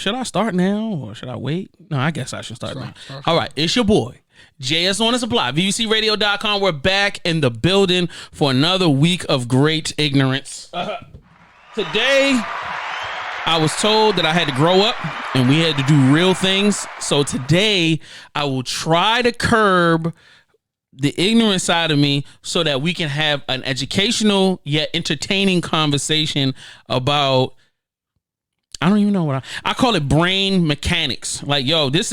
Should I start now or should I wait? No, I guess I should start now. All right, it's your boy, JS on the Supply, VUCRadio.com. We're back in the building for another week of great ignorance. Today, I was told that I had to grow up and we had to do real things. So today, I will try to curb the ignorant side of me so that we can have an educational yet entertaining conversation about, I don't even know what I call it, brain mechanics. Like, yo, this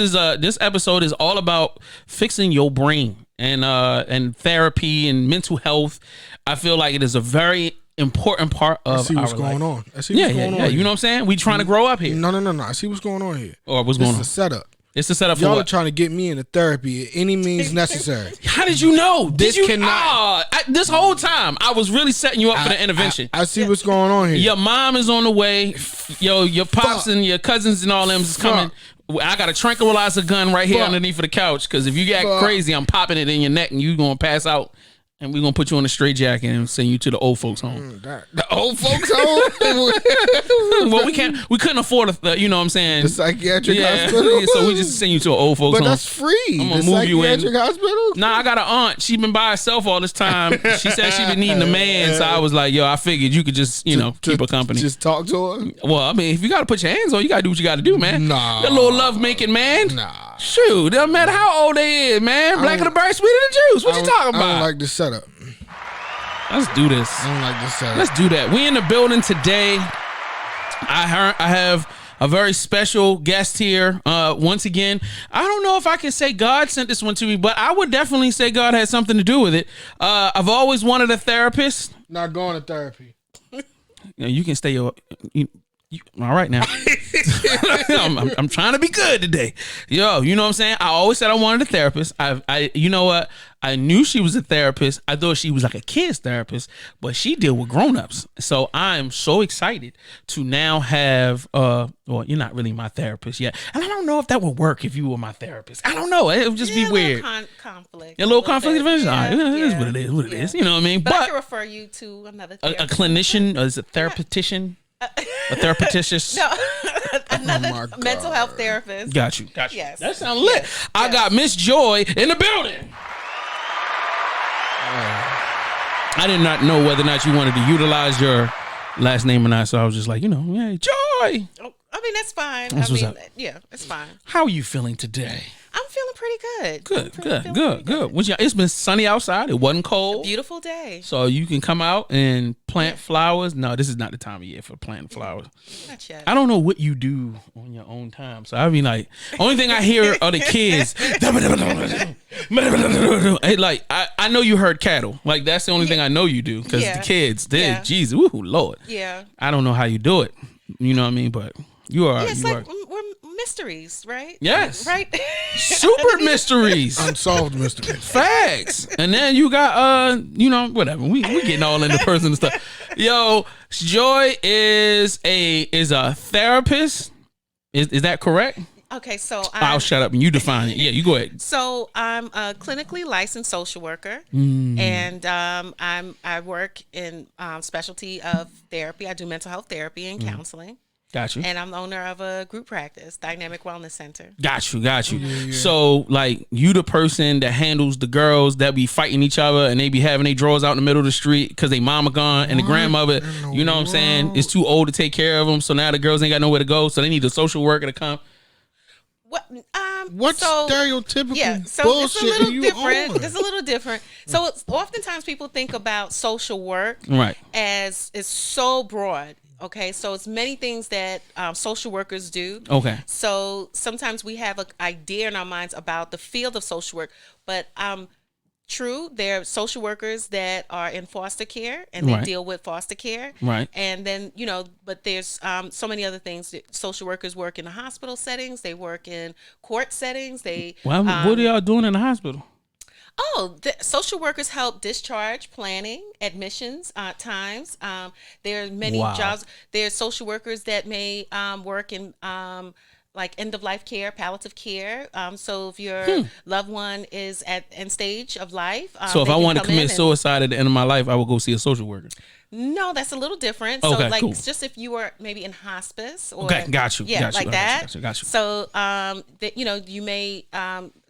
episode is all about fixing your brain and therapy and mental health. I feel like it is a very important part of I see what's our going life. on. I see what's going on. You know what I'm saying? We trying to grow up here. No. I see what's going on here. Or what's going on? This is a setup. It's the setup for Y'all what? are trying to get me into therapy at any means necessary. How did you know? This cannot. This whole time, I was really setting you up for the intervention. I see what's going on here. Your mom is on the way. Yo, your pops and your cousins and all them is coming. I got a tranquilizer gun right here underneath of the couch because if you get crazy, I'm popping it in your neck and you gonna pass out. And we're going to put you on a straitjacket and send you to the old folks home. The old folks home? Well, we couldn't afford you know what I'm saying? The psychiatric hospital? So we just send you to an old folks home. But that's free. I'm going to move you in. Hospital? Nah, I got an aunt. She been by herself all this time. She said she been needing a man. So I was like, yo, I figured you could just, keep her company. Just talk to her? Well, I mean, if you got to put your hands on, you got to do what you got to do, man. Nah. That little love-making man. Nah. Shoot, doesn't matter how old they is, man. Black of the bird, sweeter than juice. What you talking about? I don't like this setup. Let's do this. I don't like this setup. Let's do that. We in the building today. I have a very special guest here. Once again, I don't know if I can say God sent this one to me, but I would definitely say God had something to do with it. I've always wanted a therapist. Not going to therapy. You can stay all right now. I'm trying to be good today. Yo, you know what I'm saying? I always said I wanted a therapist. You know what? I knew she was a therapist. I thought she was like a kid's therapist, but she deal with grown-ups. So I'm so excited to now have well, you're not really my therapist yet. And I don't know if that would work if you were my therapist. I don't know. It would just be weird. Conflict. A little conflict of interest. Yeah, It is what it is. What it is. You know what I mean? But I can refer you to another therapist. A clinician, or is a therapetician? A therapetist? No, another mental health therapist. Got you. Yes. That sounds lit. Yes. I got Miss Joy in the building. I did not know whether or not you wanted to utilize your last name or not, so I was just like, yeah, Joy. Oh, I mean, that's fine. Yeah, it's fine. How are you feeling today? I'm feeling pretty good. Good. It's been sunny outside. It wasn't cold. A beautiful day. So you can come out and plant flowers. No, this is not the time of year for planting flowers. Not yet. I don't know what you do on your own time. So I mean, like, only thing I hear are the kids. Like, I know you herd cattle. Like, that's the only thing I know you do. Because the kids, Jesus, woo, Lord. Yeah. I don't know how you do it. You know what I mean? But you are. Yeah, it's like we're mysteries, right? Yes. Right? Super mysteries. Unsolved mysteries. Facts. And then you got, whatever. We getting all into personal stuff. Yo, Joy is a therapist. Is that correct? Okay, so I'll shut up and you define it. Yeah, you go ahead. So I'm a clinically licensed social worker, and I work in specialty of therapy. I do mental health therapy and counseling. Got you. And I'm the owner of a group practice, Dynamic Wellness Center. Got you. Yeah. So, like, you the person that handles the girls that be fighting each other and they be having their drawers out in the middle of the street because they mama gone and the grandmother, you know what I'm saying, is too old to take care of them. So now the girls ain't got nowhere to go. So they need a social worker to come. What stereotypical bullshit it's a little are you different. on? It's a little different. So it's oftentimes people think about social work as it's so broad. Okay, so it's many things that social workers do. Okay. So sometimes we have an idea in our minds about the field of social work, but true, there are social workers that are in foster care and they deal with foster care. Right. And then, but there's so many other things. Social workers work in the hospital settings. They work in court settings. What are y'all doing in the hospital? Oh, the social workers help discharge planning, admissions, times. There are many jobs. There's social workers that may work in like end of life care, palliative care. So if your loved one is at end stage of life, so if I want to commit suicide at the end of my life, I will go see a social worker. No, that's a little different. Okay, so like cool. it's just if you were maybe in hospice or Okay, got you. Yeah, got you, like that. Got you. So that you may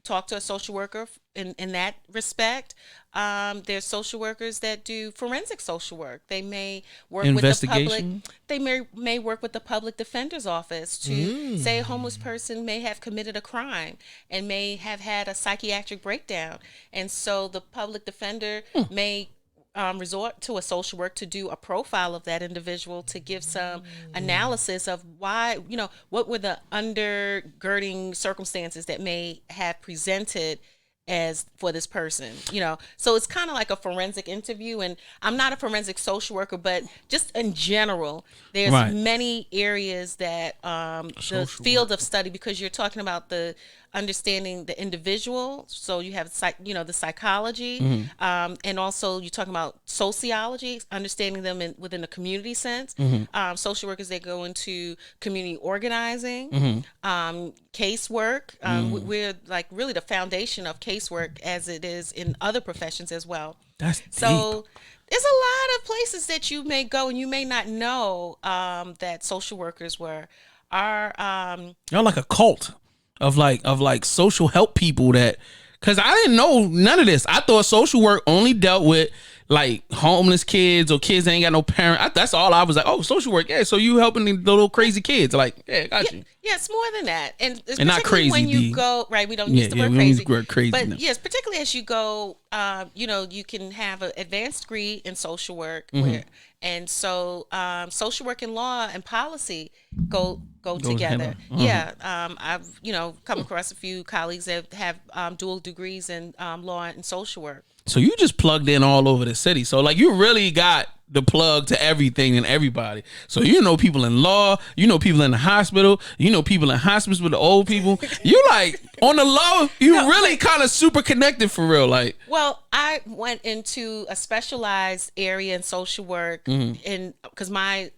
talk to a social worker in that respect. There's social workers that do forensic social work. They may work with the public. They may work with the public defender's office to say a homeless person may have committed a crime and may have had a psychiatric breakdown, and so the public defender may resort to a social work to do a profile of that individual to give some analysis of why, what were the undergirding circumstances that may have presented as for this person, so it's kind of like a forensic interview. And I'm not a forensic social worker, but just in general, there's many areas that the field of study, because you're talking about the understanding the individual. So you have the psychology, and also you're talking about sociology, understanding them within the community sense. Social workers, they go into community organizing, casework. We're like really the foundation of casework as it is in other professions as well. That's so deep. There's a lot of places that you may go and you may not know that social workers are y'all like a cult of like social help people because I didn't know none of this. I thought social work only dealt with like homeless kids or kids that ain't got no parent. That's all I was like, oh, social work. Yeah, so you helping the little crazy kids. Like, yeah, got you. Yeah, it's more than that. And not crazy. When you go, right, we don't use the word crazy. We don't use the word crazy. But no. yes, particularly as you go, you can have an advanced degree in social work. And so social work and law and policy go together. Yeah, I've come across a few colleagues that have dual degrees in law and social work. So you just plugged in all over the city. So like you really got the plug to everything and everybody. So people in law, people in the hospital, people in hospice with the old people. You like on the low, really kind of super connected for real. Like, well, I went into a specialized area in social work, because my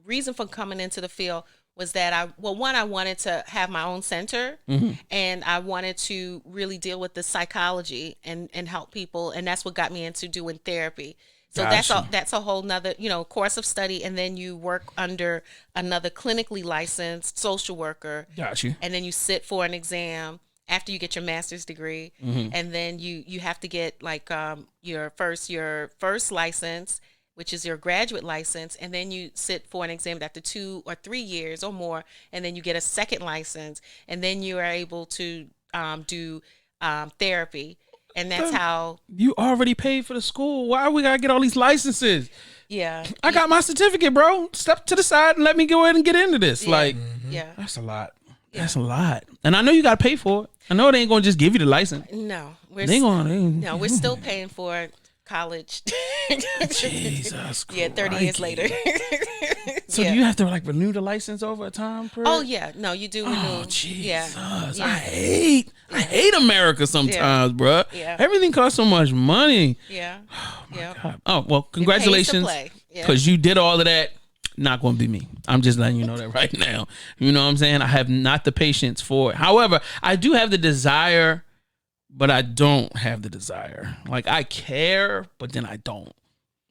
reason for coming into the field was that I wanted to have my own center, and I wanted to really deal with the psychology and help people, and that's what got me into doing therapy. So that's a whole nother course of study, and then you work under another clinically licensed social worker. Got you. And then you sit for an exam after you get your master's degree, and then you have to get like your first license, which is your graduate license, and then you sit for an exam after 2 or 3 years or more, and then you get a second license, and then you are able to do therapy. And that's how you already paid for the school. Why we gotta get all these licenses? Yeah, I got my certificate, bro. Step to the side and let me go ahead and get into this. Yeah. That's a lot. That's a lot. And I know you gotta pay for it. I know they ain't gonna just give you the license. No, we're still paying for it. College. Jesus yeah, 30 years later. So do you have to like renew the license over a time? Oh yeah, no, you do renew. Oh Jesus, yeah. I hate America sometimes, bro. Yeah. Everything costs so much money. Yeah. Oh, God. Oh well, congratulations, because you did all of that. Not going to be me. I'm just letting you know that right now. You know what I'm saying? I have not the patience for it. However, I do have the desire. But I don't have the desire. Like I care, but then I don't.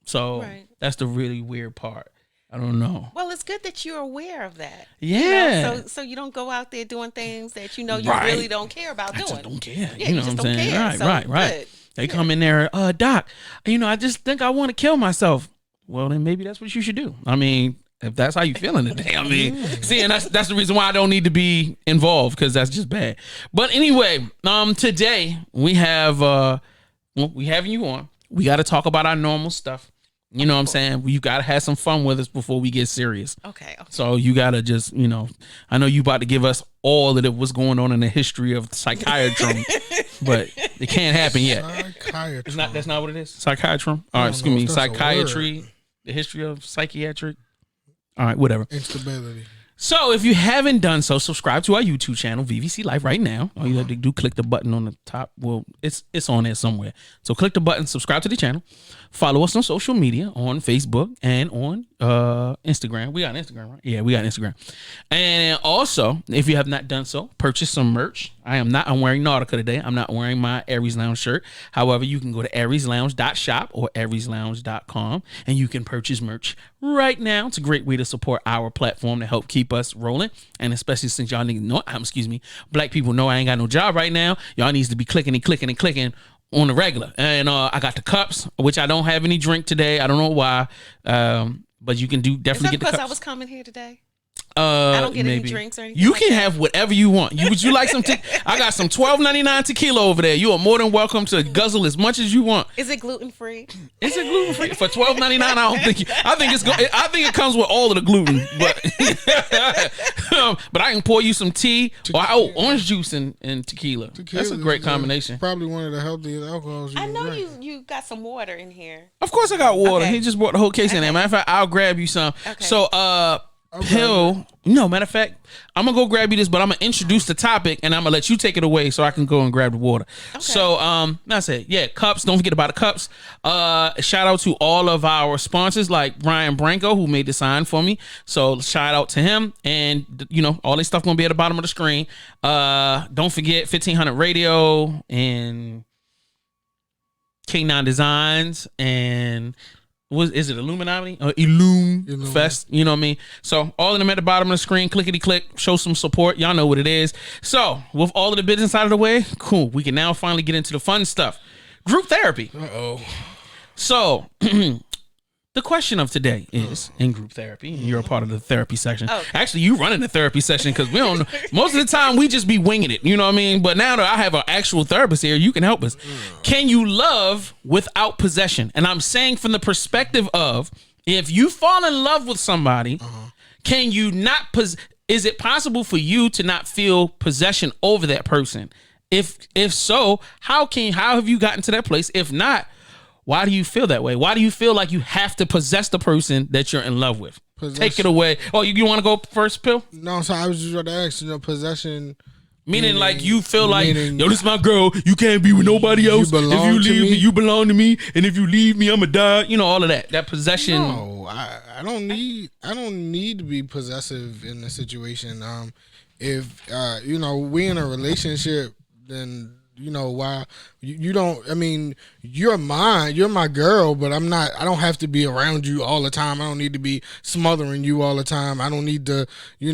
So that's the really weird part. I don't know. Well, it's good that you're aware of that. Yeah. So you don't go out there doing things that you really don't care about doing. I just don't care. Yeah, you know what I'm saying? Care. Right. They come in there, Doc, I just think I want to kill myself. Well, then maybe that's what you should do. I mean, if that's how you feeling today, see, and that's the reason why I don't need to be involved, because that's just bad. But anyway, today we have we having you on. We got to talk about our normal stuff. You know what I'm saying? You got to have some fun with us before we get serious. Okay. So you got to just, I know you about to give us all of what's going on in the history of psychiatry, but it can't happen yet. Psychiatry. That's not what it is. Psychiatry. All right, excuse me. Psychiatry, the history of psychiatric. All right, whatever. Instability. So if you haven't done so, subscribe to our YouTube channel, VVC Life, right now. All you have to do, click the button on the top. Well, it's on there somewhere. So click the button, subscribe to the channel. Follow us on social media, on Facebook and on Instagram. We got Instagram, right? Yeah, we got Instagram. And Also, if you have not done so, purchase some merch. I'm wearing Nautica today. I'm not wearing my Aries Lounge shirt. However, you can go to arieslounge.shop or arieslounge.com and you can purchase merch right now. It's a great way to support our platform to help keep us rolling. And especially since y'all need black people know I ain't got no job right now. Y'all needs to be clicking on the regular. And I got the cups, which I don't have any drink today. I don't know why. But you can definitely Is that get the because cups. I was coming here today? I don't get any drinks or anything. You like can that. have whatever you want. Would you like some? I got some $12.99 tequila over there. You are more than welcome to guzzle as much as you want. Is it gluten free? Is it gluten free for $12.99? I don't think. I think it comes with all of the gluten, but I can pour you some tea or orange juice and tequila. That's a great combination. Probably one of the healthiest alcohols. I know you got some water in here. Of course, I got water. Okay. He just brought the whole case in there. Matter of fact, I'll grab you some. Okay. So, Pill. No, matter of fact, I'm gonna go grab you this, but I'm gonna introduce the topic and I'm gonna let you take it away so I can go and grab the water. Okay. So, that's it. Yeah, cups. Don't forget about the cups. Shout out to all of our sponsors like Brian Branco who made the sign for me. So shout out to him, and all this stuff gonna be at the bottom of the screen. Don't forget 1500 Radio and K9 Designs and. Is it Illuminati or Illume Fest? You know what I mean? So all of them at the bottom of the screen, clickety click, show some support. Y'all know what it is. So with all of the business out of the way, cool. We can now finally get into the fun stuff. Group therapy. So the question of today is in group therapy, and you're a part of the therapy section. Okay. Actually, you running the therapy section because we don't know. Most of the time we just be winging it. You know what I mean? But now that I have an actual therapist here, you can help us. Can you love without possession? And I'm saying from the perspective of if you fall in love with somebody, can you not is it possible for you to not feel possession over that person? If so, how have you gotten to that place? If not, why do you feel that way? Why do you feel like you have to possess the person that you're in love with? Take it away. Oh, you want to go first, Pill? No, so I was just going to ask, possession. Meaning like you feel like, yo, this is my girl. You can't be with nobody else. If you leave me, you belong to me. And if you leave me, I'ma die. All of that. That possession. No, I don't need to be possessive in the situation. If we in a relationship, then why you don't. I mean, you're my girl, but I don't have to be around you all the time. I don't need to be smothering you all the time. I don't need to, as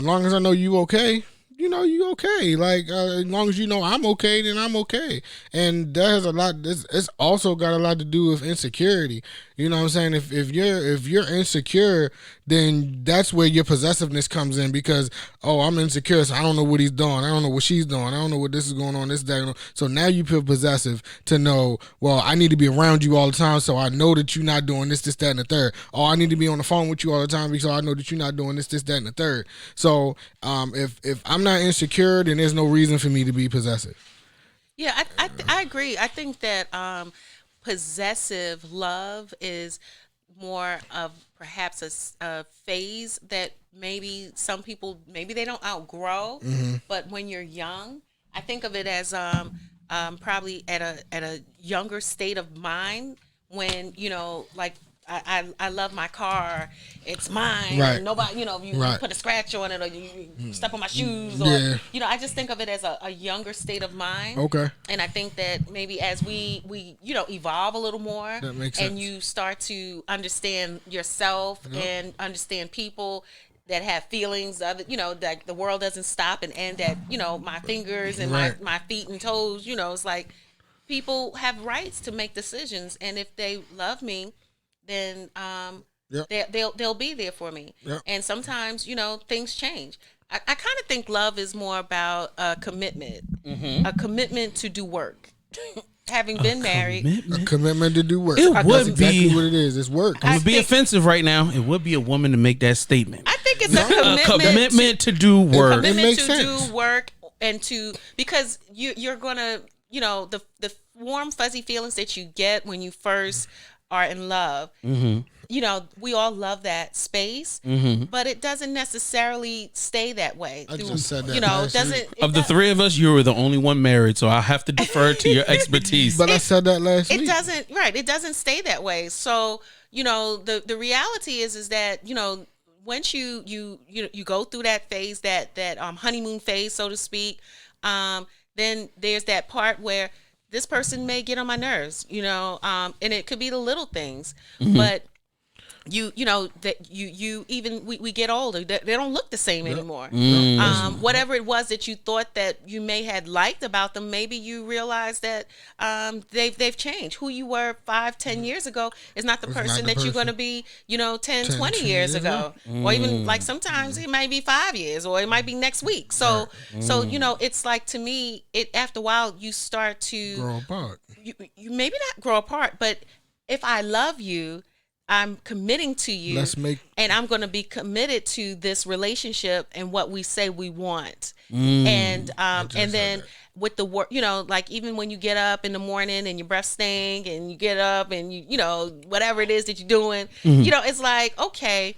long as I know you okay, you okay. Like, as long as I'm okay, then I'm okay. And that has a lot, it's also got a lot to do with insecurity. You know what I'm saying? If you're insecure, then that's where your possessiveness comes in because, I'm insecure, so I don't know what he's doing. I don't know what she's doing. I don't know what this is going on, this, that. So now you feel possessive to know, well, I need to be around you all the time so I know that you're not doing this, that, and the third. Or I need to be on the phone with you all the time because I know that you're not doing this, that, and the third. So if I'm not insecure, then there's no reason for me to be possessive. Yeah, I agree. I think that possessive love is more of perhaps a phase that maybe some people they don't outgrow. Mm-hmm. But when you're young, I think of it as probably at a younger state of mind when like. I love my car. It's mine. Right. And nobody, you put a scratch on it or you step on my shoes or, I just think of it as a younger state of mind. Okay. And I think that maybe as we evolve a little more that makes sense. And you start to understand yourself and understand people that have feelings of it, that the world doesn't stop and end at, my fingers and my feet and toes, it's like people have rights to make decisions. And if they love me, then they'll be there for me. Yep. And sometimes, things change. I kind of think love is more about a commitment, a commitment to do work. Having been married, a commitment to do work. That's exactly what it is. It's work. I'm gonna be offensive right now. It would be a woman to make that statement. I think it's a commitment to do work. Commitment to do work and because you're gonna, the warm fuzzy feelings that you get when you first are in love. Mm-hmm. We all love that space, but it doesn't necessarily stay that way. I just said that. Of the three of us, you were the only one married, so I have to defer to your expertise. But I said that last week. It doesn't stay that way. So, the reality is that, once you go through that phase, that honeymoon phase, so to speak, then there's that part where this person may get on my nerves, and it could be the little things, but you know that you even we get older, they don't look the same anymore. Whatever it was that you thought that you may had liked about them, maybe you realize that they've changed. Who you were 5-10 years ago is not the person that you're going to be 10-20 years ago, or even like sometimes it might be 5 years, or it might be next week. So it's like, to me, it after a while you start to grow apart. You maybe not grow apart, but if I love you, I'm committing to you, and I'm going to be committed to this relationship and what we say we want. And then with the work, like even when you get up in the morning and your breath stink, and you get up and you whatever it is that you're doing, it's like, okay,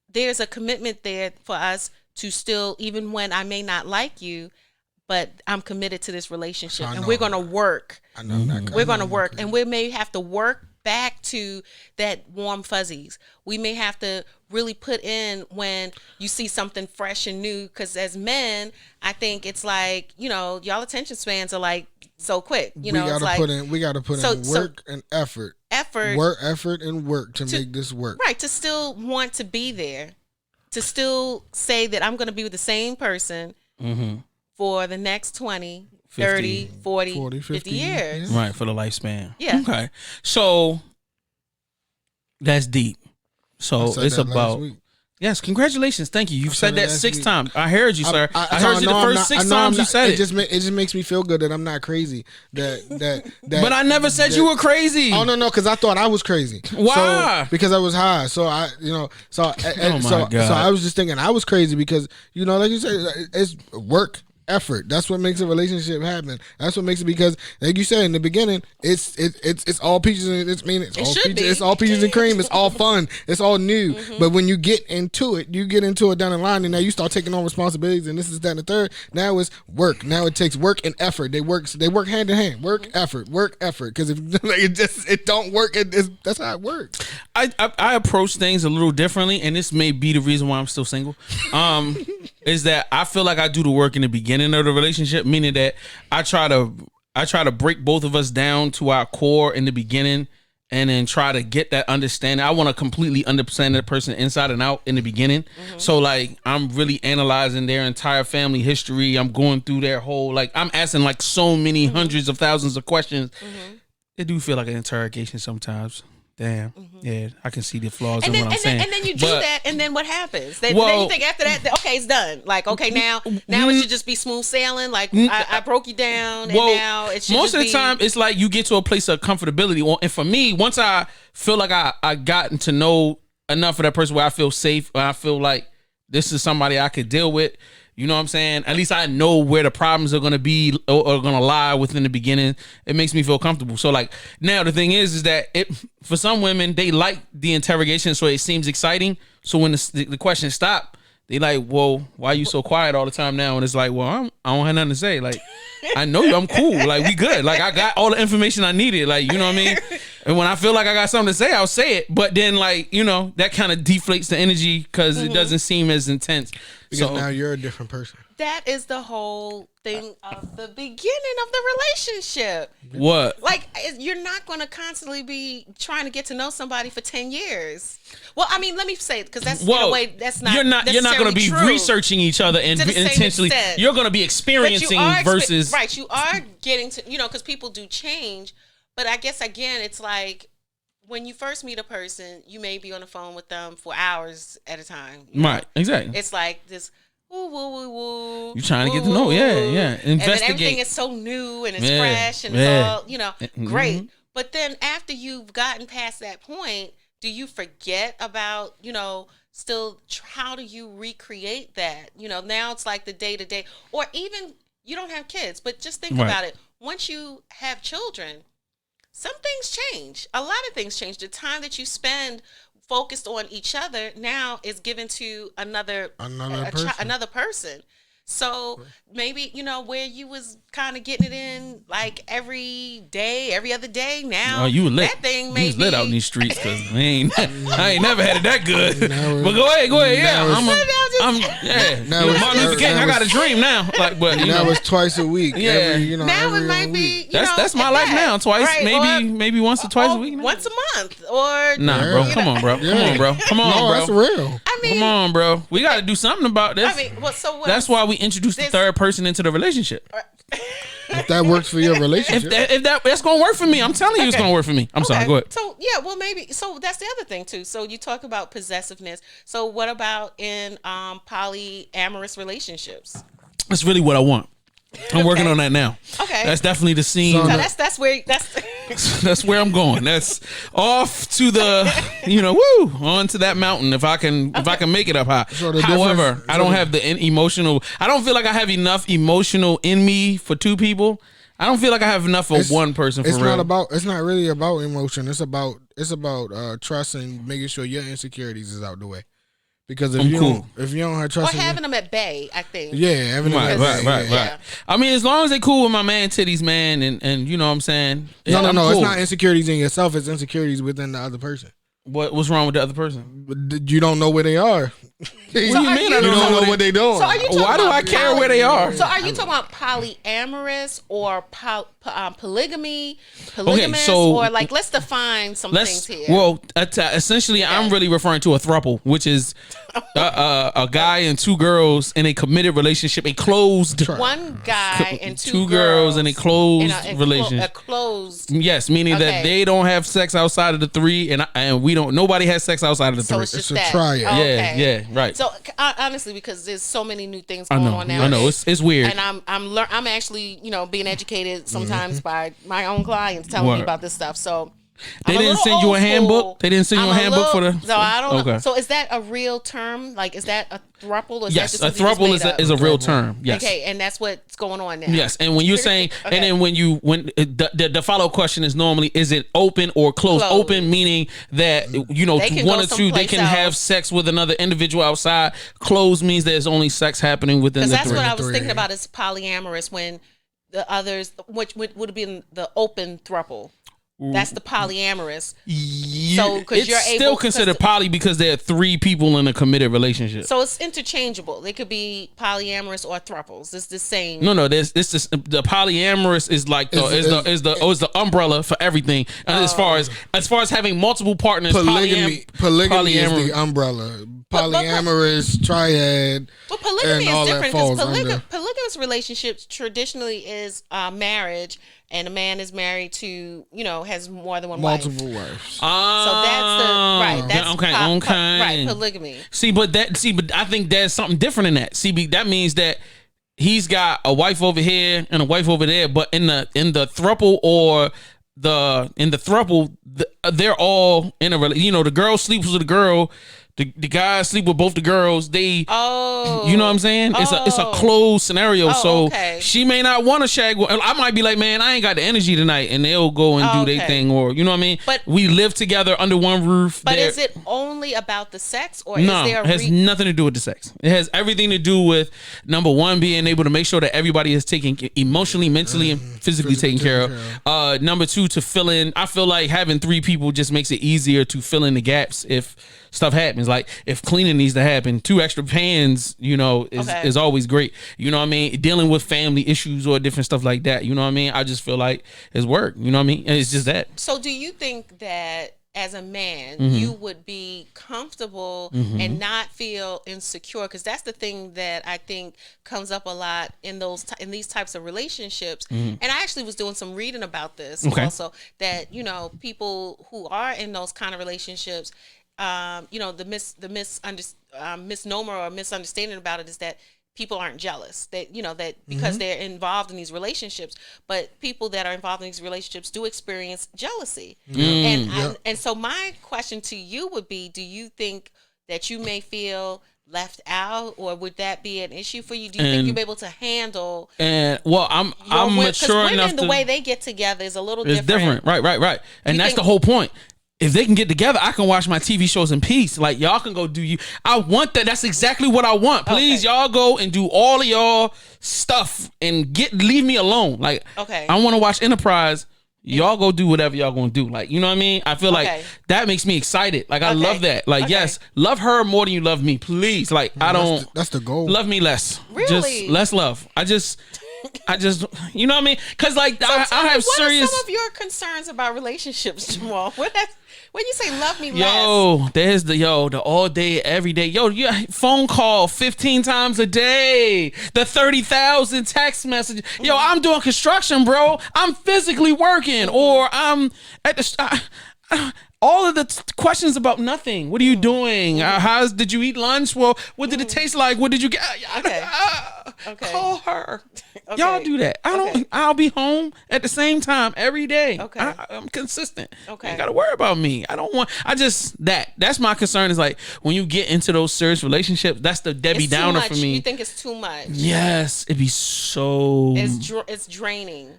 there's a commitment there for us to still, even when I may not like you, but I'm committed to this relationship, and we're going to work. I know that. We're going to work, and we may have to work back to that warm fuzzies. We may have to really put in when you see something fresh and new, because as men, I think it's like, y'all attention spans are like so quick. We gotta put in work and effort. Effort and work to make this work. Right, to still want to be there, to still say that I'm going to be with the same person for the next 20, 30, 40, 50 years. Right, for the lifespan. Yeah. Okay. So that's deep. So it's about... Yes, congratulations. Thank you. You've said that 6 times. I heard you, sir. I heard you the first 6 times you said it. It just makes me feel good that I'm not crazy. That But I never said you were crazy. Oh, no, because I thought I was crazy. Why? Because I was high. So I was just thinking I was crazy because, like you said, it's work. Effort. That's what makes a relationship happen. That's what makes it, because, like you said in the beginning, it's all peaches and it's all peaches and cream. It's all fun. It's all new. But when you get into it down the line, and now you start taking on responsibilities, and this is that and the third. Now it's work. Now it takes work and effort. They work hand in hand. Work effort. Because if it don't work, that's how it works. I approach things a little differently, and this may be the reason why I'm still single. Is that I feel like I do the work in the beginning of the relationship, meaning that I try to break both of us down to our core in the beginning, and then try to get that understanding. I want to completely understand that person inside and out in the beginning. So like I'm really analyzing their entire family history. I'm going through their whole, like I'm asking like so many hundreds of thousands of questions. It do feel like an interrogation sometimes. Damn. Yeah, I can see the flaws in what I'm saying. And then you do that, and then what happens? Then you think after that, okay, it's done. Like, okay, now it should just be smooth sailing. Like, I broke you down, and now it should most of the time, it's like you get to a place of comfortability. And for me, once I feel like I gotten to know enough of that person where I feel safe, where I feel like this is somebody I could deal with, you know what I'm saying? At least I know where the problems are going to be or going to lie within the beginning. It makes me feel comfortable. So like now the thing is that for some women, they like the interrogation, so it seems exciting. So when the questions stop, they like, well, why are you so quiet all the time now? And it's like, well, I don't have nothing to say. Like, I know you, I'm cool. Like, we good. Like, I got all the information I needed. Like, you know what I mean? And when I feel like I got something to say, I'll say it. But then, like, that kind of deflates the energy because it doesn't seem as intense. Because now you're a different person. That is the whole thing of the beginning of the relationship. What? Like, you're not going to constantly be trying to get to know somebody for 10 years. Well, I mean, let me say it, because that's in a way that's not. You're not going to be researching each other and intentionally. You're going to be experiencing versus. Right, you are getting to, because people do change. But I guess again, it's like when you first meet a person, you may be on the phone with them for hours at a time. Right, exactly. It's like this. Woo, woo, woo, woo. You're trying to get to know, yeah. Investigate. And then everything is so new and it's fresh and it's all, great. But then after you've gotten past that point, do you forget about, still how do you recreate that? Now it's like the day-to-day. Or even, you don't have kids, but just think about it. Once you have children, some things change. A lot of things change. The time that you spend focused on each other now is given to another person. So maybe, where you was kind of getting it in like every day, every other day. Now you was lit. That thing you maybe was lit out in these streets because I ain't never had it that good. But go ahead. Yeah, Martin Luther King. I got a dream now. Like, but that was twice a week. Yeah. Now it might be. That's my life now. Twice, right? maybe once or twice a week. Now. Once a month, or bro. Come on, bro. Come on, bro. That's real. Come on, bro. We got to do something about this. That's why we introduced the third person into the relationship. If that works for your relationship, if that's gonna work for me, I'm telling you, it's gonna work for me. I'm sorry. Go ahead. So maybe. So that's the other thing too. So you talk about possessiveness. So what about in polyamorous relationships? That's really what I want. I'm working on that now. Okay, that's definitely the scene. So that's where that's where I'm going. That's off to the on to that mountain if I can make it up high. So however, I don't have the emotional. I don't feel like I have enough emotional in me for two people. I don't feel like I have enough for one person. For real. It's not really about emotion. It's about trust and making sure your insecurities is out the way. Because if you don't have trust, or having them at bay, I think. Yeah, having them at bay. Right. I mean, as long as they cool with my man titties, man, and you know what I'm saying. No. Cool. It's not insecurities in yourself. It's insecurities within the other person. What's wrong with the other person? You don't know where they are. What do you mean? I don't know what they doing? So are you talking Why do I care where they are? So are you talking about polyamorous or polygamy, polygamous, or like let's define some things here. Well, essentially, I'm really referring to a throuple, which is a guy and two girls in a committed relationship, a closed. One guy and two girls in a closed relationship. A closed. Yes, meaning that they don't have sex outside of the three, and we don't. Nobody has sex outside of the three. It's just a triad. Yeah, right. So honestly, because there's so many new things going on now. I know it's weird, and I'm actually being educated sometimes by my own clients telling me about this stuff. So they didn't send you a handbook. They didn't send you a handbook for the. So I don't know. So is that a real term? Like, is that a throuple? Or is yes, that just a throuple is a real term. Yes. Okay, and that's what's going on now. Yes, and when you're saying, and then when the follow up question is normally, is it open or closed? Open meaning that one or two they can have sex with another individual outside. Closed means there's only sex happening within the three. That's what I was thinking about is polyamorous when the others, which would have been the open throuple. That's the polyamorous. So it's still considered poly because there are three people in a committed relationship. So it's interchangeable. They could be polyamorous or throuples. It's the same. No. The polyamorous is like is the umbrella for everything. As far as having multiple partners, polygamy is the umbrella. Polyamorous, triad. But polygamy is different because polygamous relationships traditionally is marriage, and a man is married to has more than one multiple wife. wives. So that's okay. Polygamy. But I think there's something different in that. That means that he's got a wife over here and a wife over there, but in the throuple or in the throuple, they're all in a relationship. The girl sleeps with the girl. The guys sleep with both the girls. You know what I'm saying? It's a closed scenario. She may not want to shag. I might be like, man, I ain't got the energy tonight, and they'll go and do their thing, or you know what I mean. But we live together under one roof. But is it only about the sex, or no? Is there it has nothing to do with the sex. It has everything to do with number one, being able to make sure that everybody is taken emotionally, mentally, and physically taken care of. Number two, to fill in. I feel like having three people just makes it easier to fill in the gaps if stuff happens. Like if cleaning needs to happen, 2 extra pans, is always great. You know what I mean? Dealing with family issues or different stuff like that. You know what I mean? I just feel like it's work. You know what I mean? And it's just that. So do you think that as a man, you would be comfortable and not feel insecure? Because that's the thing that I think comes up a lot in these types of relationships. And I actually was doing some reading about this also, that people who are in those kind of relationships, misnomer or misunderstanding about it is that people aren't jealous. That because they're involved in these relationships, but people that are involved in these relationships do experience jealousy. And so my question to you would be: do you think that you may feel left out, or would that be an issue for you? Do you think you'll be able to handle? I'm mature enough. Women, the way they get together is a little different. It's different, right. And that's the whole point. if they can get together, I can watch my TV shows in peace. Like, y'all can go do you. I want that. That's exactly what I want. Please, y'all go and do all of y'all stuff and leave me alone. Like, I want to watch Enterprise. Y'all go do whatever y'all gonna do. Like, you know what I mean? I feel like that makes me excited. Like, I love that. Like, yes, love her more than you love me, please. Like, I don't. That's the goal. Love me less. Really? Just less love. I just, you know what I mean? Because like, I have serious. What are some of your concerns about relationships, Jamal? When you say love me less? Yo, there's the all day, every day. Yo, phone call 15 times a day. The 30,000 text messages. Yo, I'm doing construction, bro. I'm physically working, or I'm at the. All of the questions about nothing. What are you doing? Did you eat lunch? Well, what did it taste like? What did you get? Call her. Y'all do that. I'll be home at the same time every day. I'm consistent. You ain't gotta worry about me. That's my concern, is like, when you get into those serious relationships, that's the Debbie Downer for me. You think it's too much? Yes, it'd be so. It's draining.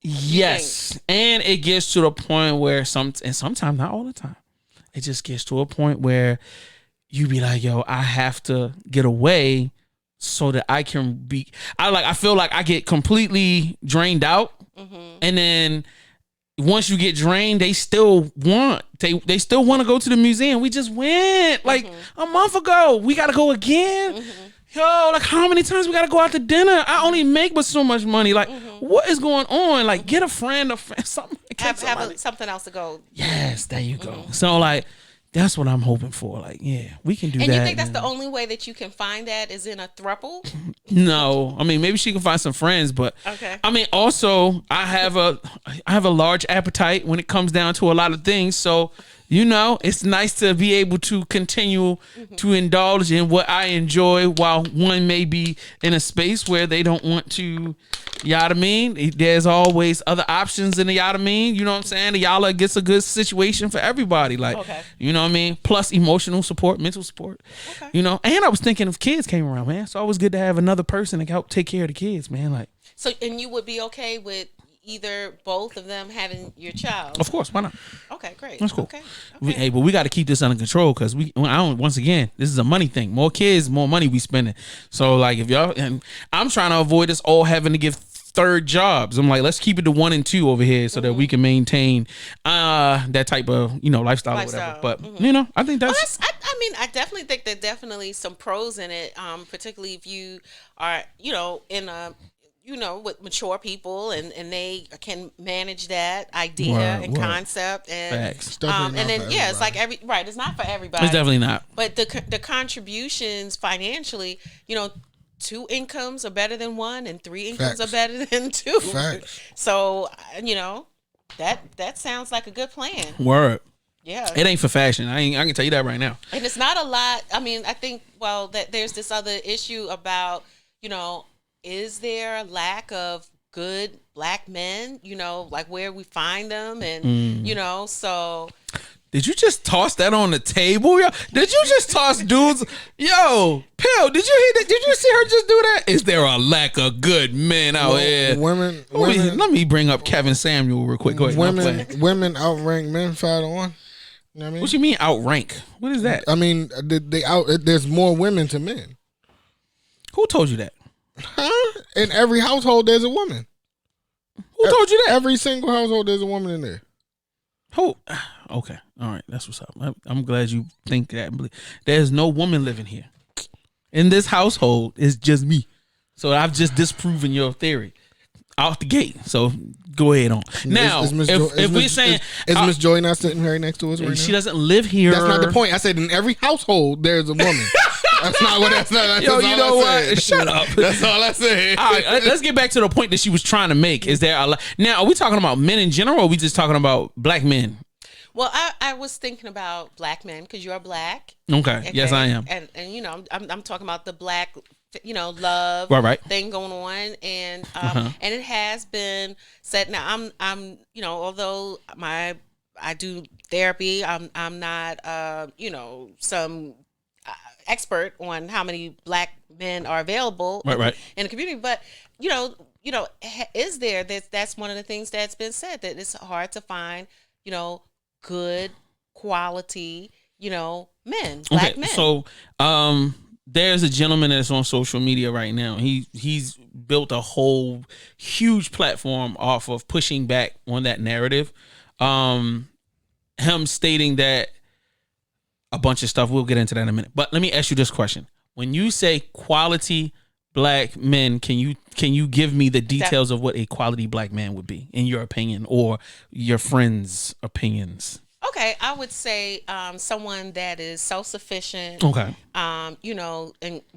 Yes, and it gets to the point where sometimes, not all the time, it just gets to a point where you be like, yo, I have to get away so that I can be. I feel like I get completely drained out, and then once you get drained, they still want to go to the museum. We just went like a month ago. We got to go again. Yo, like, how many times we gotta go out to dinner? I only make but so much money. Like, what is going on? Like, get a friend, something. Have something else to go. Yes, there you go. So, like, that's what I'm hoping for. Like, yeah, we can do that. And you think that's the only way that you can find that is in a throuple? No, I mean, maybe she can find some friends, but I mean, also, I have a large appetite when it comes down to a lot of things. So, you know, it's nice to be able to continue to indulge in what I enjoy, while one may be in a space where they don't want to, you know what I mean? There's always other options in the, you know what I mean? You know what I'm saying? The Yala gets a good situation for everybody. Like, you know what I mean? Plus emotional support, mental support, you know? And I was thinking if kids came around, man, it's always good to have another person to help take care of the kids, man. Like, so, and you would be okay with either both of them having your child? Of course, why not? Okay, great. That's cool. Okay. But we got to keep this under control, because once again, this is a money thing. More kids, more money we spending. So, like, if y'all, and I'm trying to avoid us all having to give third jobs. I'm like, let's keep it to 1 and 2 over here, so that we can maintain that type of, you know, lifestyle or whatever. But you know, I think that's. I mean, I definitely think there's definitely some pros in it. Particularly if you are, you know, in a, you know, with mature people and they can manage that idea and concept and and then it's like it's not for everybody. It's definitely not. But the contributions financially, you know, 2 incomes are better than 1, and 3 incomes are better than 2. So, you know, that sounds like a good plan. Word. Yeah. It ain't for fashion. I can tell you that right now. And it's not a lot. I mean, I think that there's this other issue about, you know, is there a lack of good black men, you know, like where we find them, and you know, so. Did you just toss that on the table, yo? Did you just toss dudes? Yo, Pill, did you hear that? Did you see her just do that? Is there a lack of good men out here? Women. Let me bring up Kevin Samuel real quick. Go ahead. Women outrank men 5 to 1. You know what I mean? What you mean outrank? What is that? I mean, there's more women to men. Who told you that? Huh? In every household, there's a woman. Who told you that? Every single household, there's a woman in there. Who? Okay. All right. That's what's up. I'm glad you think that. There's no woman living here. In this household, it's just me. So I've just disproven your theory out the gate. So go ahead on. Now, if we're saying... Is Miss Joy not sitting right next to us right now? She doesn't live here. That's not the point. I said in every household, there's a woman. That's not what that's not. Yo, you know what? Shut up. That's all I said. All right, let's get back to the point that she was trying to make. Is there now? Are we talking about men in general, or are we just talking about black men? Well, I was thinking about black men because you're black. Okay. Yes, I am. And you know, I'm talking about the black, you know, love thing going on, and and it has been said. Now I'm you know, although I do therapy, I'm not you know, some expert on how many black men are available in the community, but you know, is there that's one of the things that's been said, that it's hard to find, you know, good quality, men, black men. So, there's a gentleman that's on social media right now. He's built a whole huge platform off of pushing back on that narrative. Him stating that a bunch of stuff. We'll get into that in a minute. But let me ask you this question: when you say quality black men, can you give me the details of what a quality black man would be, in your opinion, or your friends' opinions? Okay, I would say someone that is self-sufficient. Okay. And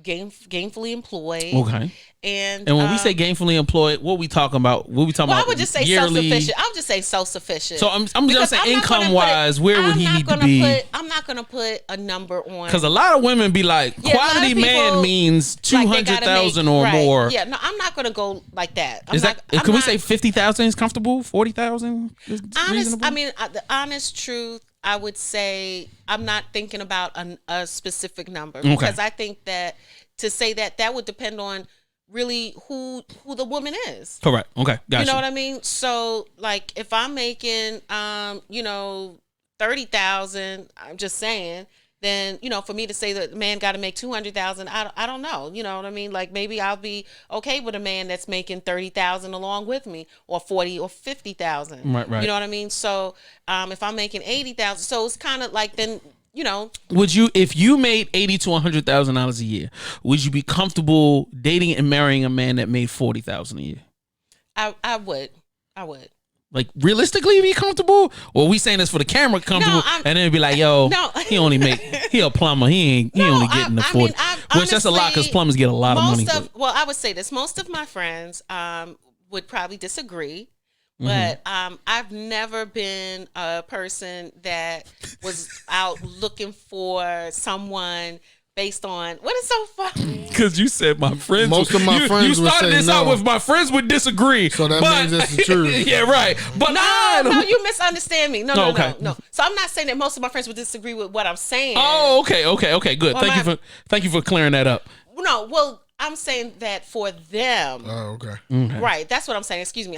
gainfully employed. Okay. And when we say gainfully employed, what we talking about? What we talking about? I would just say yearly? self-sufficient. I would just say self-sufficient. So I'm just saying, income-wise, where would he need to be? I'm not going to put a number on. Because a lot of women be like, quality man means 200,000 or more. Yeah, no, I'm not going to go like that. Can we say 50,000 is comfortable? 40,000 is reasonable? I mean, the honest truth, I would say I'm not thinking about a specific number, because I think that to say that would depend on really who the woman is. Correct. Okay. Gotcha. You know what I mean? So like if I'm making 30,000, I'm just saying, then for me to say that the man got to make 200,000, I don't know. You know what I mean? Like maybe I'll be okay with a man that's making 30,000 along with me, or 40 or 50,000. Right. You know what I mean? So if I'm making 80,000, so it's kind of like then. Would you, if you made $80,000 to $100,000 a year, would you be comfortable dating and marrying a man that made $40,000 a year? I would. Like realistically, be comfortable, or are we saying this for the camera comfortable, and then it'd be like, yo, he a plumber, he only getting the 40, which that's a lot because plumbers get a lot of money. Well, I would say this: most of my friends would probably disagree. But I've never been a person that was out looking for someone based on what is so funny. Because you said my friends. Most of my friends would say you started this out with my friends would disagree. So that means it's the truth. Yeah, right. But no, you misunderstand me. No. So I'm not saying that most of my friends would disagree with what I'm saying. Oh, okay. Good. Well, thank you for clearing that up. No, well, I'm saying that for them. Oh, okay. Right. That's what I'm saying. Excuse me.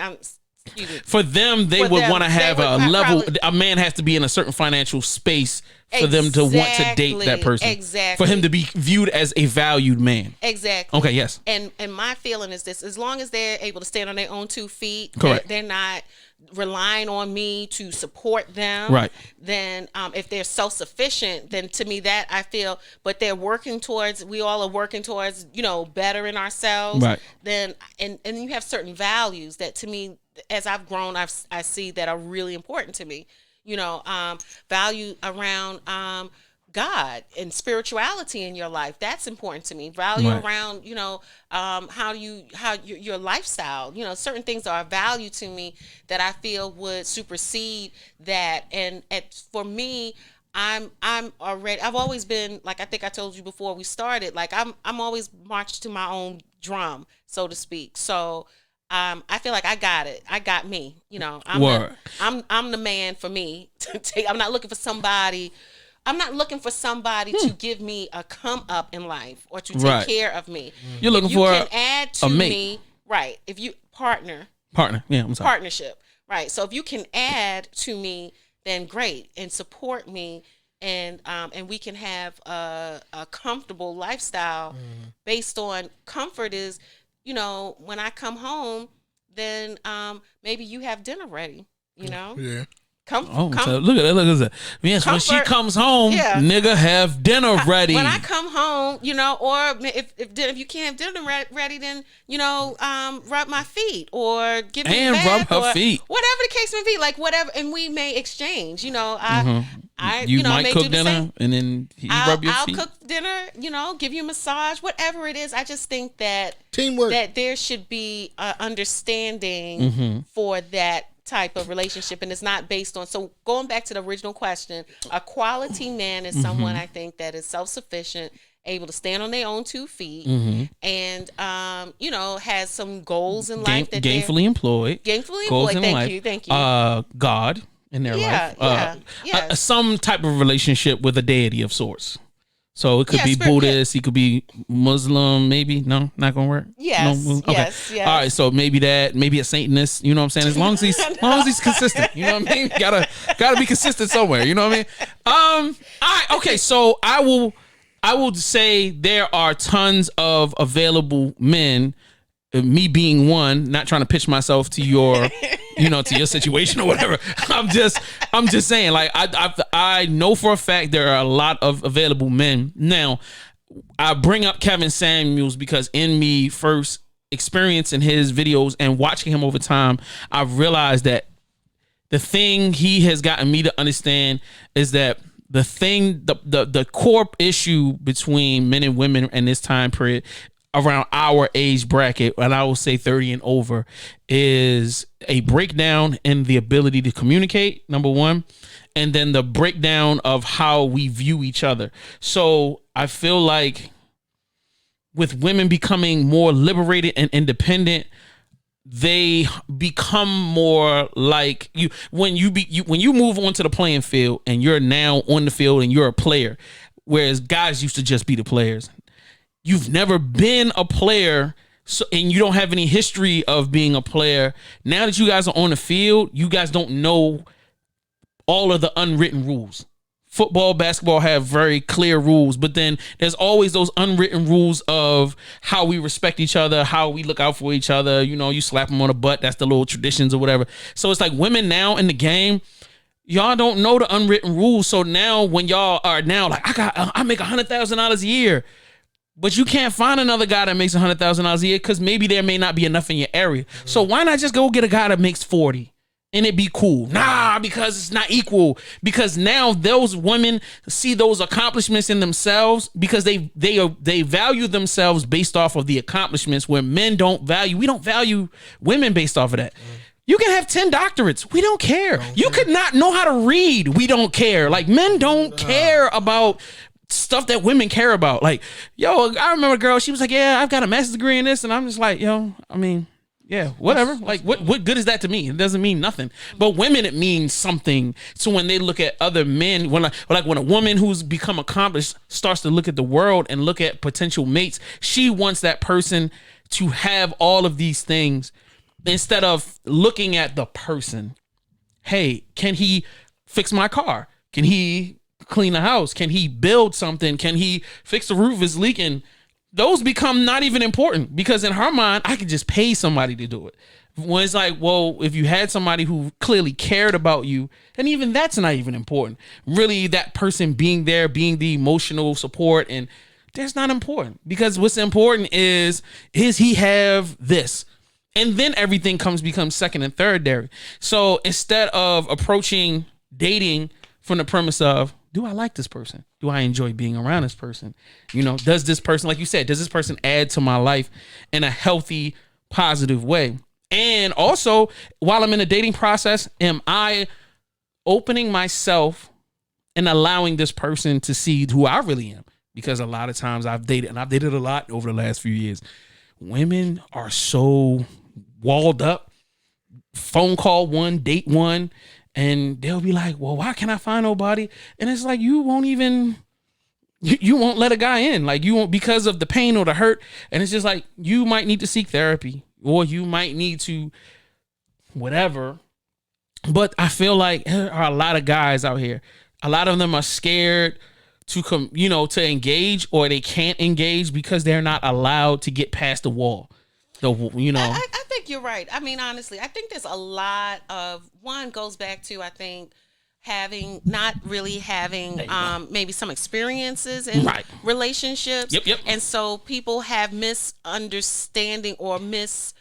For them, they would want to have a level. A man has to be in a certain financial space for them to want to date that person. Exactly. For him to be viewed as a valued man. Exactly. Okay, yes. And my feeling is this: as long as they're able to stand on their own 2 feet, correct, they're not relying on me to support them. Right. Then, if they're self-sufficient, then to me that I feel, but they're working towards. We all are working towards, bettering ourselves. Right. Then, and you have certain values that to me, as I've grown, I see that are really important to me. Value around God and spirituality in your life. That's important to me. Value around, how your lifestyle, certain things are a value to me that I feel would supersede that. And for me, I've always been, like I think I told you before we started, like I'm always marched to my own drum, so to speak. So I feel like I got it. I got me. I'm the man for me to take. I'm not looking for somebody. I'm not looking for somebody to give me a come up in life or to take care of me. You're looking for can add to me, right? If you partner. Yeah, I'm sorry. Partnership, right? So if you can add to me, then great, and support me, and we can have a comfortable lifestyle based on comfort is. When I come home, then maybe you have dinner ready, Yeah. So look at that. Yes, comfort, when she comes home, nigga have dinner ready. When I come home, or if you can't have dinner ready, then rub my feet or give me a bath rub her feet, whatever the case may be, like whatever, and we may exchange. You might cook dinner and then rub your feet. I'll cook dinner. Give you a massage, whatever it is. I just think that teamwork, that there should be understanding for that type of relationship, and it's not based on. So going back to the original question, a quality man is someone I think that is self-sufficient, able to stand on their own 2 feet, and has some goals in life that gainfully employed. Thank you. God in their life. Some type of relationship with a deity of sorts. So it could be Buddhist. He could be Muslim. Maybe no, not gonna work. Yes. No, okay. Yes. All right. So maybe a Satanist. You know what I'm saying? As long as he's consistent. You know what I mean? Gotta be consistent somewhere. You know what I mean? All right. Okay. So I will say there are tons of available men. Me being one, not trying to pitch myself to your, to your situation or whatever. I'm just saying, like, I know for a fact there are a lot of available men. Now, I bring up Kevin Samuels because in me first experiencing his videos and watching him over time, I've realized that the thing he has gotten me to understand is that the core issue between men and women in this time period around our age bracket, and I will say 30 and over, is a breakdown in the ability to communicate, number one, and then the breakdown of how we view each other. So I feel like with women becoming more liberated and independent, they become more like you when you move onto the playing field and you're now on the field and you're a player, whereas guys used to just be the players. You've never been a player, and you don't have any history of being a player. Now that you guys are on the field, you guys don't know all of the unwritten rules. Football, basketball have very clear rules, but then there's always those unwritten rules of how we respect each other, how we look out for each other. You slap them on the butt. That's the little traditions or whatever. So it's like women now in the game, y'all don't know the unwritten rules. So now when y'all are now like, I make $100,000 a year. But you can't find another guy that makes $100,000 a year because maybe there may not be enough in your area. Mm-hmm. So why not just go get a guy that makes 40 and it be cool? Nah, because it's not equal. Because now those women see those accomplishments in themselves because they value themselves based off of the accomplishments, where men don't value. We don't value women based off of that. You can have 10 doctorates. We don't care. You could not know how to read. We don't care. Like, men don't care about stuff that women care about. Like, I remember a girl, she was like, yeah, I've got a master's degree in this, and I'm just like, I mean, yeah, whatever. Like, what good is that to me? It doesn't mean nothing. But women, it means something. So when they look at other men, when a woman who's become accomplished starts to look at the world and look at potential mates, she wants that person to have all of these things instead of looking at the person. Hey, can he fix my car? Can he clean the house? Can he build something? Can he fix the roof is leaking? Those become not even important because in her mind, I could just pay somebody to do it. When it's like, well, if you had somebody who clearly cared about you, and even that's not even important. Really, that person being there, being the emotional support, and that's not important because what's important is he have this? And then everything becomes second and third there. So instead of approaching dating from the premise of, do I like this person? Do I enjoy being around this person? Does this person, like you said, does this person add to my life in a healthy, positive way? And also, while I'm in a dating process, am I opening myself and allowing this person to see who I really am? Because a lot of times I've dated a lot over the last few years. Women are so walled up. Phone call one, date one. And they'll be like, well, why can't I find nobody? And it's like, you won't let a guy in. Like, you won't, because of the pain or the hurt. And it's just like, you might need to seek therapy or you might need to whatever. But I feel like there are a lot of guys out here. A lot of them are scared to engage, or they can't engage because they're not allowed to get past the wall. I think you're right. I mean, honestly, I think there's a lot of, one goes back to, I think, not really having maybe some experiences in relationships. Yep. And so people have misunderstanding or this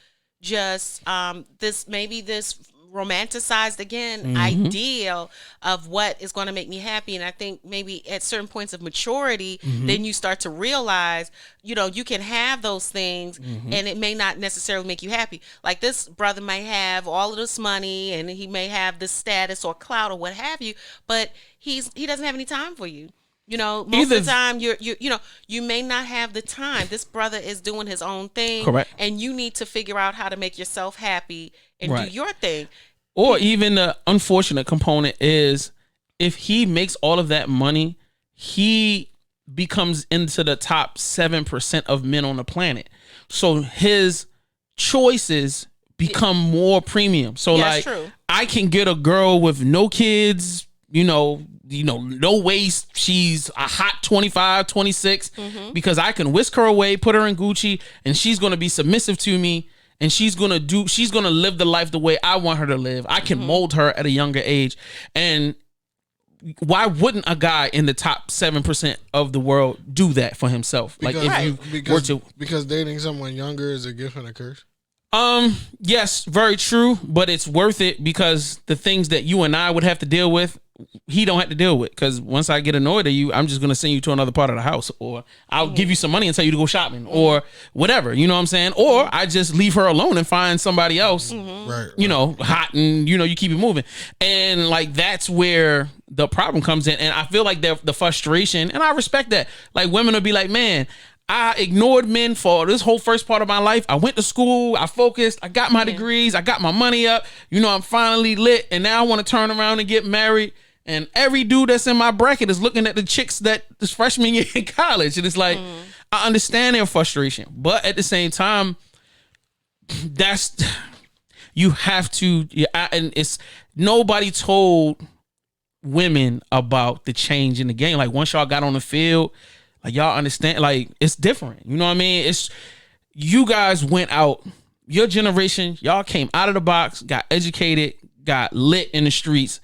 romanticized again ideal of what is going to make me happy. And I think maybe at certain points of maturity, then you start to realize, you can have those things and it may not necessarily make you happy. Like, this brother may have all of this money and he may have this status or clout or what have you, but he doesn't have any time for you. Most of the time you may not have the time. This brother is doing his own thing. Correct. And you need to figure out how to make yourself happy and do your thing. Or even the unfortunate component is, if he makes all of that money, becomes into the top 7% of men on the planet. So his choices become more premium. So like true. I can get a girl with no kids, no waist. She's a hot 25, 26 because I can whisk her away, put her in Gucci, and she's going to be submissive to me. And she's going to live the life the way I want her to live. I can mold her at a younger age. And why wouldn't a guy in the top 7% of the world do that for himself? Because dating someone younger is a gift and a curse. Yes, very true, but it's worth it because the things that you and I would have to deal with, he don't have to deal with. Because once I get annoyed at you, I'm just gonna send you to another part of the house, or I'll give you some money and tell you to go shopping, or whatever. You know what I'm saying? Or I just leave her alone and find somebody else, right. Hot, and you keep it moving. And like that's where the problem comes in. And I feel like the frustration, and I respect that. Like women will be like, man, I ignored men for this whole first part of my life. I went to school, I focused, I got my degrees, I got my money up, I'm finally lit, and now I want to turn around and get married. And every dude that's in my bracket is looking at the chicks that is freshman year in college. And it's like, I understand their frustration. But at the same time, you have to, and it's, nobody told women about the change in the game. Like once y'all got on the field, like y'all understand, like it's different. You know what I mean? It's, you guys went out, your generation, y'all came out of the box, got educated, got lit in the streets.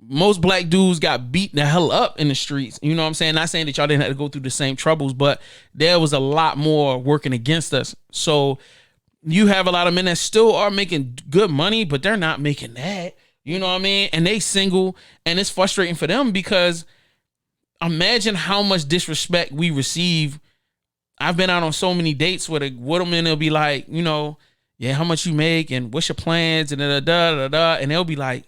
Most black dudes got beat the hell up in the streets. You know what I'm saying? Not saying that y'all didn't have to go through the same troubles, but there was a lot more working against us. So you have a lot of men that still are making good money, but they're not making that. You know what I mean? And they single, and it's frustrating for them because imagine how much disrespect we receive. I've been out on so many dates where the woman will be like, yeah, how much you make and what's your plans and and they'll be like,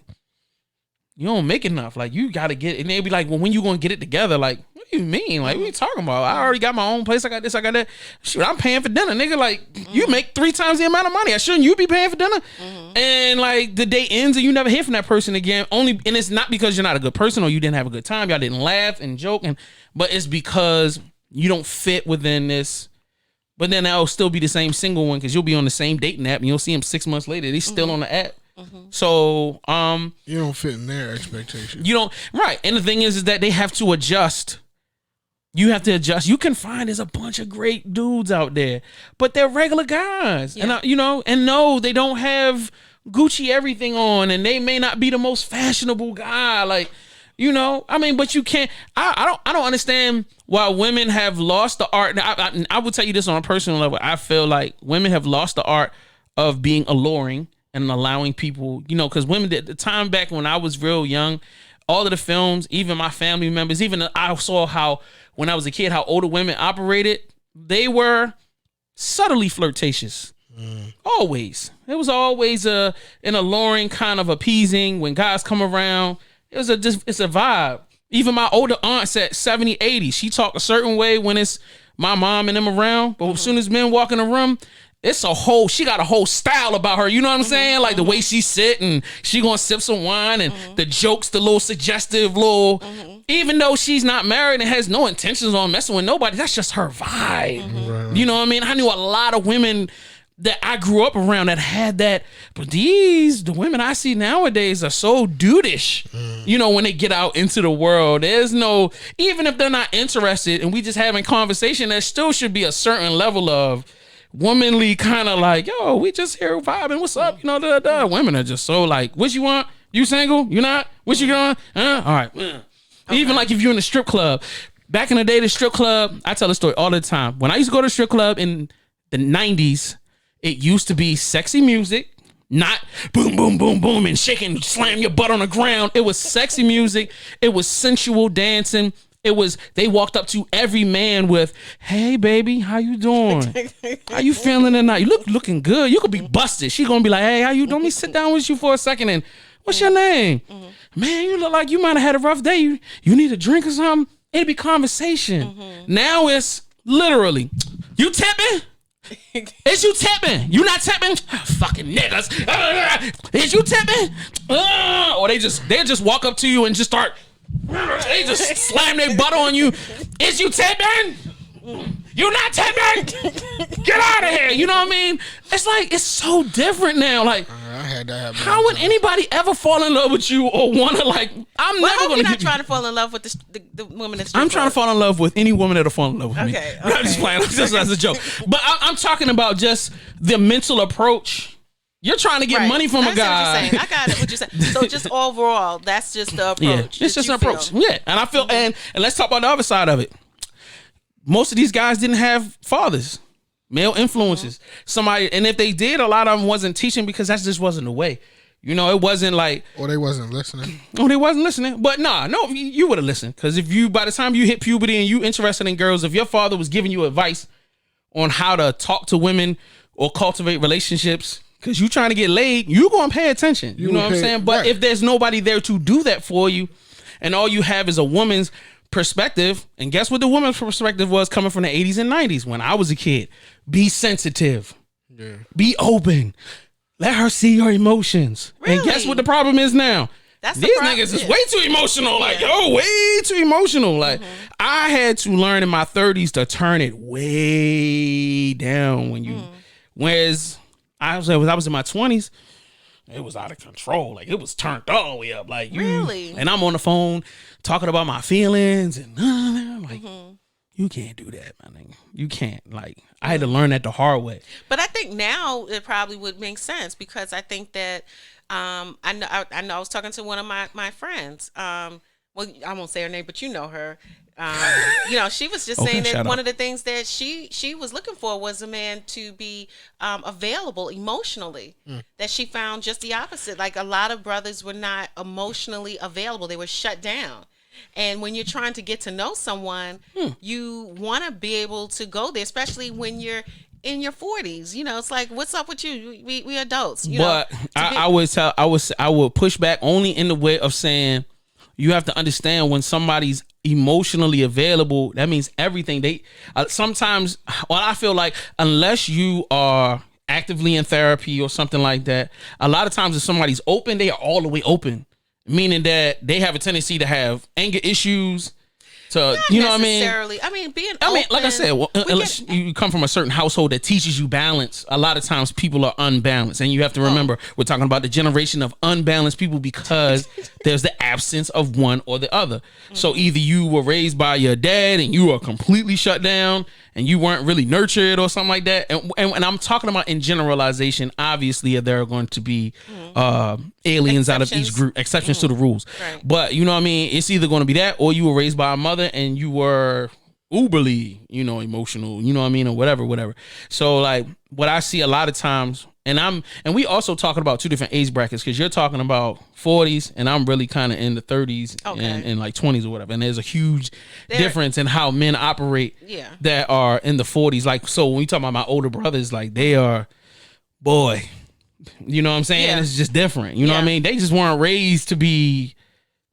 you don't make enough. Like you got to get it. And they'll be like, well, when you going to get it together? Like, what do you mean? Like, what are you talking about? I already got my own place. I got this, I got that. Shoot, I'm paying for dinner, nigga. Like you make 3 times the amount of money. Shouldn't you be paying for dinner? And like the day ends and you never hear from that person again. And it's not because you're not a good person or you didn't have a good time. Y'all didn't laugh and joke. But it's because you don't fit within this. But then that'll still be the same single one because you'll be on the same dating app and you'll see him 6 months later. He's still on the app. So you don't fit in their expectations. You don't, right. And the thing is that they have to adjust. You have to adjust. You can find there's a bunch of great dudes out there, but they're regular guys. Yeah. And no, they don't have Gucci everything on, and they may not be the most fashionable guy. Like, but you can't. I don't understand why women have lost the art. I will tell you this on a personal level. I feel like women have lost the art of being alluring and allowing people, because women at the time back when I was real young, all of the films, even my family members, even I saw how when I was a kid, how older women operated. They were subtly flirtatious. Always. It was always an alluring kind of appeasing when guys come around. It's a vibe. Even my older aunts at 70, 80, she talk a certain way when it's my mom and them around. But as soon as men walk in the room, she got a whole style about her. You know what I'm saying? Like the way she sit and she gonna sip some wine and the jokes, the little suggestive little, even though she's not married and has no intentions on messing with nobody, that's just her vibe. Right. You know what I mean? I knew a lot of women that I grew up around that had that, but the women I see nowadays are so dudeish. When they get out into the world, there's no, even if they're not interested and we just having conversation, there still should be a certain level of womanly kind of like, yo, we just here vibing, what's up? Women are just so like, what you want? You single? You not? What you going? All right. Okay. Even like if you're in a strip club. Back in the day, the strip club, I tell the story all the time. When I used to go to the strip club in the 90s, it used to be sexy music, not boom, boom, boom, boom, and shaking, slam your butt on the ground. It was sexy music. It was sensual dancing. It was, they walked up to every man with, hey, baby, how you doing? How you feeling tonight? You looking good. You could be busted. She gonna be like, hey, how you doing? Let me sit down with you for a second. And what's your name? Man, you look like you might have had a rough day. You need a drink or something? It'd be conversation. Now it's literally, you tipping? Is you tipping? You not tipping? Fucking niggas. Is you tipping? Or they just walk up to you and just start They just slam their butt on you. Is you tipping? You not tipping? Get out of here. You know what I mean? It's like, it's so different now. Like, I had that happen. how would anybody ever fall in love with you or want to, like, I'm never going to You're not trying to fall in love with the woman that's I'm trying to fall in love with any woman that'll fall in love with me. Okay. I'm just playing. Just as a joke. But I'm talking about just the mental approach. You're trying to get money from a guy. I got it. What you're saying. So just overall, that's just the approach. Yeah, it's just an approach. Yeah, and I feel, and let's talk about the other side of it. Most of these guys didn't have fathers, male influences. Somebody, and if they did, a lot of them wasn't teaching because that just wasn't the way. You know, it wasn't like, or they wasn't listening. Oh, they wasn't listening. But no, you would have listened, because if you, by the time you hit puberty and you interested in girls, if your father was giving you advice on how to talk to women or cultivate relationships, because you trying to get laid, you gonna pay attention. You know what I'm saying? But if there's nobody there to do that for you, and all you have is a woman's perspective, and guess what the woman's perspective was coming from the 80s and 90s when I was a kid? Be sensitive. Yeah. Be open. Let her see your emotions. Really? And guess what the problem is now? These niggas is way too emotional. Like, way too emotional. Like, I had to learn in my 30s to turn it way down when you, whereas I was in my 20s, it was out of control. Like, it was turned all the way up. Like, really? And I'm on the phone talking about my feelings, and I'm like, you can't do that, my nigga. You can't. Like, I had to learn that the hard way. But I think now it probably would make sense, because I think that I know I was talking to one of my friends. Well, I won't say her name, but you know her. You know, she was just saying that one of the things that she was looking for was a man to be available emotionally. That she found just the opposite. Like, a lot of brothers were not emotionally available; they were shut down. And when you're trying to get to know someone, you want to be able to go there, especially when you're in your 40s. You know, it's like, what's up with you? We adults. You know, I would push back only in the way of saying, you have to understand, when somebody's emotionally available, that means everything. They sometimes, well, I feel like unless you are actively in therapy or something like that, a lot of times if somebody's open, they are all the way open, meaning that they have a tendency to have anger issues. So, you know what I mean? I mean, being open, like I said, unless you come from a certain household that teaches you balance, a lot of times people are unbalanced. And you have to remember, we're talking about the generation of unbalanced people, because there's the absence of one or the other. So either you were raised by your dad and you are completely shut down and you weren't really nurtured or something like that. And I'm talking about in generalization. Obviously, there are going to be aliens out of each group, exceptions to the rules. Right. But you know what I mean? It's either going to be that, or you were raised by a mother and you were uberly, emotional, you know what I mean? Or whatever. So like what I see a lot of times, and we also talking about two different age brackets, because you're talking about 40s and I'm really kind of in the 30s and like 20s or whatever. And there's a huge difference in how men operate that are in the 40s. Like, so when we talk about my older brothers, like they are, boy, you know what I'm saying? Yeah. It's just different. You know what I mean? They just weren't raised to be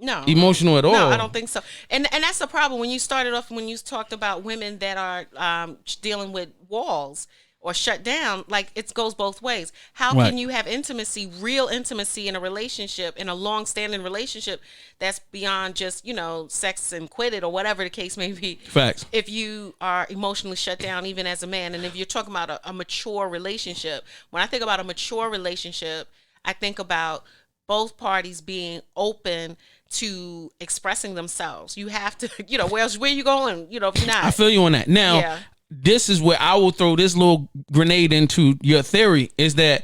emotional at all. No, I don't think so. And that's the problem. When you started off, when you talked about women that are dealing with walls or shut down, like it goes both ways. How can you have intimacy, real intimacy in a relationship, in a long-standing relationship that's beyond just, sex and quit it or whatever the case may be? Facts. If you are emotionally shut down, even as a man, and if you're talking about a mature relationship, when I think about a mature relationship, I think about both parties being open to expressing themselves. You have to, where are you going? If you're not. I feel you on that. Now, this is where I will throw this little grenade into your theory, is that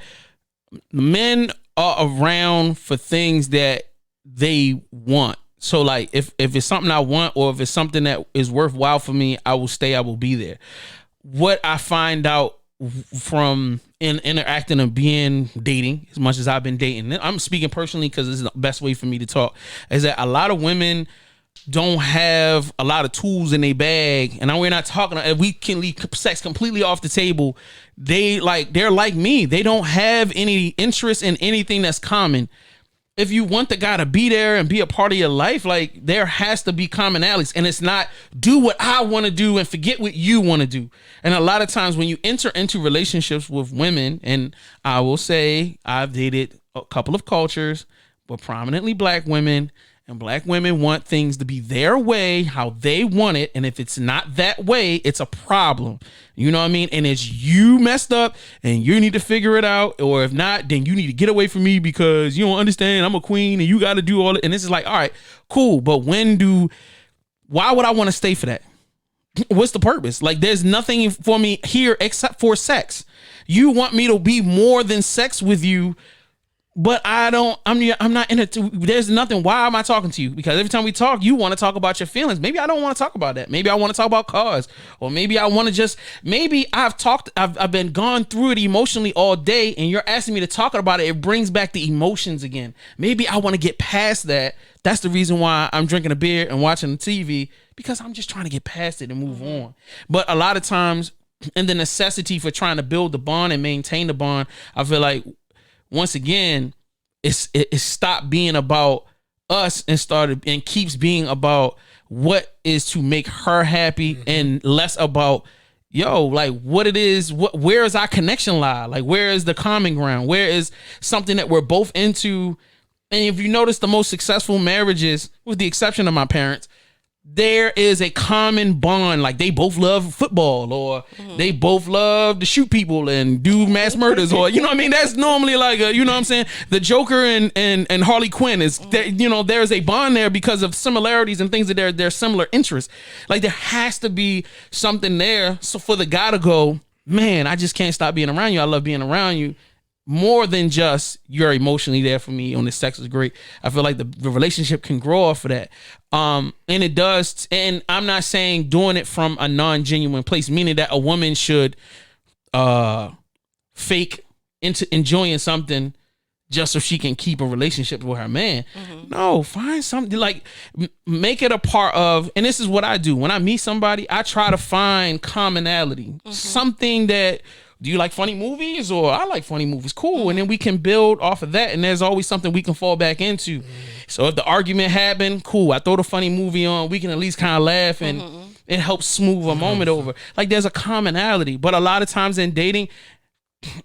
men are around for things that they want. So like if it's something I want, or if it's something that is worthwhile for me, I will stay, I will be there. What I find out from interacting and dating, as much as I've been dating, I'm speaking personally because this is the best way for me to talk, is that a lot of women don't have a lot of tools in their bag. And we're not talking, if we can leave sex completely off the table, they're like me. They don't have any interest in anything that's common. If you want the guy to be there and be a part of your life, like there has to be commonalities, and it's not do what I want to do and forget what you want to do. And a lot of times when you enter into relationships with women, and I will say I've dated a couple of cultures, but prominently black women, And black women want things to be their way, how they want it. And if it's not that way, it's a problem. You know what I mean? And it's you messed up and you need to figure it out. Or if not, then you need to get away from me because you don't understand. I'm a queen and you got to do all it. And this is like, all right, cool. But why would I want to stay for that? What's the purpose? Like, there's nothing for me here except for sex. You want me to be more than sex with you, but I'm not in it. There's nothing. Why am I talking to you? Because every time we talk, you want to talk about your feelings. Maybe I don't want to talk about that. Maybe I want to talk about cars, or maybe I want to maybe I've been gone through it emotionally all day, and you're asking me to talk about it. It brings back the emotions again. Maybe I want to get past that. That's the reason why I'm drinking a beer and watching the TV, because I'm just trying to get past it and move on. But a lot of times, and the necessity for trying to build the bond and maintain the bond, I feel like once again, it stopped being about us and keeps being about what is to make her happy, and less about like what it is, where is our connection lie? Like, where is the common ground? Where is something that we're both into? And if you notice, the most successful marriages, with the exception of my parents, there is a common bond. Like, they both love football, or they both love to shoot people and do mass murders, or you know what I mean? That's normally like you know what I'm saying? The Joker and Harley Quinn is there's a bond there because of similarities and things that they're similar interests. Like, there has to be something there. So for the guy to go, man, I just can't stop being around you. I love being around you. More than just you're emotionally there for me on this sex is great. I feel like the relationship can grow off of that. And it does. And I'm not saying doing it from a non-genuine place, meaning that a woman should fake into enjoying something just so she can keep a relationship with her man. No, find something, like make it a part of, and this is what I do. When I meet somebody, I try to find commonality, something that, do you like funny movies? Or I like funny movies. Cool. And then we can build off of that. And there's always something we can fall back into. So if the argument happened, cool, I throw the funny movie on, we can at least kind of laugh, and it helps smooth a moment over. Like, there's a commonality. But a lot of times in dating,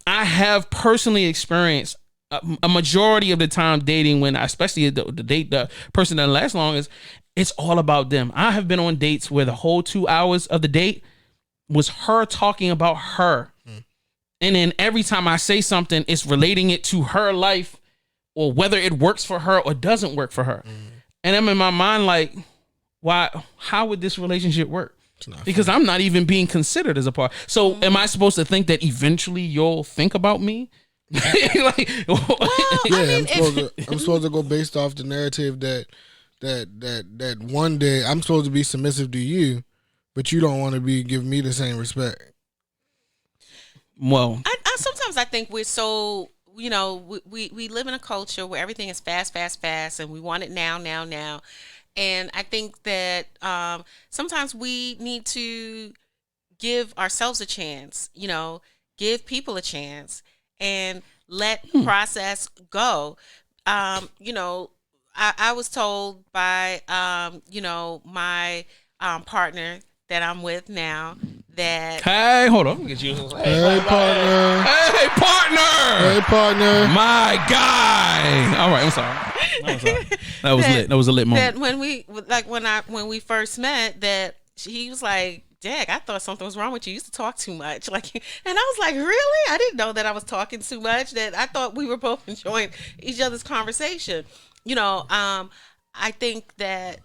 I have personally experienced a majority of the time dating, when especially the person that lasts long, is it's all about them. I have been on dates where the whole 2 hours of the date was her talking about her. And then every time I say something, it's relating it to her life, or whether it works for her or doesn't work for her. And I'm in my mind like, why? How would this relationship work? Because I'm not even being considered as a part. So am I supposed to think that eventually you'll think about me? Like, I'm supposed to go based off the narrative that one day I'm supposed to be submissive to you, but you don't want to be giving me the same respect. Well, I sometimes I think we're so, we live in a culture where everything is fast, and we want it now. And I think that sometimes we need to give ourselves a chance, give people a chance, and let process go. I was told by, my partner that I'm with now, that hey, hold on, get you. Hey, partner. Hey, partner. My guy. All right, I'm sorry. That was lit. That was a lit moment. That when we first met, that he was like, Dag, I thought something was wrong with you. You used to talk too much. And I was like, really? I didn't know that I was talking too much. That I thought we were both enjoying each other's conversation. I think that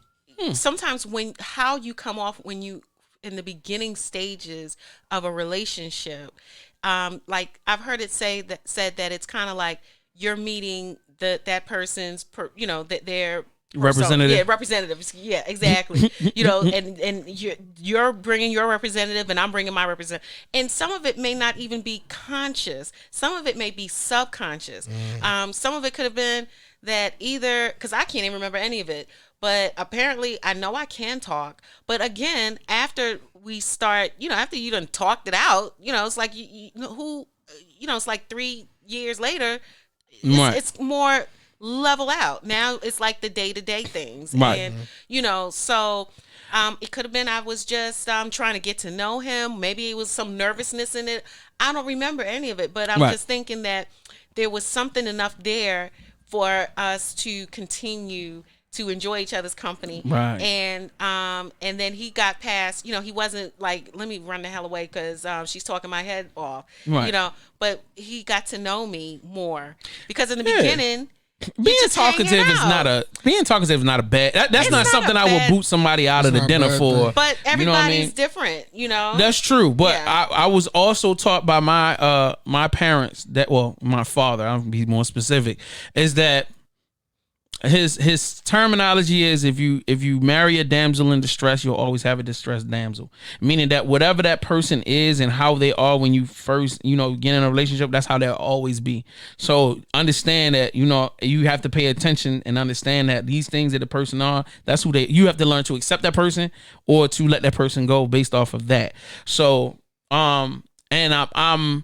sometimes how you come off when you in the beginning stages of a relationship, like I've heard it said that it's kind of like you're meeting that person's that they're representative. Yeah, representatives. Yeah, exactly. And you're bringing your representative, and I'm bringing my representative. And some of it may not even be conscious. Some of it may be subconscious. Some of it could have been that either, because I can't even remember any of it, but apparently I know I can talk. But again, after we start, after you done talked it out, it's like it's like 3 years later, it's more level out. Now it's like the day-to-day things. Right. And, so it could have been I was just trying to get to know him. Maybe it was some nervousness in it. I don't remember any of it, but I'm just thinking that there was something enough there for us to continue to enjoy each other's company. Right. And then he got past, he wasn't like, let me run the hell away because she's talking my head off. Right. But he got to know me more because in the beginning, being talkative is not a bad. That's not something I would boot somebody out of the dinner for. But everybody's different, That's true. But I was also taught by my parents my father, I'll be more specific, is that his terminology is if you marry a damsel in distress, you'll always have a distressed damsel. Meaning that whatever that person is and how they are when you first, get in a relationship, that's how they'll always be. So understand that, you have to pay attention and understand that these things that the person are, that's who you have to learn to accept that person or to let that person go based off of that. So, and I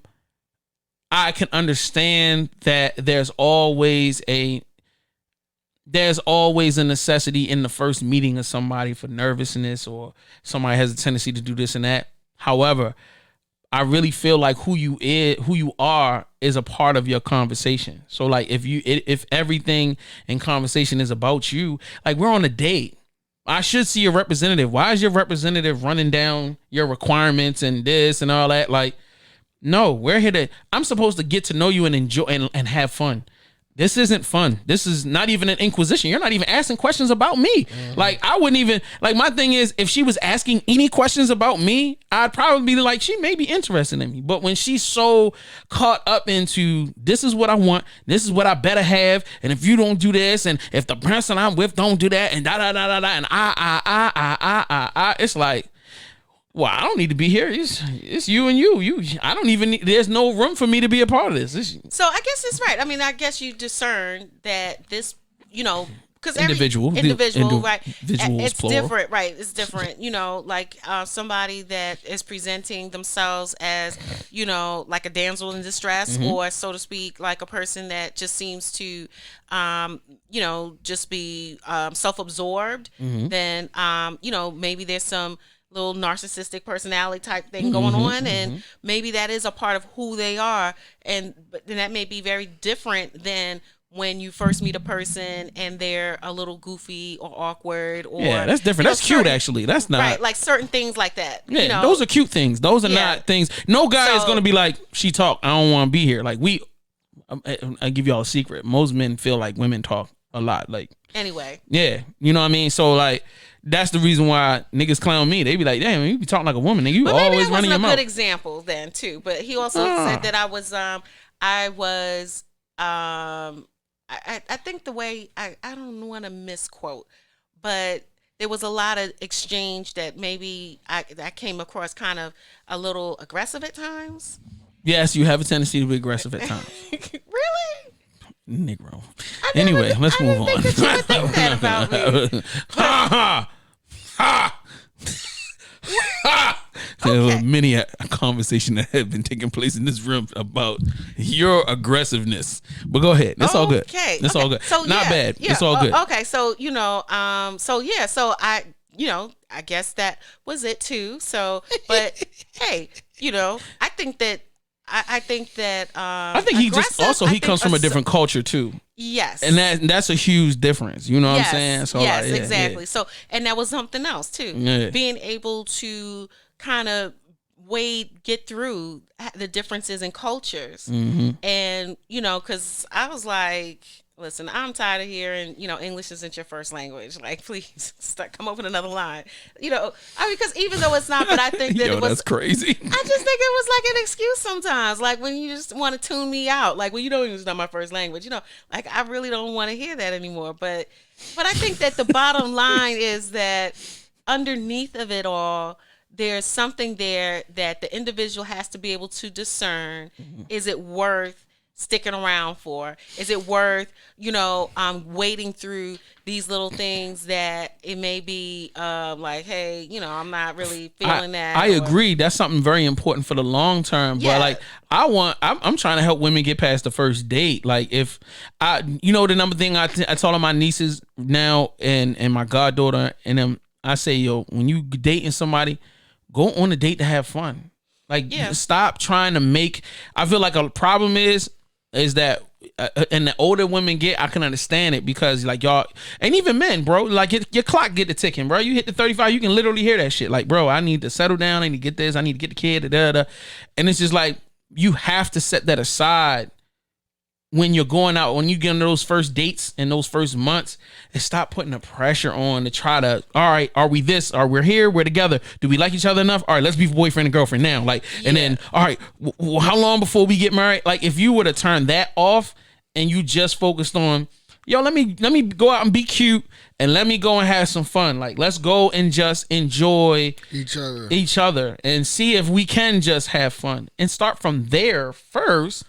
can understand that there's always a necessity in the first meeting of somebody for nervousness or somebody has a tendency to do this and that. However, I really feel like who you are is a part of your conversation. So like if everything in conversation is about you, like we're on a date, I should see a representative. Why is your representative running down your requirements and this and all that? Like, no, I'm supposed to get to know you and enjoy and have fun. This isn't fun. This is not even an inquisition. You're not even asking questions about me. Mm-hmm. Like, I wouldn't even, like, my thing is, if she was asking any questions about me, I'd probably be like, she may be interested in me. But when she's so caught up into, this is what I want, this is what I better have, and if you don't do this, and if the person I'm with don't do that, and da-da-da-da-da, and I, it's like, well, I don't need to be here. It's you and you. I don't even need, there's no room for me to be a part of this. So I guess it's right. I mean, I guess you discern that this, because individual, right? It's plural. Different, right? It's different. Like somebody that is presenting themselves as, like a damsel in distress, mm-hmm. or so to speak, like a person that just seems to, just be self-absorbed. Mm-hmm. Then, maybe there's some little narcissistic personality type thing going mm-hmm, on, and mm-hmm. maybe that is a part of who they are, but then that may be very different than when you first meet a person and they're a little goofy or awkward, or that's different. That's cute, actually. That's not right, like certain things like that. Yeah, those are cute things. Those are not things. No guy is going to be like, she talk, I don't want to be here. Like I give y'all a secret. Most men feel like women talk a lot. Like anyway, yeah, you know what I mean. So like. That's the reason why niggas clown me. They be like, damn, you be talking like a woman, nigga. You always running your mouth. Maybe a good example then too. But he also said that I think the way I don't want to misquote, but there was a lot of exchange that maybe I came across kind of a little aggressive at times. Yes, you have a tendency to be aggressive at times. Really? Negro. Anyway, let's move on. I didn't think that you would think that about me. Ha ha ha! There was many a conversation that had been taking place in this room about your aggressiveness. But go ahead. It's all good. It's all good. So, not bad. Yeah. It's all good. Okay. So, so I guess that was it too. So, but hey, I think that I think he comes from a different culture too. Yes. And that's a huge difference. You know what I'm saying? So yes, exactly. Yeah. So, and that was something else too. Yeah. Being able to kind of get through the differences in cultures. Mm-hmm. And, because I was like, listen, I'm tired of hearing, English isn't your first language. Like, please come up with another line. Because even though it's not, but I think that it was. That's crazy. I just think it was like an excuse sometimes. Like when you just want to tune me out. Like when you don't even know my first language. Like I really don't want to hear that anymore. But I think that the bottom line is that underneath of it all, there's something there that the individual has to be able to discern. Mm-hmm. Is it worth sticking around for? Is it worth, wading through these little things that it may be like, hey, I'm not really feeling that. I agree. That's something very important for the long term. Yeah. But like, I'm trying to help women get past the first date. Like if the number thing I told my nieces now and my goddaughter and them, I say, when you dating somebody, go on a date to have fun. Like stop trying to I feel like a problem is that and the older women get, I can understand it because like y'all, and even men, bro, like your clock get to ticking, bro. You hit the 35, you can literally hear that shit. Like, bro, I need to settle down. I need to get this. I need to get the kid. And it's just like you have to set that aside when you're going out, when you get into those first dates and those first months, and stop putting the pressure on to try to, all right, are we this? Are we here? We're together. Do we like each other enough? All right, let's be boyfriend and girlfriend now. Like, and then, all right, how long before we get married? Like, if you were to turn that off and you just focused on, yo, let me go out and be cute and let me go and have some fun. Like, let's go and just enjoy each other and see if we can just have fun and start from there first.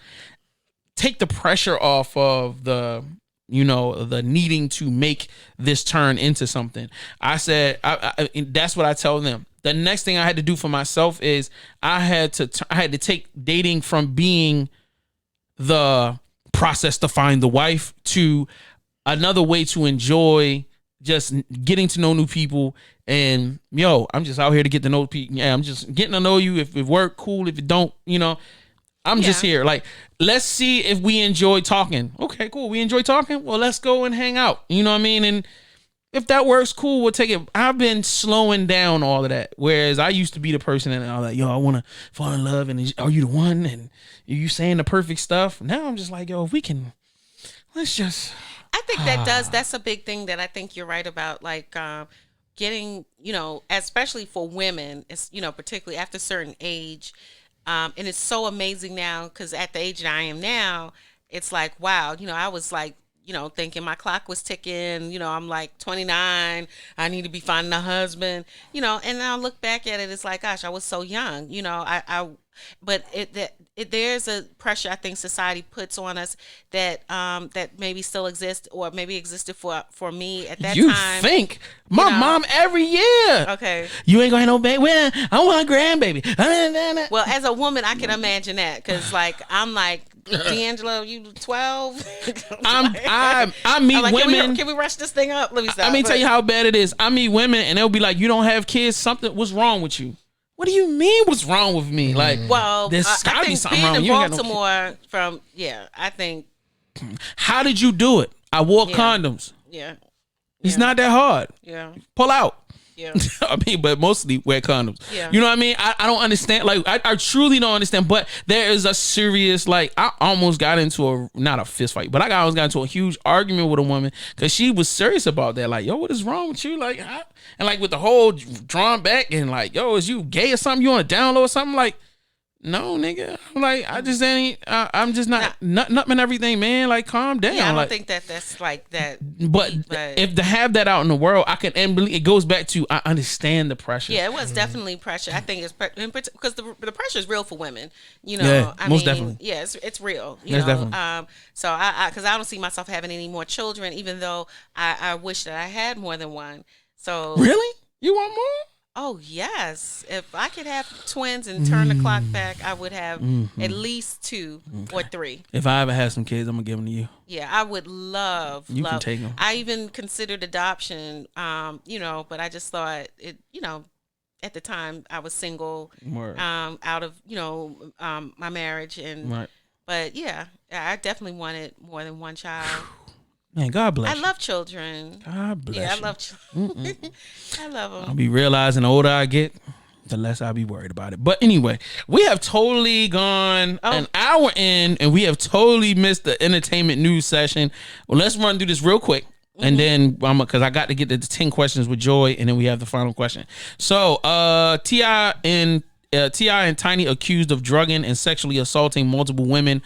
Take the pressure off of the needing to make this turn into something. I said, that's what I tell them. The next thing I had to do for myself is I had to take dating from being the process to find the wife to another way to enjoy just getting to know new people. And I'm just out here to get to know people. Yeah, I'm just getting to know you. If it work, cool. If it don't, I'm just here. Like, let's see if we enjoy talking. Okay, cool. We enjoy talking. Well, let's go and hang out. You know what I mean? And if that works, cool. We'll take it. I've been slowing down all of that. Whereas I used to be the person that I was like, I want to fall in love. And are you the one? And are you saying the perfect stuff? Now I'm just like, if we can, let's just. I think that's a big thing that I think you're right about. Like, getting, especially for women, it's, particularly after a certain age. And it's so amazing now because at the age that I am now, it's like, wow, I was like, thinking my clock was ticking, I'm like 29, I need to be finding a husband, and now I look back at it, it's like, gosh, I was so young, but there's a pressure I think society puts on us that maybe still exists or maybe existed for me at that time. You think my mom every year? Okay, you ain't gonna have no baby. Well, I want a grandbaby. Well, as a woman, I can imagine that because like I'm like, Angelo, you 12. I meet like, women. Can we rush this thing up? Let me stop. Let me tell you how bad it is. I meet women and they'll be like, "You don't have kids. What's wrong with you?" What do you mean? What's wrong with me? Like, well, there's gotta be something wrong. You ain't got no Baltimore I think. How did you do it? I wore condoms. Yeah. It's not that hard. Yeah. Pull out. Yeah. I mean, but mostly wear condoms. Yeah. You know what I mean? I don't understand. Like, I truly don't understand. But there is a serious, like, I almost got into not a fist fight, but I almost got into a huge argument with a woman because she was serious about that. Like, yo, what is wrong with you? Like, and like with the whole drawn back and like, yo, is you gay or something? You want to download something? like, no, nigga. Like, I just ain't. I'm just not nutting everything, man. Like, calm down. Yeah, I don't like, think that's like that. But if to have that out in the world, I can. And it goes back to I understand the pressure. Yeah, it was definitely pressure. I think it's because the pressure is real for women. Yeah, I most mean, definitely. Yeah, it's real. Definitely. So because I don't see myself having any more children, even though I wish that I had more than one. So really, you want more? Oh, yes. If I could have twins and turn the clock back, I would have at least 2 or 3. If I ever have some kids, I'm going to give them to you. Yeah, I would love. You can take them. I even considered adoption, but I just thought it, at the time I was single, out of, my marriage. But yeah, I definitely wanted more than one child. Man, God bless you. I love children. God bless you. Yeah, I love children. I love them. I'll be realizing the older I get, the less I'll be worried about it. But anyway, we have totally gone an hour in and we have totally missed the entertainment news session. Well, let's run through this real quick. And then because I got to get to the 10 questions with Joy and then we have the final question. So T.I. and Tiny accused of drugging and sexually assaulting multiple women.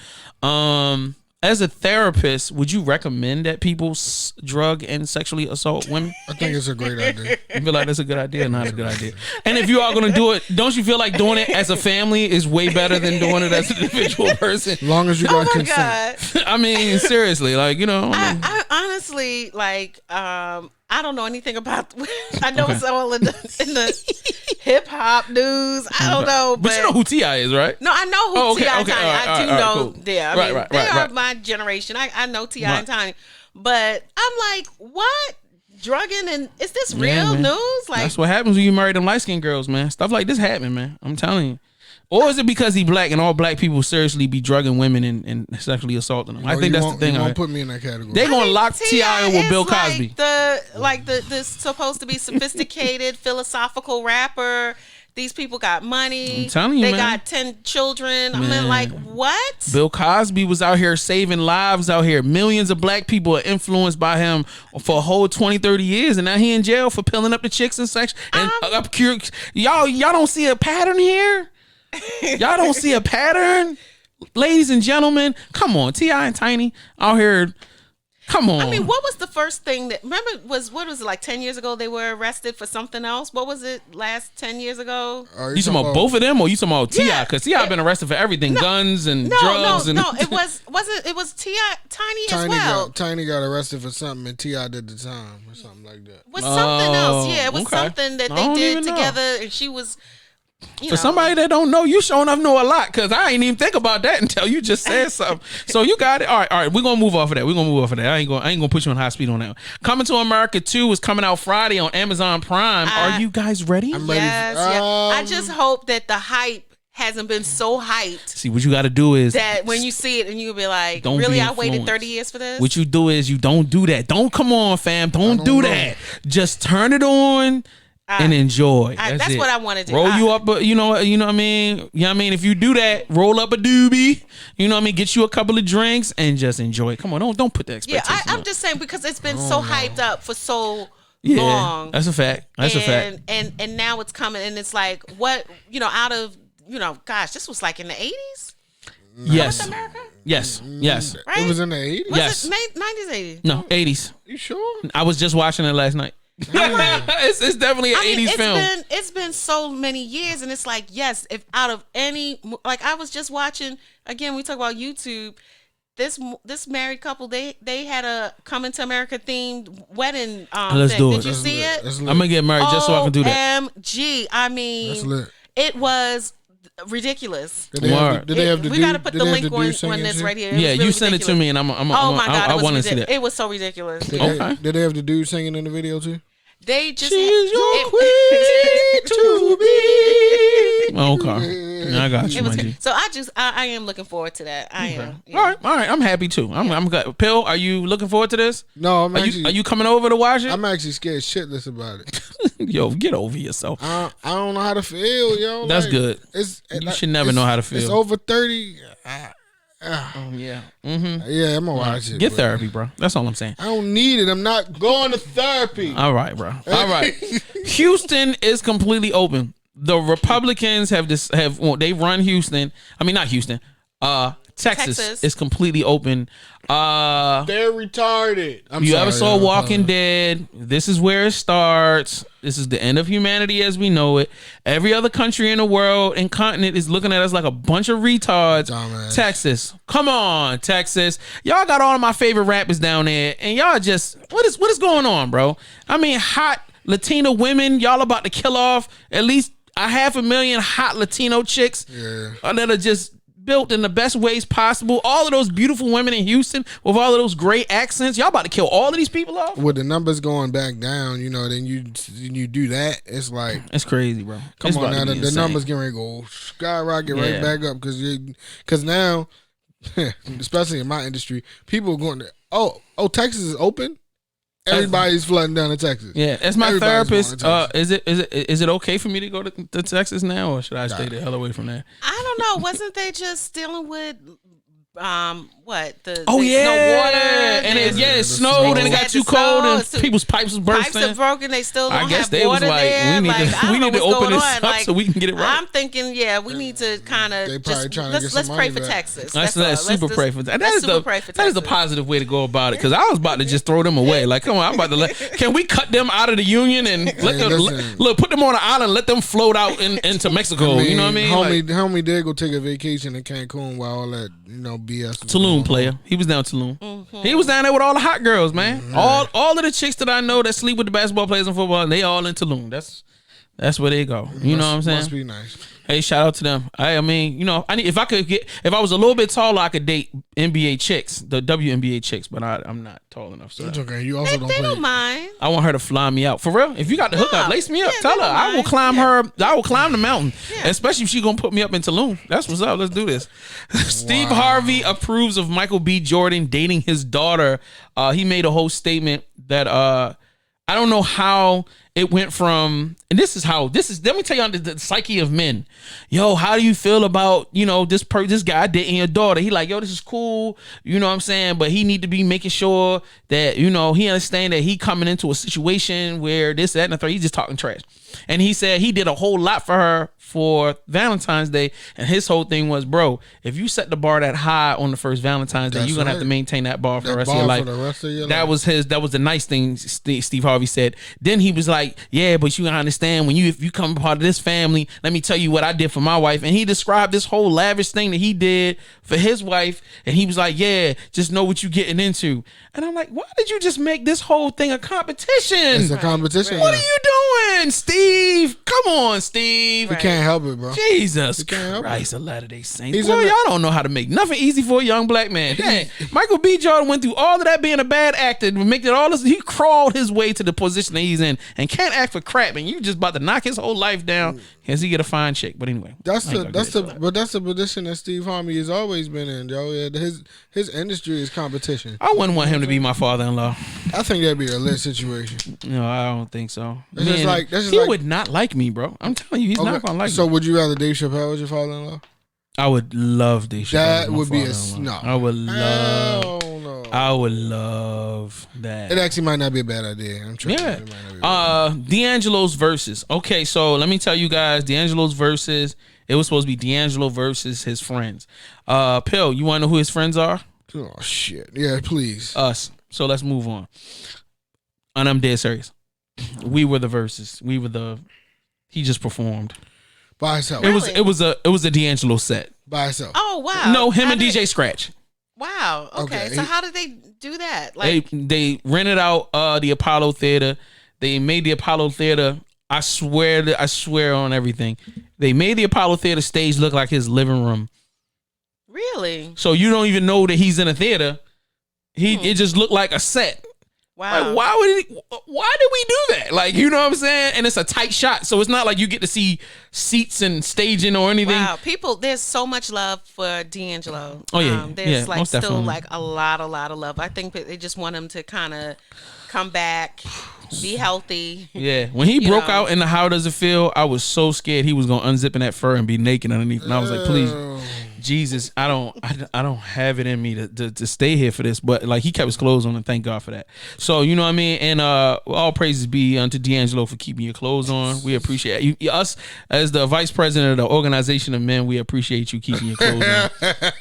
As a therapist, would you recommend that people drug and sexually assault women? I think it's a great idea. You feel like that's a good idea? Not a good idea. And if you are going to do it, don't you feel like doing it as a family is way better than doing it as an individual person? As long as you got consent. God. I mean, seriously, like, I honestly, like, I don't know anything about. I know it's all in the hip hop news. I don't know, but you know who T.I. is, right? No, I know who T.I. and Tiny. I do know. Cool. Yeah, I mean, they are my generation. I know T.I. and Tiny, but I'm like, what? Drugging and is this real news? Like, that's what happens when you marry them light skinned girls, man. Stuff like this happen, man. I'm telling you. Or is it because he black and all black people seriously be drugging women and sexually assaulting them? I think that's the thing. You won't put me in that category. They gonna lock T.I. with Bill Cosby. The supposed to be sophisticated philosophical rapper. These people got money. I'm telling you, they man. got 10 children. I mean, like, what? Bill Cosby was out here saving lives out here. Millions of black people are influenced by him for a whole 20, 30 years, and now he in jail for pilling up the chicks and sex. And y'all don't see a pattern here? Y'all don't see a pattern? Ladies and gentlemen, come on. T.I. and Tiny out here. Come on. I mean, what was the first thing that, remember, what was it, like 10 years ago they were arrested for something else? What was it last 10 years ago? You talking about both of them, or you talking about T.I.? Because T.I. been arrested for everything, guns and drugs. No, it was T.I. Tiny as well. Tiny got arrested for something and T.I. did the time or something like that. Was something else, yeah. It was something that they did together and she was... For somebody that don't know, you sure enough know a lot, because I ain't even think about that until you just said something. So you got it. All right. We're gonna move off of that. I ain't gonna put you on high speed on that. Coming to America 2 is coming out Friday on Amazon Prime. Are you guys ready? I'm ready. Yes. I just hope that the hype hasn't been so hyped. See, what you got to do is that when you see it and you'll be like, don't really, be I waited 30 years for this? What you do is you don't do that. Don't come on, fam. Don't do that. Just turn it on. And enjoy. That's what I want to do. Roll you up, you know what I mean? You know what I mean? If you do that, roll up a doobie. You know what I mean? Get you a couple of drinks and just enjoy it. Come on, don't put the expectations. Yeah, I'm just saying, because it's been so hyped up for so long. That's a fact. That's a fact. And now it's coming, and it's like, what, out of, gosh, this was like in the 80s? Yes. America? Yes. Right? It was in the 80s? Yes. Was it 90s, 80s? No, 80s. You sure? I was just watching it last night. It's definitely an 80s film. It's been so many years, and it's like, yes, if out of any, like, I was just watching, again, we talk about YouTube, this married couple, they had a Coming to America themed wedding Let's thing. do it. Did you see it? I'm gonna get married just so I can do that. OMG, I mean, it was ridiculous. Did they have we got to put the link on this right here. Yeah, you send it to me, and I'm oh my God, I want to see that. It was so ridiculous. Okay. Did they have the dude singing in the video too? They just she's your queen to be. Okay, I got you. So I am looking forward to that. I am. Yeah. All right. I'm happy too. I'm glad. Pill, are you looking forward to this? No, are you coming over to watch it? I'm actually scared shitless about it. Yo, get over yourself. I don't know how to feel, yo. That's good. You should never know how to feel. It's over 30. Yeah. Mm-hmm. Yeah, I'm gonna watch it. Get therapy, bro. That's all I'm saying. I don't need it. I'm not going to therapy. All right, bro. All right. Houston is completely open. The Republicans they run Houston. I mean, not Houston. Texas is completely open. They're retarded. Ever saw Walking Dead? This is where it starts. This is the end of humanity as we know it. Every other country in the world and continent is looking at us like a bunch of retards. Dumbass. Texas, come on, Texas. Y'all got all of my favorite rappers down there, and y'all just what is going on, bro? I mean, hot Latina women. Y'all about to kill off at least 500,000 hot Latino chicks that are just built in the best ways possible. All of those beautiful women in Houston with all of those great accents. Y'all about to kill all of these people off? With the numbers going back down, then you do that. It's like, it's crazy, bro. Come on now, the numbers getting ready to go skyrocket right back up because now, especially in my industry, people are going to Texas is open. Everybody's flooding down to Texas. Yeah, as my therapist, is it okay for me to go to Texas now, or should I stay the hell away from that? I don't know. Wasn't they just dealing with snow water? And it snowed and it got too cold and people's pipes was bursting. Pipes are broken. They still don't have they water was like, there. we need to open this up so we can get it right. I'm thinking, we need to kind of let's pray for Texas. Let's super pray for that. That is the positive way to go about it, because I was about to just throw them away. Like, come on, I'm about to can we cut them out of the union and let them put them on an island, let them float out into Mexico? You know what I mean? Homie did go take a vacation in Cancun while all that BS. Tulum player. He was down Tulum. Mm-hmm. He was down there with all the hot girls, man. Mm-hmm. All of the chicks that I know that sleep with the basketball players in football, they all in Tulum. That's where they go. You know what I'm saying? Must be nice. Hey, shout out to them. I mean, you know, if I was a little bit taller, I could date NBA chicks, the WNBA chicks, but I'm not tall enough. So it's okay. You also they don't mind. I want her to fly me out for real. If you got the hookup, lace me up. Yeah, Tell her I will climb her. I will climb the mountain, Yeah. especially if she gonna put me up in Tulum. That's what's up. Let's do this. Steve Harvey approves of Michael B. Jordan dating his daughter. He made a whole statement that I don't know how it went from, and this is let me tell you the psyche of men. Yo, how do you feel about, you know, this guy dating your daughter? He like, yo, this is cool, you know what I'm saying? But he need to be making sure that, you know, he understand that he coming into a situation where this, that, and the third, he's just talking trash. And he said he did a whole lot for her for Valentine's Day, and his whole thing was, bro, if you set the bar that high on the first Valentine's Day, you're gonna have to maintain that bar for the rest of your life. That was the nice thing Steve Harvey said. Then he was like, yeah, but you gotta understand, if you come part of this family, let me tell you what I did for my wife. And he described this whole lavish thing that he did for his wife, and he was like, yeah, just know what you're getting into. And I'm like, why did you just make this whole thing a competition? It's a competition. What are you doing, Steve? Come on, Steve. You can't help it, bro. Jesus Christ, a Latter-day Saints. Boy, y'all don't know how to make nothing easy for a young black man. Dang, Michael B. Jordan went through all of that being a bad actor to make it all this. He crawled his way to the position that he's in and can't act for crap. And you just about to knock his whole life down because he get a fine chick. But anyway, that's the position that Steve Harvey has always been in, Joe. Yeah, his industry is competition. I wouldn't want him to be my father-in-law. I think that'd be a lit situation. No, I don't think so. He would not like me, bro. I'm telling you, he's not gonna like me. So would you rather Dave Chappelle as your father-in-law? I would love Dave Chappelle. That would be no. I would love. No. I would love that. It actually might not be a bad idea. I'm trying. Yeah. D'Angelo's verses. Okay, so let me tell you guys, D'Angelo's verses. It was supposed to be D'Angelo versus his friends. Pill, you want to know who his friends are? Oh shit! Yeah, please. Us. So let's move on. And I'm dead serious. We were the verses. He just performed by himself. It was a D'Angelo set by himself. Oh wow! No, him and DJ Scratch. Wow. Okay. So how did they do that? Like they rented out the Apollo Theater. They made the Apollo Theater. I swear on everything. They made the Apollo Theater stage look like his living room. Really? So you don't even know that he's in a theater. It just looked like a set. Wow. Like, why did we do that? Like, you know what I'm saying? And it's a tight shot. So it's not like you get to see seats and staging or anything. Wow. There's so much love for D'Angelo. Oh yeah. There's most still definitely. like a lot of love. I think they just want him to kind of come back, be healthy. Yeah. When he broke out in the How Does It Feel, I was so scared he was going to unzip in that fur and be naked underneath. And I was like, please, Jesus, I don't have it in me to stay here for this. But like, he kept his clothes on, and thank God for that. So you know what I mean. And all praises be unto D'Angelo for keeping your clothes on. We appreciate you, us as the vice president of the Organization of Men. We appreciate you keeping your clothes on.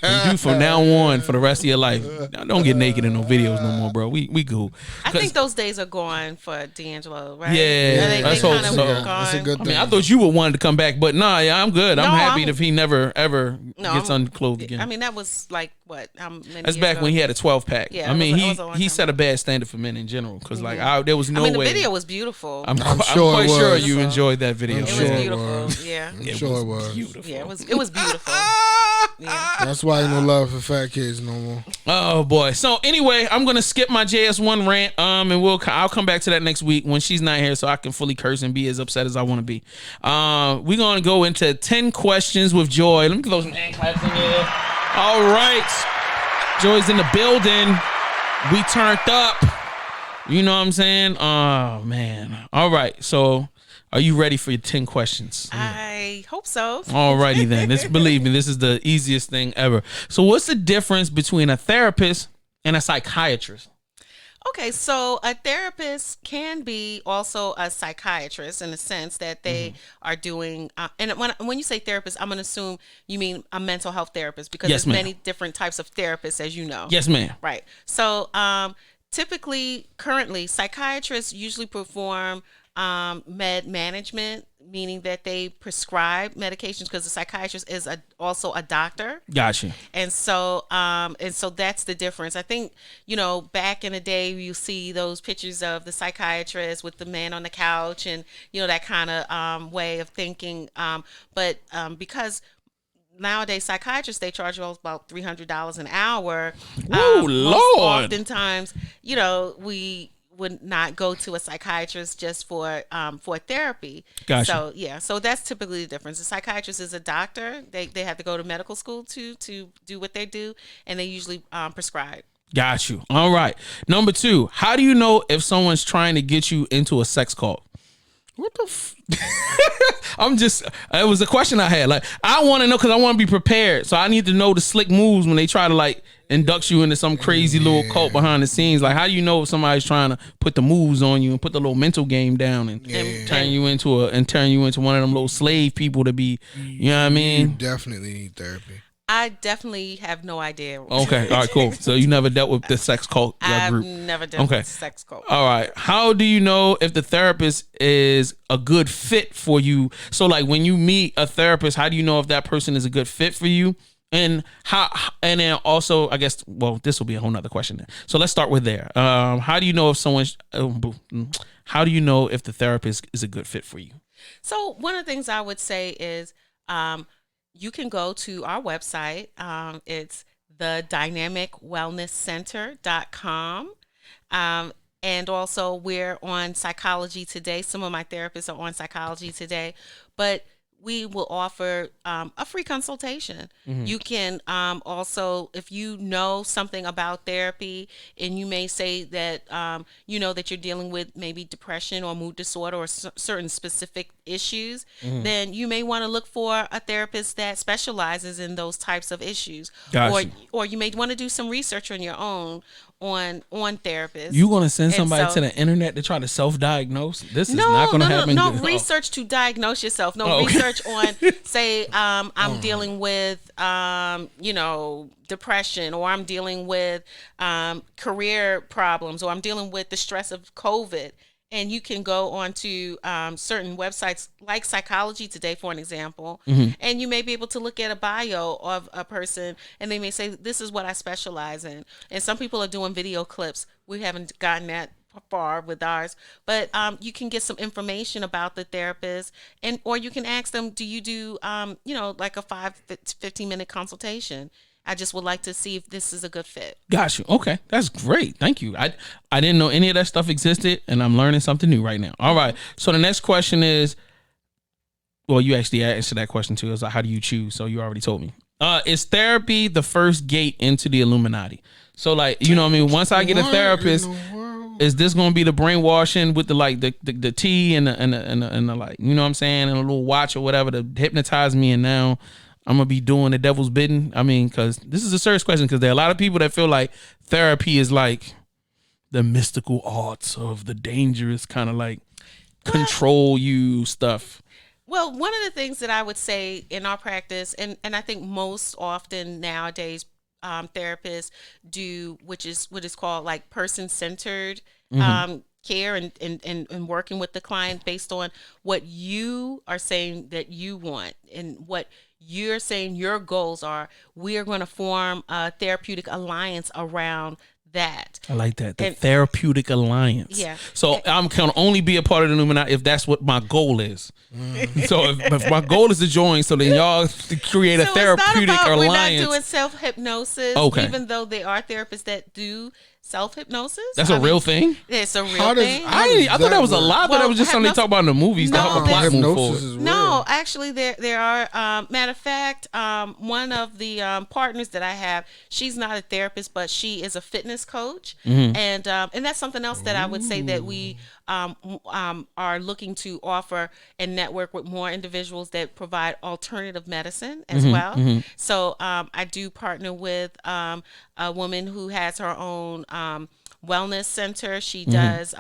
And you from now on for the rest of your life. Now, don't get naked in no videos no more, bro. We cool. I think those days are gone for D'Angelo, right? Yeah, let's hope so. That's a good thing. I mean, I thought you would want to come back, but nah, yeah, I'm good. I'm happy if he never ever gets unclothed again. I mean, that was like what? That's back when he had a 12-pack. Yeah, I mean, he set a bad standard for men in general because like there was no way. The video was beautiful. I'm quite sure you enjoyed that video. It was beautiful. Yeah, I'm sure it was. Beautiful. Yeah, it was beautiful. Yeah. That's why no love for fat kids no more. Oh boy. So anyway, I'm gonna skip my JS1 rant. And I'll come back to that next week when she's not here, so I can fully curse and be as upset as I want to be. We're gonna go into 10 questions with Joy. Let me throw some hand claps in here. All right, Joy's in the building. We turned up. You know what I'm saying? Oh man. All right. So, are you ready for your 10 questions? I hope so. Alrighty then. Believe me, this is the easiest thing ever. So what's the difference between a therapist and a psychiatrist? Okay, so a therapist can be also a psychiatrist in the sense that they are doing, and when you say therapist, I'm going to assume you mean a mental health therapist because there's many different types of therapists, as you know. Yes, ma'am. Right. So currently, psychiatrists usually perform med management, meaning that they prescribe medications, because the psychiatrist is also a doctor. Gotcha. And so that's the difference. I think, back in the day, you see those pictures of the psychiatrist with the man on the couch, and that kind of way of thinking. But because nowadays psychiatrists, they charge about $300 an hour. Woo, Lord! Oftentimes, we would not go to a psychiatrist just for therapy. Gotcha. So so that's typically the difference. The psychiatrist is a doctor. They have to go to medical school to do what they do, and they usually prescribe. Got you. All right. Number 2, how do you know if someone's trying to get you into a sex cult? What the? It was a question I had. Like, I want to know because I want to be prepared. So I need to know the slick moves when they try to like induct you into some crazy little cult behind the scenes. Like, how do you know if somebody's trying to put the moves on you and put the little mental game down and turn you into one of them little slave people to be, you know what I mean? You definitely need therapy. I definitely have no idea. Okay, all right, cool. So you never dealt with the sex cult group? I've never dealt with sex cult. All right. How do you know if the therapist is a good fit for you? So like when you meet a therapist, how do you know if that person is a good fit for you? And then also, I guess, well, this will be a whole nother question then. So let's start with there. How do you know if how do you know if the therapist is a good fit for you? So one of the things I would say is, you can go to our website. It's thedynamicwellnesscenter.com. And also we're on Psychology Today. Some of my therapists are on Psychology Today, but we will offer a free consultation. Mm-hmm. You can also, if you know something about therapy and you may say that, that you're dealing with maybe depression or mood disorder or certain specific issues, mm-hmm. then you may want to look for a therapist that specializes in those types of issues. Gotcha. Or you may want to do some research on your own on therapists. You going to send somebody to the internet to try to self-diaggnose? This is not going to happen. No research to diagnose yourself. No research on, say, I'm dealing with, depression, or I'm dealing with career problems, or I'm dealing with the stress of COVID. And you can go on to certain websites like Psychology Today, for an example, mm-hmm. and you may be able to look at a bio of a person, and they may say, this is what I specialize in. And some people are doing video clips. We haven't gotten that far with ours, but you can get some information about the therapist, or you can ask them, do you do, like a 15-minute consultation? I just would like to see if this is a good fit. Got you. Okay. That's great. Thank you. I didn't know any of that stuff existed, and I'm learning something new right now. All right. So the next question is, well, you actually answered that question too. It's like, how do you choose? So you already told me. Is therapy the first gate into the Illuminati? So like, you know what I mean? Once I get a therapist, is this going to be the brainwashing with the tea and the like, you know what I'm saying? And a little watch or whatever to hypnotize me, and now I'm going to be doing the devil's bidding? I mean, because this is a serious question, because there are a lot of people that feel like therapy is like the mystical arts of the dangerous kind of like control you stuff. Well, one of the things that I would say in our practice, and I think most often nowadays therapists do, which is what is called like person-centered mm-hmm. Care and working with the client based on what you are saying that you want and what you're saying your goals are. We are going to form a therapeutic alliance around that. I like that. The therapeutic alliance. Yeah. So I'm can only be a part of the Illuminati if that's what my goal is. So if my goal is to join, so then y'all create a therapeutic alliance. We're not doing self-hypnosis, even though there are therapists that do self-hypnosis. That's a real thing? It's a real thing. I thought that was a lot, but that was just something they talk about in the movies to help a plot move forward. No, actually there are, matter of fact, one of the partners that I have, she's not a therapist, but she is a fitness coach. Mm-hmm. And that's something else that I would say that we are looking to offer and network with more individuals that provide alternative medicine as mm-hmm, well. Mm-hmm. So I do partner with a woman who has her own wellness center. She does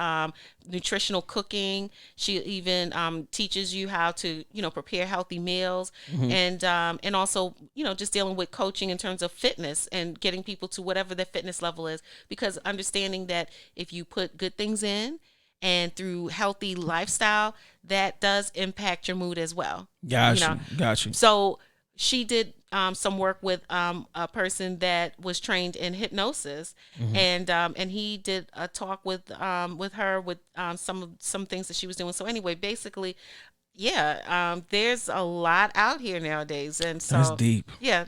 nutritional cooking. She even teaches you how to, prepare healthy meals, and also, just dealing with coaching in terms of fitness and getting people to whatever their fitness level is, because understanding that if you put good things in and through healthy lifestyle, that does impact your mood as well. Got you. So she did some work with a person that was trained in hypnosis, and he did a talk with her with some things that she was doing. So anyway, basically, yeah, there's a lot out here nowadays, and so That's deep. Yeah,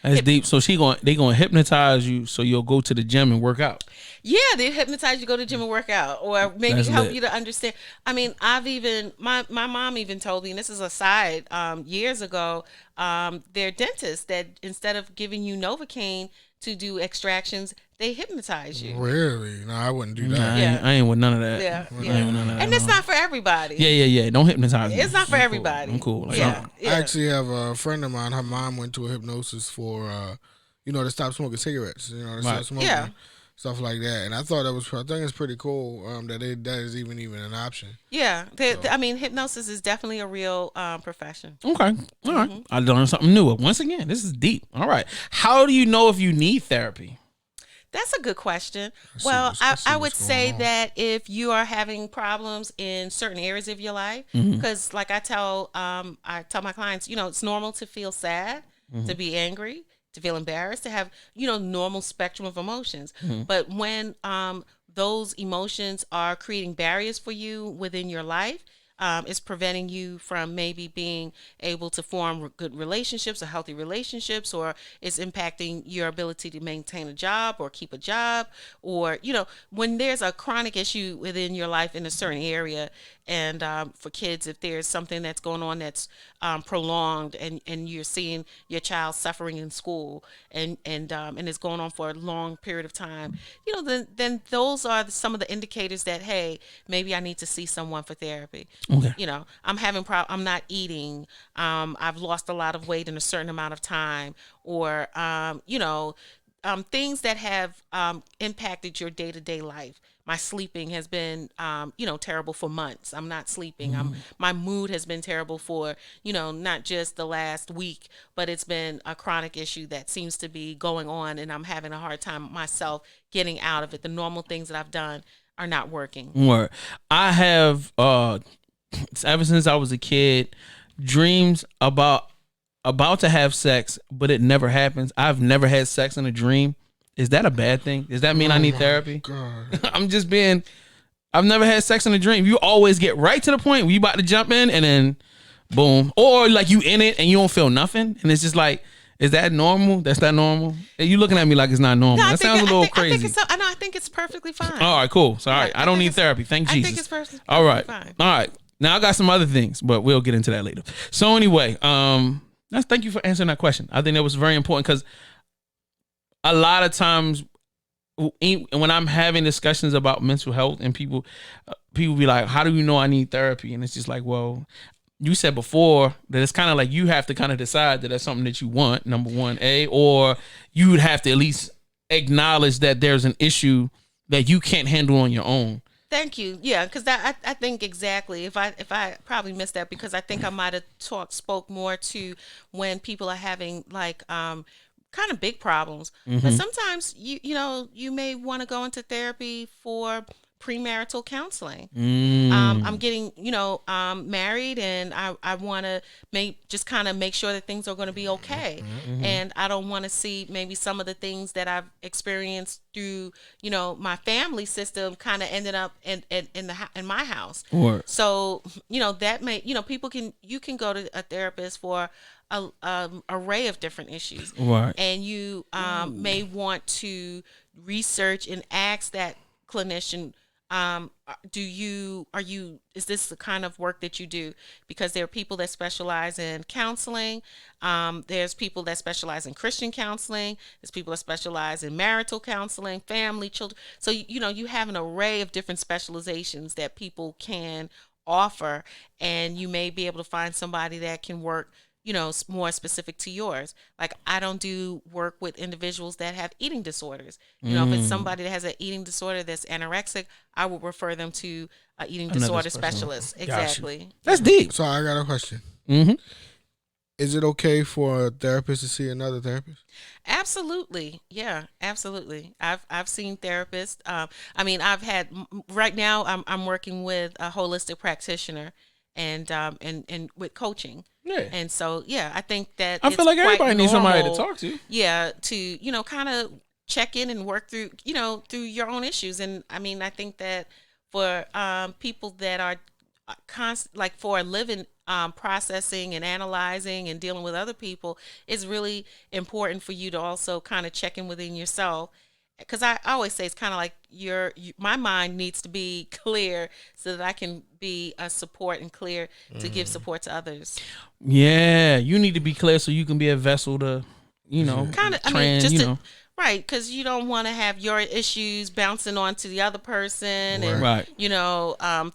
That's deep. So they gonna hypnotize you so you'll go to the gym and work out. Yeah, they hypnotize you to go to the gym and work out, or maybe That's help lit. you to understand. I mean, I've even my mom even told me, and this is a side, years ago, their dentist that instead of giving you Novocaine to do extractions, they hypnotize you. Really? No, I wouldn't do that. Nah, Yeah. I ain't with none of that. Yeah, I ain't with none of that. and it's not for everybody. Yeah. Don't hypnotize me. It's not for I'm cool. everybody. I'm cool. Like, Yeah. I actually have a friend of mine. Her mom went to a hypnosis for, to stop smoking cigarettes. To stop smoking, Yeah. stuff like that. And I thought I think it's pretty cool that that is even an option. Yeah, I mean, hypnosis is definitely a real profession. Okay. All right. I learned something new. Once again, this is deep. All right. How do you know if you need therapy? That's a good question. Let's Well, see what's I would going say on. that if you are having problems in certain areas of your life, Mm-hmm. because like I tell my clients, it's normal to feel sad, Mm-hmm. to be angry, to feel embarrassed, to have normal spectrum of emotions. Mm-hmm. But when those emotions are creating barriers for you within your life, it's preventing you from maybe being able to form good relationships or healthy relationships, or it's impacting your ability to maintain a job or keep a job, or when there's a chronic issue within your life in a certain area. And for kids, if there's something that's going on that's prolonged, and you're seeing your child suffering in school, and it's going on for a long period of time, then those are some of the indicators that, hey, maybe I need to see someone for therapy. Okay. I'm having I'm not eating. I've lost a lot of weight in a certain amount of time, or things that have impacted your day-to-day life. My sleeping has been, terrible for months. I'm not sleeping. My mood has been terrible for, not just the last week, but it's been a chronic issue that seems to be going on, and I'm having a hard time myself getting out of it. The normal things that I've done are not working. Word. I have ever since I was a kid, dreams about to have sex, but it never happens. I've never had sex in a dream. Is that a bad thing? Does that mean I need therapy? God. I've never had sex in a dream. You always get right to the point where you about to jump in and then boom. Or like you in it and you don't feel nothing. And it's just like, is that normal? That's not normal? You looking at me like it's not normal. That sounds a little crazy. I think it's perfectly fine. All right, cool. So, all right. Yeah, I don't need therapy. Thank Jesus. I think it's perfectly all right. fine. All right. Now I got some other things, but we'll get into that later. So anyway, thank you for answering that question. I think that was very important because a lot of times when I'm having discussions about mental health and people be like, how do you know I need therapy? And it's just like, well, you said before that it's kind of like you have to kind of decide that that's something that you want, number one, or you would have to at least acknowledge that there's an issue that you can't handle on your own. Thank you. Yeah, because I think exactly. If I probably missed that because I think I might have spoke more to when people are having like kind of big problems. But sometimes you may want to go into therapy for premarital counseling. I'm getting married, and I want to make sure that things are going to be okay, and I don't want to see maybe some of the things that I've experienced through my family system kind of ended up in my house. So that may you can go to a therapist for a array of different issues, and you may want to research and ask that clinician, is this the kind of work that you do? Because there are people that specialize in counseling. There's people that specialize in Christian counseling. There's people that specialize in marital counseling, family, children. So, you have an array of different specializations that people can offer, and you may be able to find somebody that can work more specific to yours. Like, I don't do work with individuals that have eating disorders. If it's somebody that has an eating disorder that's anorexic, I will refer them to an eating disorder specialist. Exactly. That's deep. So I got a question. Is it okay for a therapist to see another therapist? Absolutely. Yeah, absolutely. I've seen therapists. I mean, I've had right now. I'm working with a holistic practitioner, and with coaching. Yeah. And so yeah, I think that I it's feel like quite everybody needs somebody to normal, talk to. yeah, to kind of check in and work through through your own issues. And I mean, I think that for people that are like for a living, processing and analyzing and dealing with other people, it's really important for you to also kind of check in within yourself, because I always say it's kind of like my mind needs to be clear so that I can be a support and clear to give support to others. Yeah, you need to be clear so you can be a vessel to, Kind of, I mean, trans, just to, right, because you don't want to have your issues bouncing onto the other person, and Right.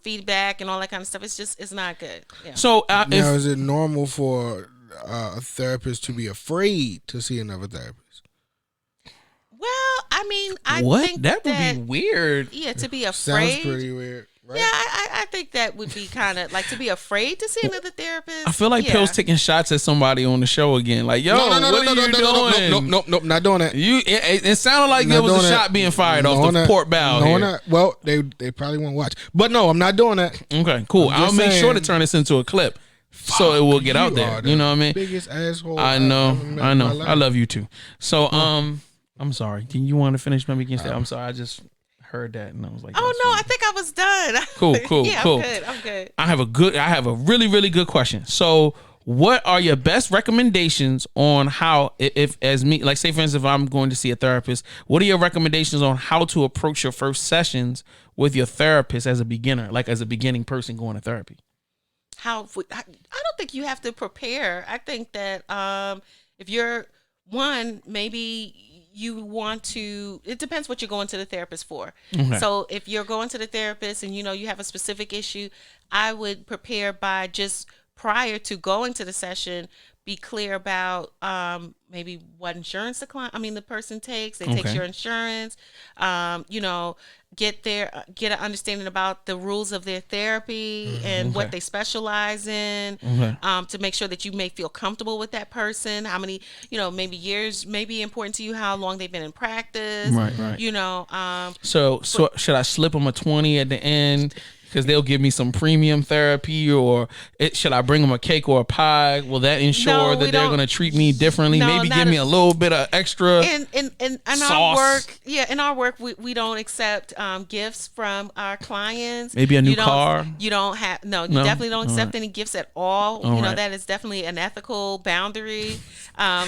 feedback and all that kind of stuff. It's not good. Yeah. So Now, is it normal for a therapist to be afraid to see another therapist? Well, I mean, I what? think That would be weird. Yeah, to be Sounds afraid. pretty weird, right? Yeah, I think that would be kind of like to be afraid to see another therapist. I feel like yeah. Pill's taking shots at somebody on the show again. Like, yo, what are you doing? Nope, not doing that. It sounded like there was a shot being fired off the port bow here. Well, they probably won't watch, but no, I'm not doing that. Okay, cool. I'll make sure to turn this into a clip so it will get out there. You know what I mean? Biggest asshole. I know. I love you too. So I'm sorry. Can you want to finish? Maybe against that? I'm sorry. I just heard that and I was like, oh no, I think I was done. Cool. Yeah, cool. I'm good. I have a really, really good question. So what are your best recommendations on how, if as me, like say for instance, if I'm going to see a therapist, what are your recommendations on how to approach your first sessions with your therapist as a beginner, like as a beginning person going to therapy? I don't think you have to prepare. I think that if you're maybe you want to, it depends what you're going to the therapist for. Okay. So if you're going to the therapist and you have a specific issue, I would prepare by just prior to going to the session, be clear about maybe what insurance the person takes. They takes your insurance. Get an understanding about the rules of their therapy and what they specialize in. To make sure that you may feel comfortable with that person. How many maybe years may be important to you. How long they've been in practice. Right. So should I slip them a 20 at the end? Because they'll give me some premium therapy, or should I bring them a cake or a pie? Will that ensure that they're going to treat me differently? No, maybe give me a little bit of extra in sauce. In our work, we don't accept gifts from our clients. Maybe a new car. You don't have you definitely don't accept any gifts at all. Right. That is definitely an ethical boundary.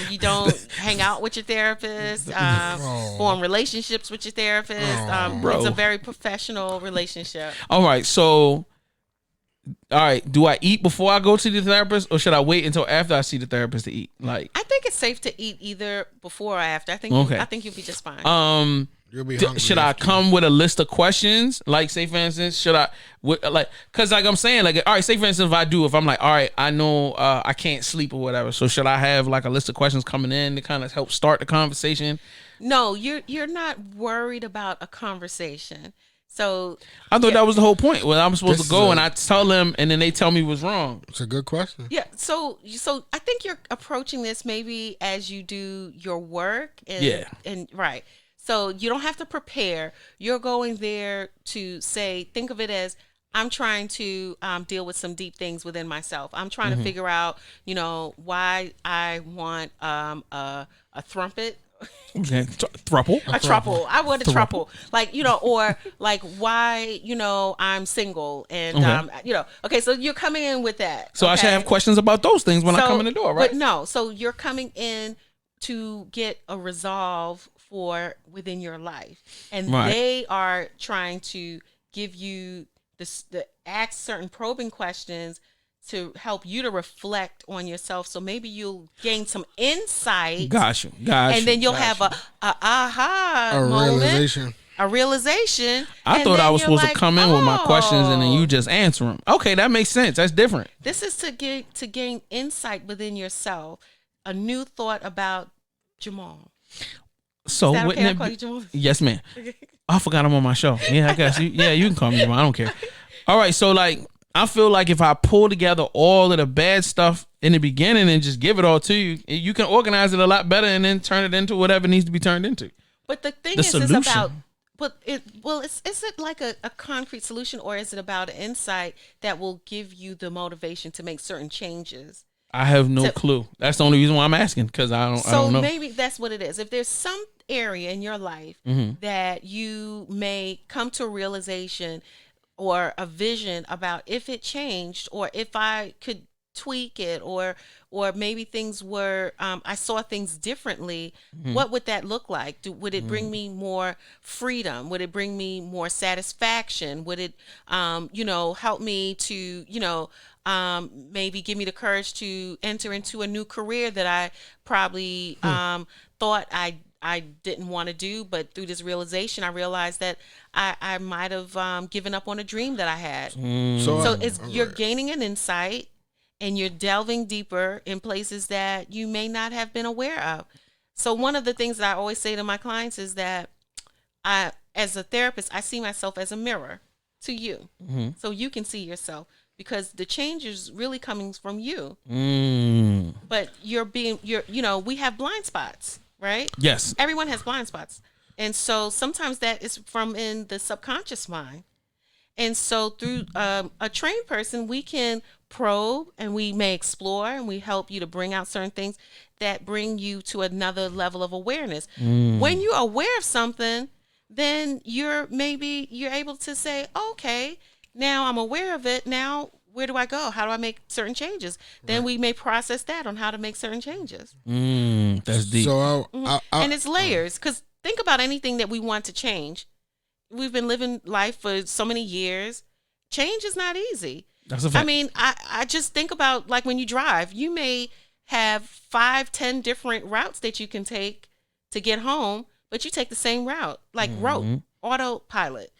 You don't hang out with your therapist. Form relationships with your therapist. It's a very professional relationship. All right. So, all right. Do I eat before I go to the therapist, or should I wait until after I see the therapist to eat? Like, I think it's safe to eat either before or after. I think you'll be just fine. You'll be hungry. Should I come with a list of questions? Like, say for instance, because like I'm saying, like, all right, say for instance, if I'm like, all right, I know I can't sleep or whatever, so should I have like a list of questions coming in to kind of help start the conversation? No, you're not worried about a conversation. So I thought that was the whole point. Well, I'm supposed to go and I tell them, and then they tell me what's wrong. It's a good question. Yeah. So I think you're approaching this maybe as you do your work. And right. So you don't have to prepare. You're going there to think of it as, I'm trying to deal with some deep things within myself. I'm trying to figure out, why I want a thrumpet. Okay, thruple. A truple. I want a truple. Like, or like why, I'm single and, okay, so you're coming in with that. So I should have questions about those things when I come in the door, right? But no, so you're coming in to get a resolve for within your life. And they are trying to give you ask certain probing questions to help you to reflect on yourself. So maybe you'll gain some insight. Got you. And then you'll have a moment. A realization. I thought I was supposed to come in with my questions and then you just answer them. Okay, that makes sense. That's different. This is to gain insight within yourself. A new thought about Jamal. So wouldn't it call you Jamal? Yes, ma'am. I forgot I'm on my show. Yeah, I guess you. Yeah, you can call me Jamal. I don't care. All right, so like, I feel like if I pull together all of the bad stuff in the beginning and just give it all to you, you can organize it a lot better and then turn it into whatever needs to be turned into. But the thing The is solution. about, is it like a concrete solution, or is it about an insight that will give you the motivation to make certain changes? I have no clue. That's the only reason why I'm asking, because I don't know. So maybe that's what it is. If there's some area in your life that you may come to a realization or a vision about, if it changed, or if I could tweak it, or maybe things were I saw things differently, what would that look like? Would it bring me more freedom? Would it bring me more satisfaction? Would it help me to maybe give me the courage to enter into a new career that I probably thought I didn't want to do, but through this realization, I realized that I might have given up on a dream that I had. So you're gaining an insight, and you're delving deeper in places that you may not have been aware of. So one of the things that I always say to my clients is that as a therapist, I see myself as a mirror to you, so you can see yourself, because the change is really coming from you. But we have blind spots, right? Yes. Everyone has blind spots. And so sometimes that is from in the subconscious mind. And so through a trained person, we can probe, and we may explore, and we help you to bring out certain things that bring you to another level of awareness. When you're aware of something, then you're able to say, okay, now I'm aware of it. Now, where do I go? How do I make certain changes? Then we may process that on how to make certain changes. That's deep. So and it's layers, because think about anything that we want to change. We've been living life for so many years. Change is not easy. That's a fact. I mean, I just think about, like, when you drive, you may have 5-10 different routes that you can take to get home, but you take the same route, like autopilot,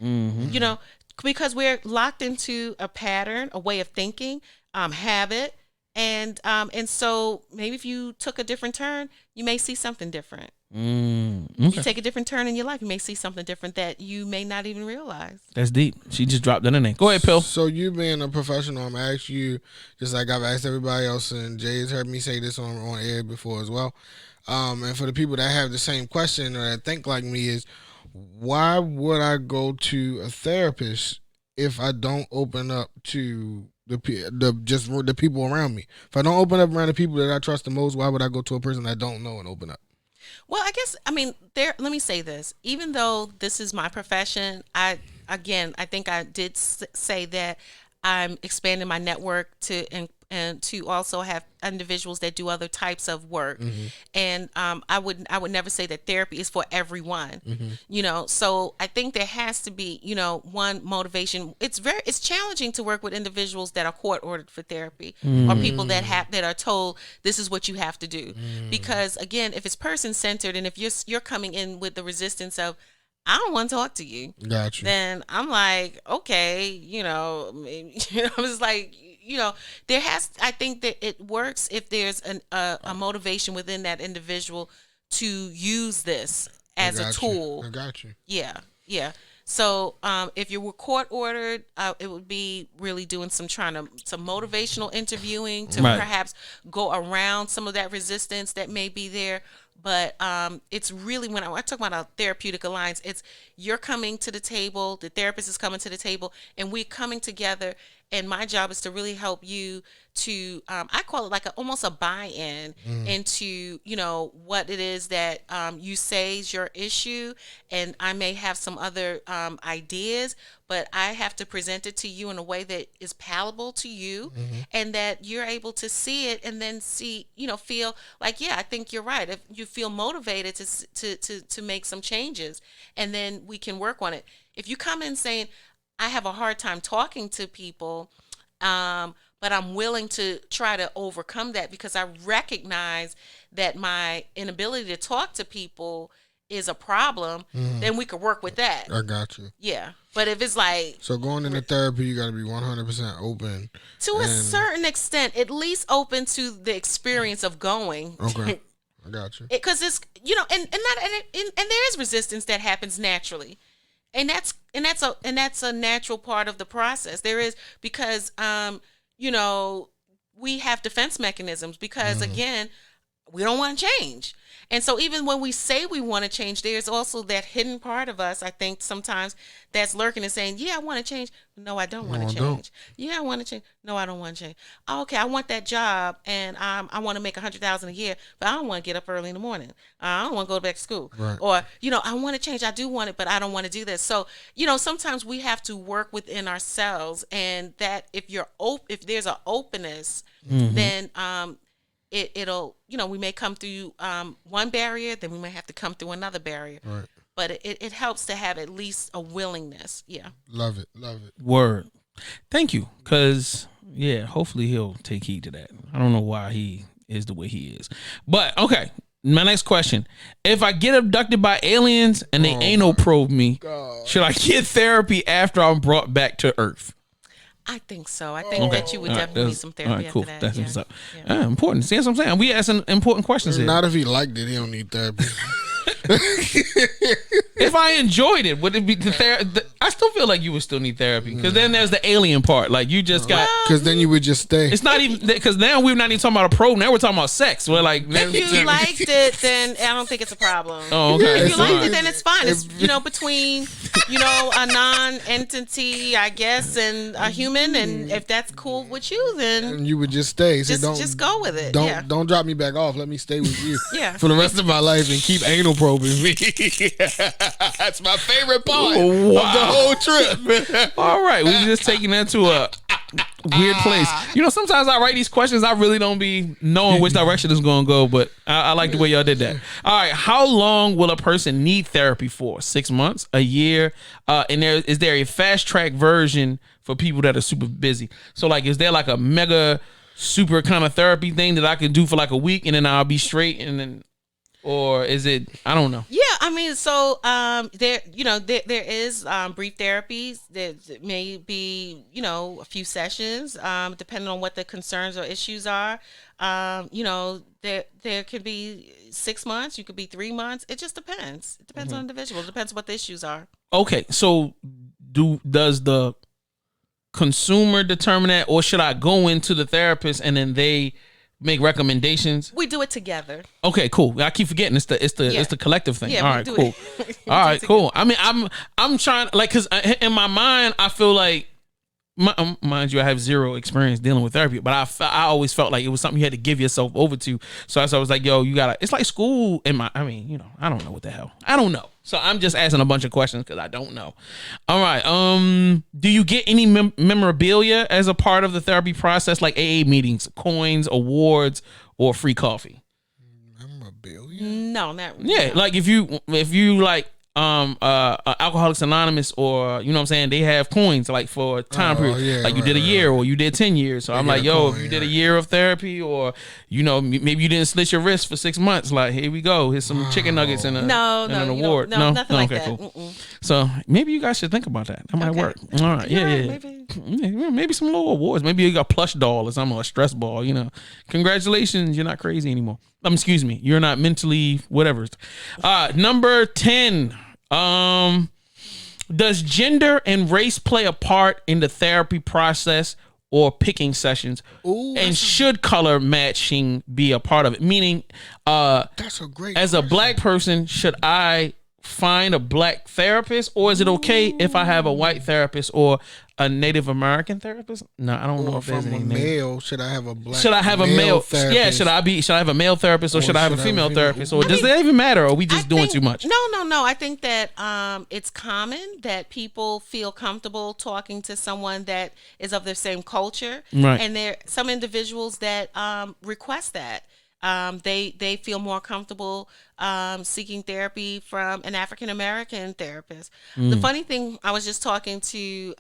because we're locked into a pattern, a way of thinking, habit. And so maybe if you took a different turn, you may see something different. Okay. You take a different turn in your life, you may see something different that you may not even realize. That's deep. She just dropped that in there. Go ahead, Pill. So you being a professional, I'm gonna ask you, just like I've asked everybody else, and Jay's heard me say this on air before as well. And for the people that have the same question or that think like me, is why would I go to a therapist if I don't open up to the people around me? If I don't open up around the people that I trust the most, why would I go to a person I don't know and open up? Well, I guess, let me say this. Even though this is my profession, I think I did say that I'm expanding my network to and to also have individuals that do other types of work. And I would never say that therapy is for everyone. So I think there has to be, one motivation. It's challenging to work with individuals that are court ordered for therapy, or people that are told this is what you have to do. Because again, if it's person centered, and if you're coming in with the resistance of, I don't want to talk to you. Gotcha. Then I'm like, okay, I was like, I think that it works if there's a motivation within that individual to use this as a tool. I got you. Yeah. So if you were court ordered, it would be really doing some motivational interviewing to perhaps go around some of that resistance that may be there. But it's really, when I talk about a therapeutic alliance, it's you're coming to the table, the therapist is coming to the table, and we're coming together. And my job is to really help you to, I call it like almost a buy-in into, what it is that you say is your issue. And I may have some other ideas, but I have to present it to you in a way that is palatable to you, and that you're able to see it and then feel like, yeah, I think you're right. If you feel motivated to make some changes, and then we can work on it. If you come in saying, I have a hard time talking to people, but I'm willing to try to overcome that because I recognize that my inability to talk to people is a problem, then we could work with that. I got you. Yeah. But if it's like... So going into therapy, you got to be 100% open. To a certain extent, at least open to the experience of going. Okay. I got you. Because it's, and there is resistance that happens naturally. that's a natural part of the process. There is, because you know, we have defense mechanisms, because again, we don't want to change. And so even when we say we want to change, there's also that hidden part of us, I think, sometimes that's lurking and saying, yeah, I want to change. No, I don't want to change. Yeah, I want to change. No, I don't want to change. Oh, okay, I want that job, and I want to make $100,000 a year, but I don't want to get up early in the morning. I don't want to go back to school. Right. Or, I want to change. I do want it, but I don't want to do this. So, sometimes we have to work within ourselves, and that if there's an openness, then it'll, we may come through one barrier, then we may have to come through another barrier. Right. But it helps to have at least a willingness. Yeah. Love it. Word. Thank you. Because, hopefully he'll take heed to that. I don't know why he is the way he is. But, okay. My next question. If I get abducted by aliens and they anal probe me, should I get therapy after I'm brought back to Earth? I think so. I think that you would definitely need some therapy cool. after that. That's what's up. Important. See what I'm saying? We asking important questions here. Not if he liked it. He don't need therapy. If I enjoyed it, would it be I still feel like you would still need therapy, because then there's the alien part. Like, you just got, because then you would just stay. it's not even, because now we're not even talking about a probe. Now we're talking about sex. We're like, if you liked it, then I don't think it's a problem. Oh, okay. If you liked it, then it's fine. It's between a non-entity, I guess, and a human, and if that's cool with you, then and you would just stay. So just go with it. Don't drop me back off. Let me stay with you for the rest of my life and keep anal probing me. That's my favorite part of the whole trip. All right, we're just taking that to a weird place. Sometimes I write these questions, I really don't be knowing which direction it's going to go, but I like the way y'all did that. All right, how long will a person need therapy for? 6 months, a year? And is there a fast track version for people that are super busy? So, like, is there like a mega super kind of therapy thing that I can do for like a week and then I'll be straight, and then, or is it, I don't know. Yeah, I mean, so there is brief therapies. There may be, a few sessions, depending on what the concerns or issues are. There could be 6 months, you could be 3 months. It just depends. It depends on the individual. It depends what the issues are. Okay, so does the consumer determine that, or should I go into the therapist and then they make recommendations? We do it together. Okay, cool. I keep forgetting it's the collective thing. Yeah, all right, cool. All right, cool. I mean, I'm trying, like, because in my mind I feel like, mind you, I have zero experience dealing with therapy, but I always felt like it was something you had to give yourself over to. So I was like, yo, you gotta, it's like school I don't know what the hell. I don't know. So I'm just asking a bunch of questions because I don't know. All right. Do you get any memorabilia as a part of the therapy process, like AA meetings, coins, awards, or free coffee? Memorabilia? No, not really. Yeah, like if you like Alcoholics Anonymous, or you know what I'm saying, they have coins like for a time period, like you did a year or you did 10 years. So I'm like, yo, if you did a year of therapy, or maybe you didn't slit your wrist for 6 months, like, here we go, here's some chicken nuggets and an award. No, nothing like okay, that. Cool. So maybe you guys should think about that. That might work. All right, yeah. Maybe some little awards. Maybe you got a plush doll or something, or a stress ball. Congratulations, you're not crazy anymore. Excuse me, you're not mentally whatever. Number 10. Does gender and race play a part in the therapy process or picking sessions? Ooh, and should color matching be a part of it? Meaning, that's a great as question. a black person, should I find a black therapist, or is it okay if I have a white therapist or a Native American therapist? No, I don't know if there's any male. Should I have a black? Should I have a male therapist? Yeah, should I have a male therapist, or should I have a female therapist, or does that even matter? Or are we just doing too much? No. I think that it's common that people feel comfortable talking to someone that is of their same culture, right? And there are some individuals that request that. They feel more comfortable seeking therapy from an African American therapist. The funny thing, I was just talking to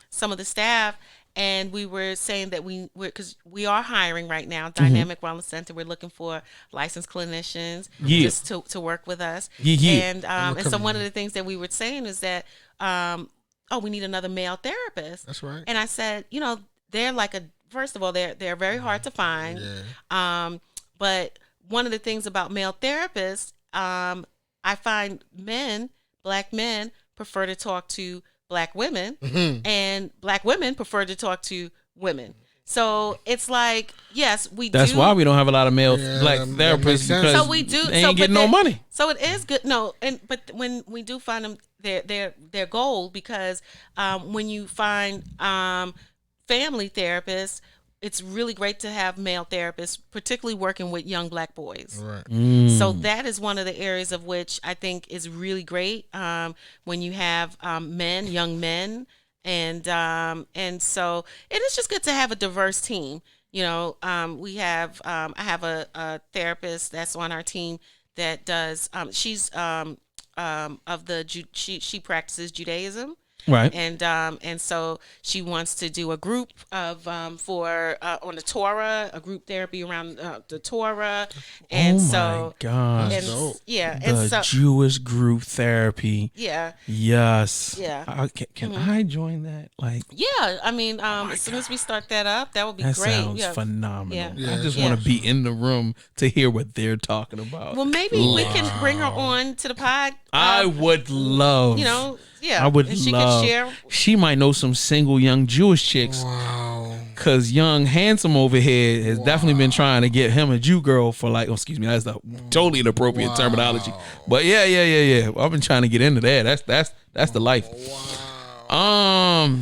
some of the staff, and we were saying that because we are hiring right now, Dynamic Wellness Center. We're looking for licensed clinicians just to work with us. And so one of the things that we were saying is that we need another male therapist. That's right. And I said, they're like first of all, they're very hard to find. Yeah. But one of the things about male therapists, I find black men prefer to talk to Black women, and Black women prefer to talk to women. So it's like, yes, That's why we don't have a lot of male Black therapists, because so we do. they ain't getting no money. So it is good. No, but when we do find them, their goal, because when you find family therapists, it's really great to have male therapists, particularly working with young Black boys. Right. So that is one of the areas of which I think is really great, when you have young men. And so it is just good to have a diverse team. We have I have a therapist that's on our team that does she's she practices Judaism. Right. And so she wants to do a group of for on the Torah, a group therapy around the Torah. And my gosh. And Jewish group therapy. Yeah. Yes. Yeah. Can I join that? Yeah. I mean, as soon as we start that up, that would be that great. Sounds phenomenal. Yeah. I just want to be in the room to hear what they're talking about. Well, maybe we can bring her on to the pod. I would love. Yeah, I would and she love. Can share. She might know some single young Jewish chicks. Wow. Cause young handsome over here has definitely been trying to get him a Jew girl for excuse me, that's the totally inappropriate terminology. But yeah. I've been trying to get into that. That's the life. Wow.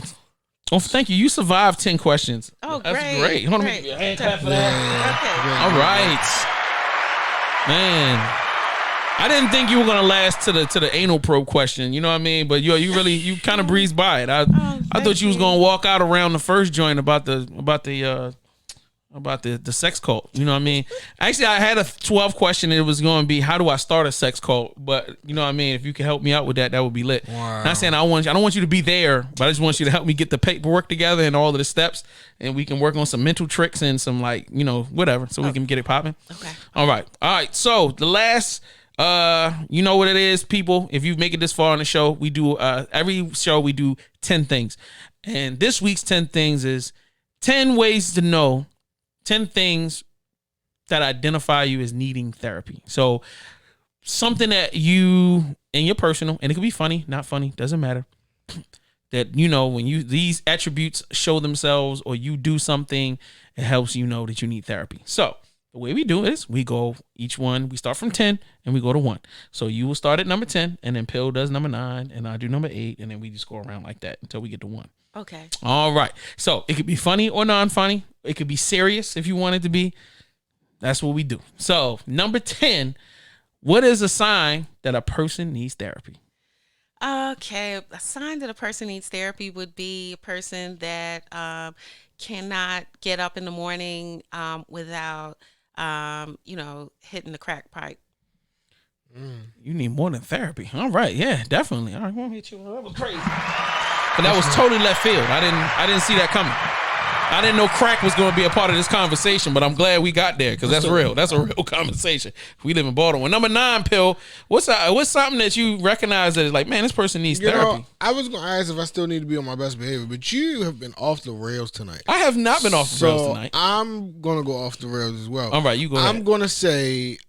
Oh, thank you. You survived 10 questions. Oh, that's great. Hold on, hand clap for that. All right, man. I didn't think you were gonna last to the anal probe question. You know what I mean? But you kind of breezed by it. I thought you was gonna walk out around the first joint about the sex cult. You know what I mean? Actually, I had a 12 question. It was going to be, how do I start a sex cult? But you know what I mean? If you could help me out with that, that would be lit. Wow. Not saying I don't want you to be there, but I just want you to help me get the paperwork together and all of the steps, and we can work on some mental tricks and some whatever, so we can get it popping. Okay. All right. So the last. You know what it is, people. If you make it this far on the show, we do every show we do 10 things, and this week's 10 things is 10 ways to know 10 things that identify you as needing therapy. So something that you in your personal, and it could be funny, not funny, doesn't matter. That when these attributes show themselves, or you do something, it helps you know that you need therapy. So the way we do is we go each one, we start from 10 and we go to 1. So you will start at number 10, and then Pill does number 9, and I do number 8, and then we just go around like that until we get to 1. Okay. All right. So it could be funny or non-funny. It could be serious if you want it to be. That's what we do. So number 10, what is a sign that a person needs therapy? Okay. A sign that a person needs therapy would be a person that cannot get up in the morning without hitting the crack pipe. You need more than therapy. All right, yeah, definitely. All right, won't hit you. That was crazy, but that was totally left field. I didn't see that coming. I didn't know crack was going to be a part of this conversation, but I'm glad we got there, because that's real. That's a real conversation. We live in Baltimore. Number 9, Pill. What's something that you recognize that is like, man, this person needs therapy? I was going to ask if I still need to be on my best behavior, but you have been off the rails tonight. I have not been off the rails tonight. I'm going to go off the rails as well. All right, you go ahead. I'm going to say,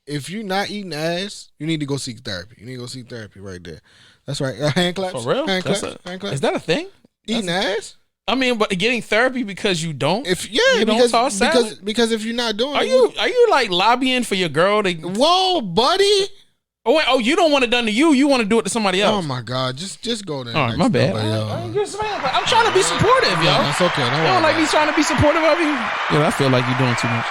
if you're not eating ass, you need to go seek therapy. You need to go seek therapy right there. That's right. Hand claps. For real? Hand claps. Is that a thing? Eating ass? I mean, but getting therapy because you don't? Because toss salad? Because if you're not doing are you like lobbying for your girl to? Whoa, buddy. Oh wait, you don't want it done to you. You want to do it to somebody else. Oh my God, just go there. All right, my bad. I'm trying to be supportive, yo. That's okay. You don't like me trying to be supportive of you? Yeah, I feel like you're doing too much.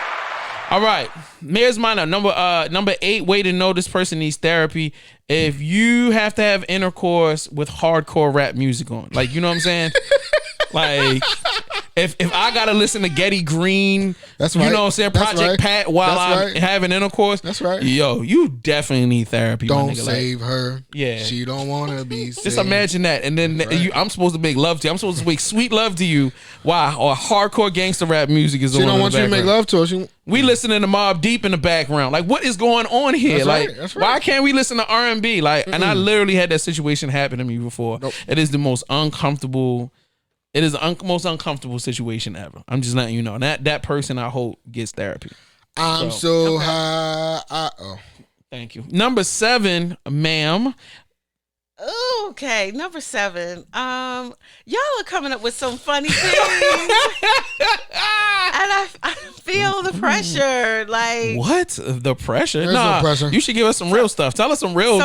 All right, here's mine. Number 8 way to know this person needs therapy. If you have to have intercourse with hardcore rap music on, like, you know what I'm saying? Like, if I gotta listen to Getty Green, that's right. You know what I'm saying, Project Pat while I'm having intercourse, that's right. Yo, you definitely need therapy. Don't save her. Yeah, she don't want to be saved. Just imagine that, and then I'm supposed to make love to you. I'm supposed to make sweet love to you. Wow, or hardcore gangster rap music is on. She don't want you to make love to her. We listening to Mobb Deep in the background. Like, what is going on here? That's right. Why can't we listen to R&B? Like, and I literally had that situation happen to me before. Nope. It is the most uncomfortable. It is the most uncomfortable situation ever. I'm just letting you know. And that person, I hope, gets therapy. I'm so high. Thank you. Number 7, ma'am. Okay, number 7. Y'all are coming up with some funny things, and I feel the pressure. Like What? The pressure? There's no pressure. You should give us some real stuff. Tell us some real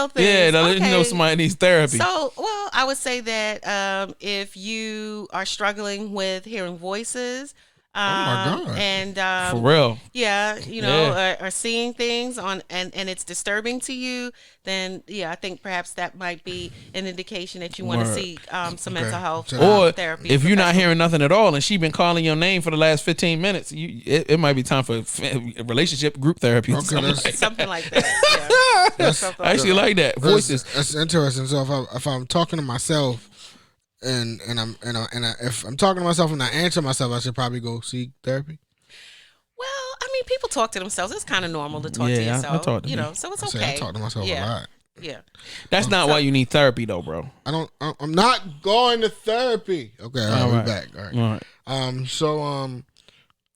things. Yeah, now you know Okay. somebody needs therapy. So, well, I would say that if you are struggling with hearing voices, my God. and For real. yeah, you know, Yeah. or seeing things on and it's disturbing to you, then yeah, I think perhaps that might be an indication that you want to Word. seek some mental health Or therapy. if you're not professional. hearing nothing at all and she been calling your name for the last 15 minutes, it might be time for relationship group therapy. Or something like that. Something like that. Yeah. Something I actually like that. Voices. That's interesting. So if I'm talking to myself and if I'm talking to myself and I answer myself, I should probably go seek therapy. Well, I mean, people talk to themselves. It's kind of normal to talk to Yeah, I yourself. talk to you me. know, so it's I okay. say I talk to myself a lot. Yeah. That's not why you need therapy though, bro. I'm not going to therapy. Okay, all right, we're back. All right. All right.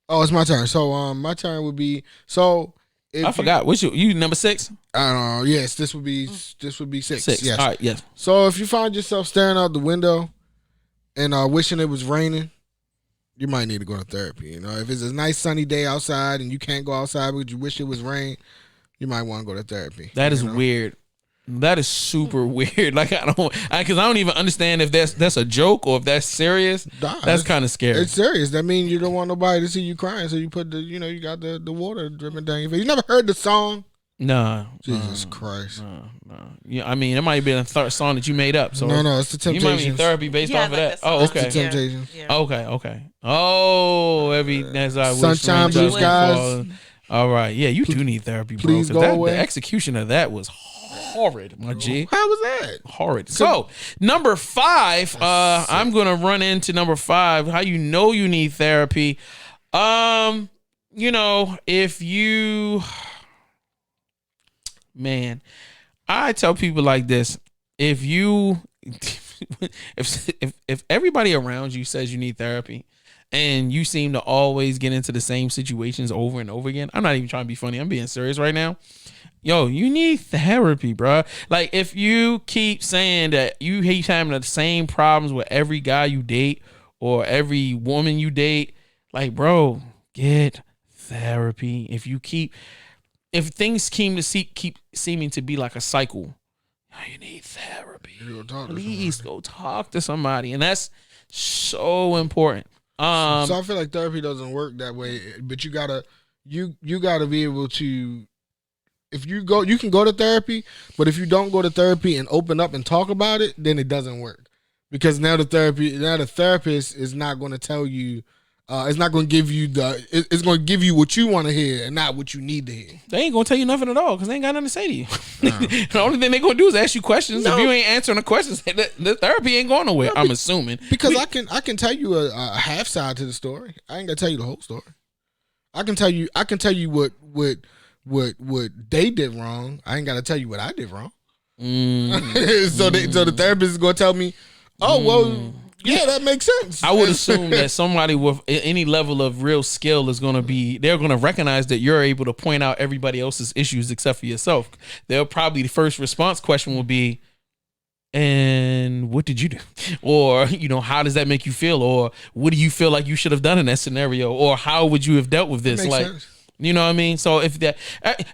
Oh, it's my turn. So my turn would be if I forgot. What's you number 6? I don't know. Yes, this would be 6. 6. Yes. All right, yes. So if you find yourself staring out the window and wishing it was raining, you might need to go to therapy. You know, if it's a nice sunny day outside and you can't go outside because you wish it was rain, you might want to go to therapy. That is you know? weird. That is super weird. Like because I don't even understand if that's a joke or if that's serious. Nah, That's kind of scary. It's serious. That means you don't want nobody to see you crying, so you put you got the water dripping down your face. You never heard the song? Nah. Jesus Christ. No. Yeah, I mean, it might be a song that you made up. So No, it's the you might need Temptations. therapy based Yeah, I off of like that. that song. Oh, It's the okay. Temptations. Yeah. Okay. Oh, as I wish Sunshine, rain blue does skies. fall. All right. Yeah, you do need therapy, bro. Please 'cause go that, away. the execution of that was horrid, my G. How was that? Horrid. So number 5, I'm gonna run into number 5. How you know you need therapy? If you, man, I tell people like this: if you, if everybody around you says you need therapy, and you seem to always get into the same situations over and over again, I'm not even trying to be funny. I'm being serious right now. Yo, you need therapy, bro. Like, if you keep saying that you hate having the same problems with every guy you date or every woman you date, like, bro, get therapy. If things keep seeming to be like a cycle, you need therapy. Please go talk to somebody, and that's so important. So I feel like therapy doesn't work that way, but you gotta be able to. If you go, you can go to therapy, but if you don't go to therapy and open up and talk about it, then it doesn't work. Because now the therapist is not going to tell you, it's not going to give you it's going to give you what you want to hear and not what you need to hear. They ain't going to tell you nothing at all because they ain't got nothing to say to you. The only thing they going to do is ask you questions. No. If you ain't answering the questions, the therapy ain't going nowhere. I'm assuming. Because I can tell you a half side to the story. I ain't gonna tell you the whole story. I can tell you what they did wrong. I ain't gotta tell you what I did wrong. So the therapist is gonna tell me, oh well, yeah, that makes sense. I would assume that somebody with any level of real skill is going to be, they're going to recognize that you're able to point out everybody else's issues except for yourself. They'll probably, the first response question will be, and what did you do? Or, how does that make you feel? Or what do you feel like you should have done in that scenario? Or how would you have dealt with this? Makes Like, sense. you know what I mean? So if that,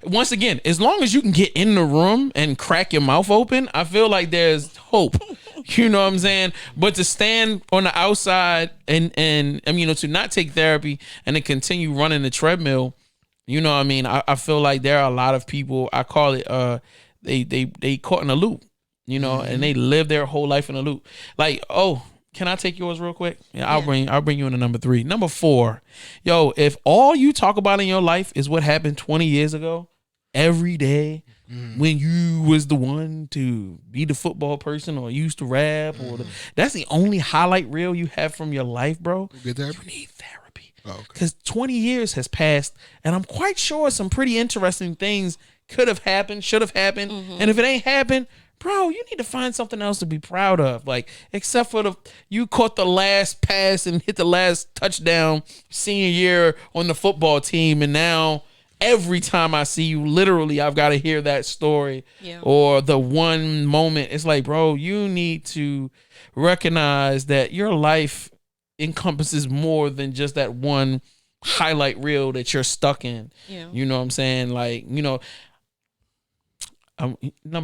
once again, as long as you can get in the room and crack your mouth open, I feel like there's hope. You know what I'm saying? But to stand on the outside and to not take therapy and to continue running the treadmill, you know what I mean? I feel like there are a lot of people, I call it, they caught in a loop, and they live their whole life in a loop. Like, oh, can I take yours real quick? Yeah, I'll bring you into number 3. Number 4, yo, if all you talk about in your life is what happened 20 years ago, every day, when you was the one to be the football person or used to rap, or that's the only highlight reel you have from your life, bro. Get therapy? You need therapy. Oh, okay. Because 20 years has passed, and I'm quite sure some pretty interesting things could have happened, should have happened, and if it ain't happened, bro, you need to find something else to be proud of. Like, except for you caught the last pass and hit the last touchdown senior year on the football team, and now every time I see you, literally, I've got to hear that story Yeah. or the one moment. It's like, bro, you need to recognize that your life encompasses more than just that one highlight reel that you're stuck in. Yeah. You know what I'm saying? Like, number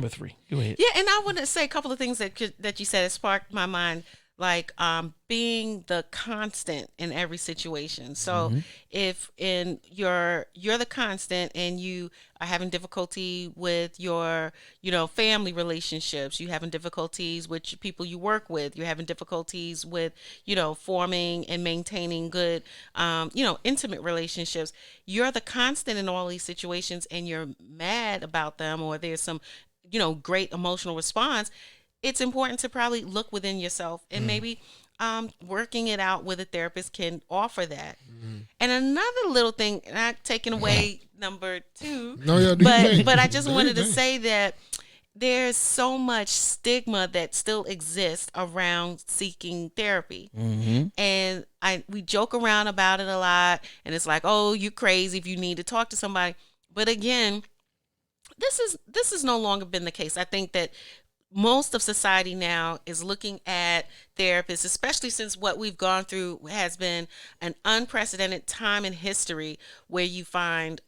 3. Go ahead. Yeah, and I want to say a couple of things that you said that sparked my mind, like being the constant in every situation. So if you're the constant and you are having difficulty with your family relationships, you having difficulties with people you work with, you're having difficulties with forming and maintaining good intimate relationships, you're the constant in all these situations and you're mad about them, or there's some great emotional response. It's important to probably look within yourself and maybe working it out with a therapist can offer that. And another little thing, not taking away number 2, but I just wanted to say that there's so much stigma that still exists around seeking therapy. And we joke around about it a lot, and it's like, oh, you're crazy if you need to talk to somebody. But again, this has no longer been the case. I think that most of society now is looking at therapists, especially since what we've gone through has been an unprecedented time in history, where you find,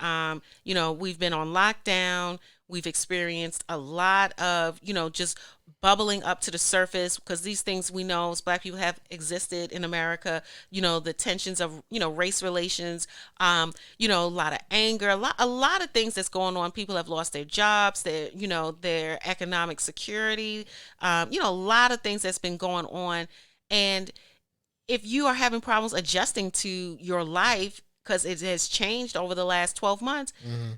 we've been on lockdown. We've experienced a lot of, just bubbling up to the surface, because these things we know as Black people have existed in America, the tensions of, race relations, a lot of anger, a lot of things that's going on. People have lost their jobs, their economic security, a lot of things that's been going on. And if you are having problems adjusting to your life, because it has changed over the last 12 months,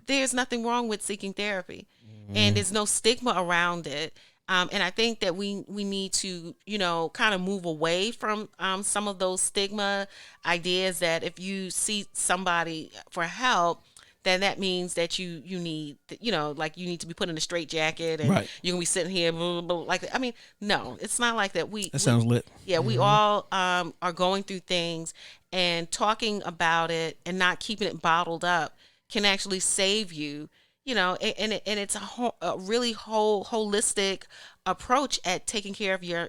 there's nothing wrong with seeking therapy. And there's no stigma around it. And I think that we need to, kind of move away from some of those stigma ideas that if you see somebody for help, then that means that you need, like you need to be put in a straitjacket and you're going to be sitting here, blah, blah, blah, like that. I mean, no, it's not like that. That sounds lit. Yeah, we all are going through things, and talking about it and not keeping it bottled up can actually save you. And it's a really holistic approach at taking care of your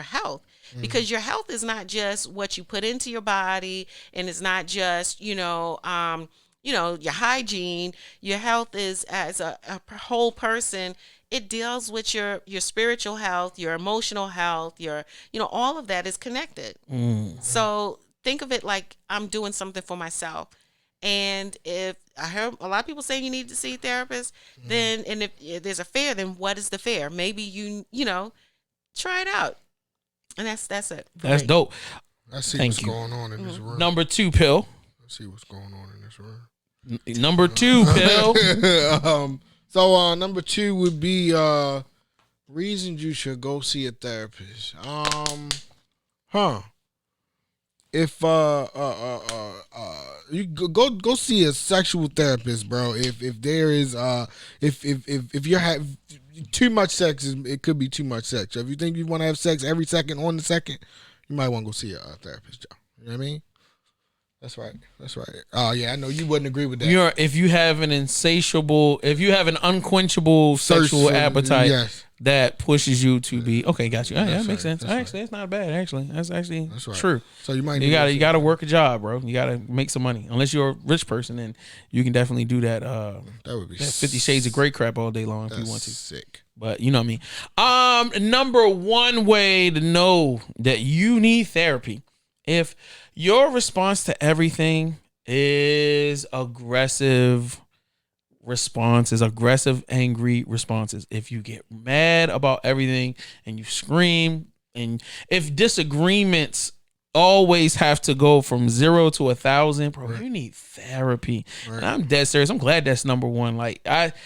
health, because your health is not just what you put into your body, and it's not just your hygiene. Your health is as a whole person. It deals with your spiritual health, your emotional health, your all of that is connected. So think of it like I'm doing something for myself. And if I heard a lot of people saying you need to see a therapist, then, and if there's a fear, then what is the fear? Maybe you try it out, and that's it. That's dope. Let's see what's going on in this room. Number 2, Pill. Let's see what's going on in this room. Number 2, Pill. So number 2 would be reasons you should go see a therapist. If you go see a sexual therapist, bro. If there is if you have too much sex, it could be too much sex. So if you think you want to have sex every second on the second, you might want to go see a therapist, Joe. You know what I mean? That's right. Oh yeah, I know you wouldn't agree with that. If you have an unquenchable sexual appetite, that pushes you to be okay. Got you. That makes sense. Actually, it's not bad. Actually, that's right. True. So you might you gotta work a job, bro. You gotta make some money. Unless you're a rich person, then you can definitely do that. That would be 50 Shades of Grey crap all day long if you want to. Sick. But you know what I mean. Number 1 way to know that you need therapy: if your response to everything is aggressive responses, aggressive, angry responses. If you get mad about everything and you scream, and if disagreements always have to go from 0 to 1,000, bro, you need therapy. And I'm dead serious. I'm glad that's number 1. Like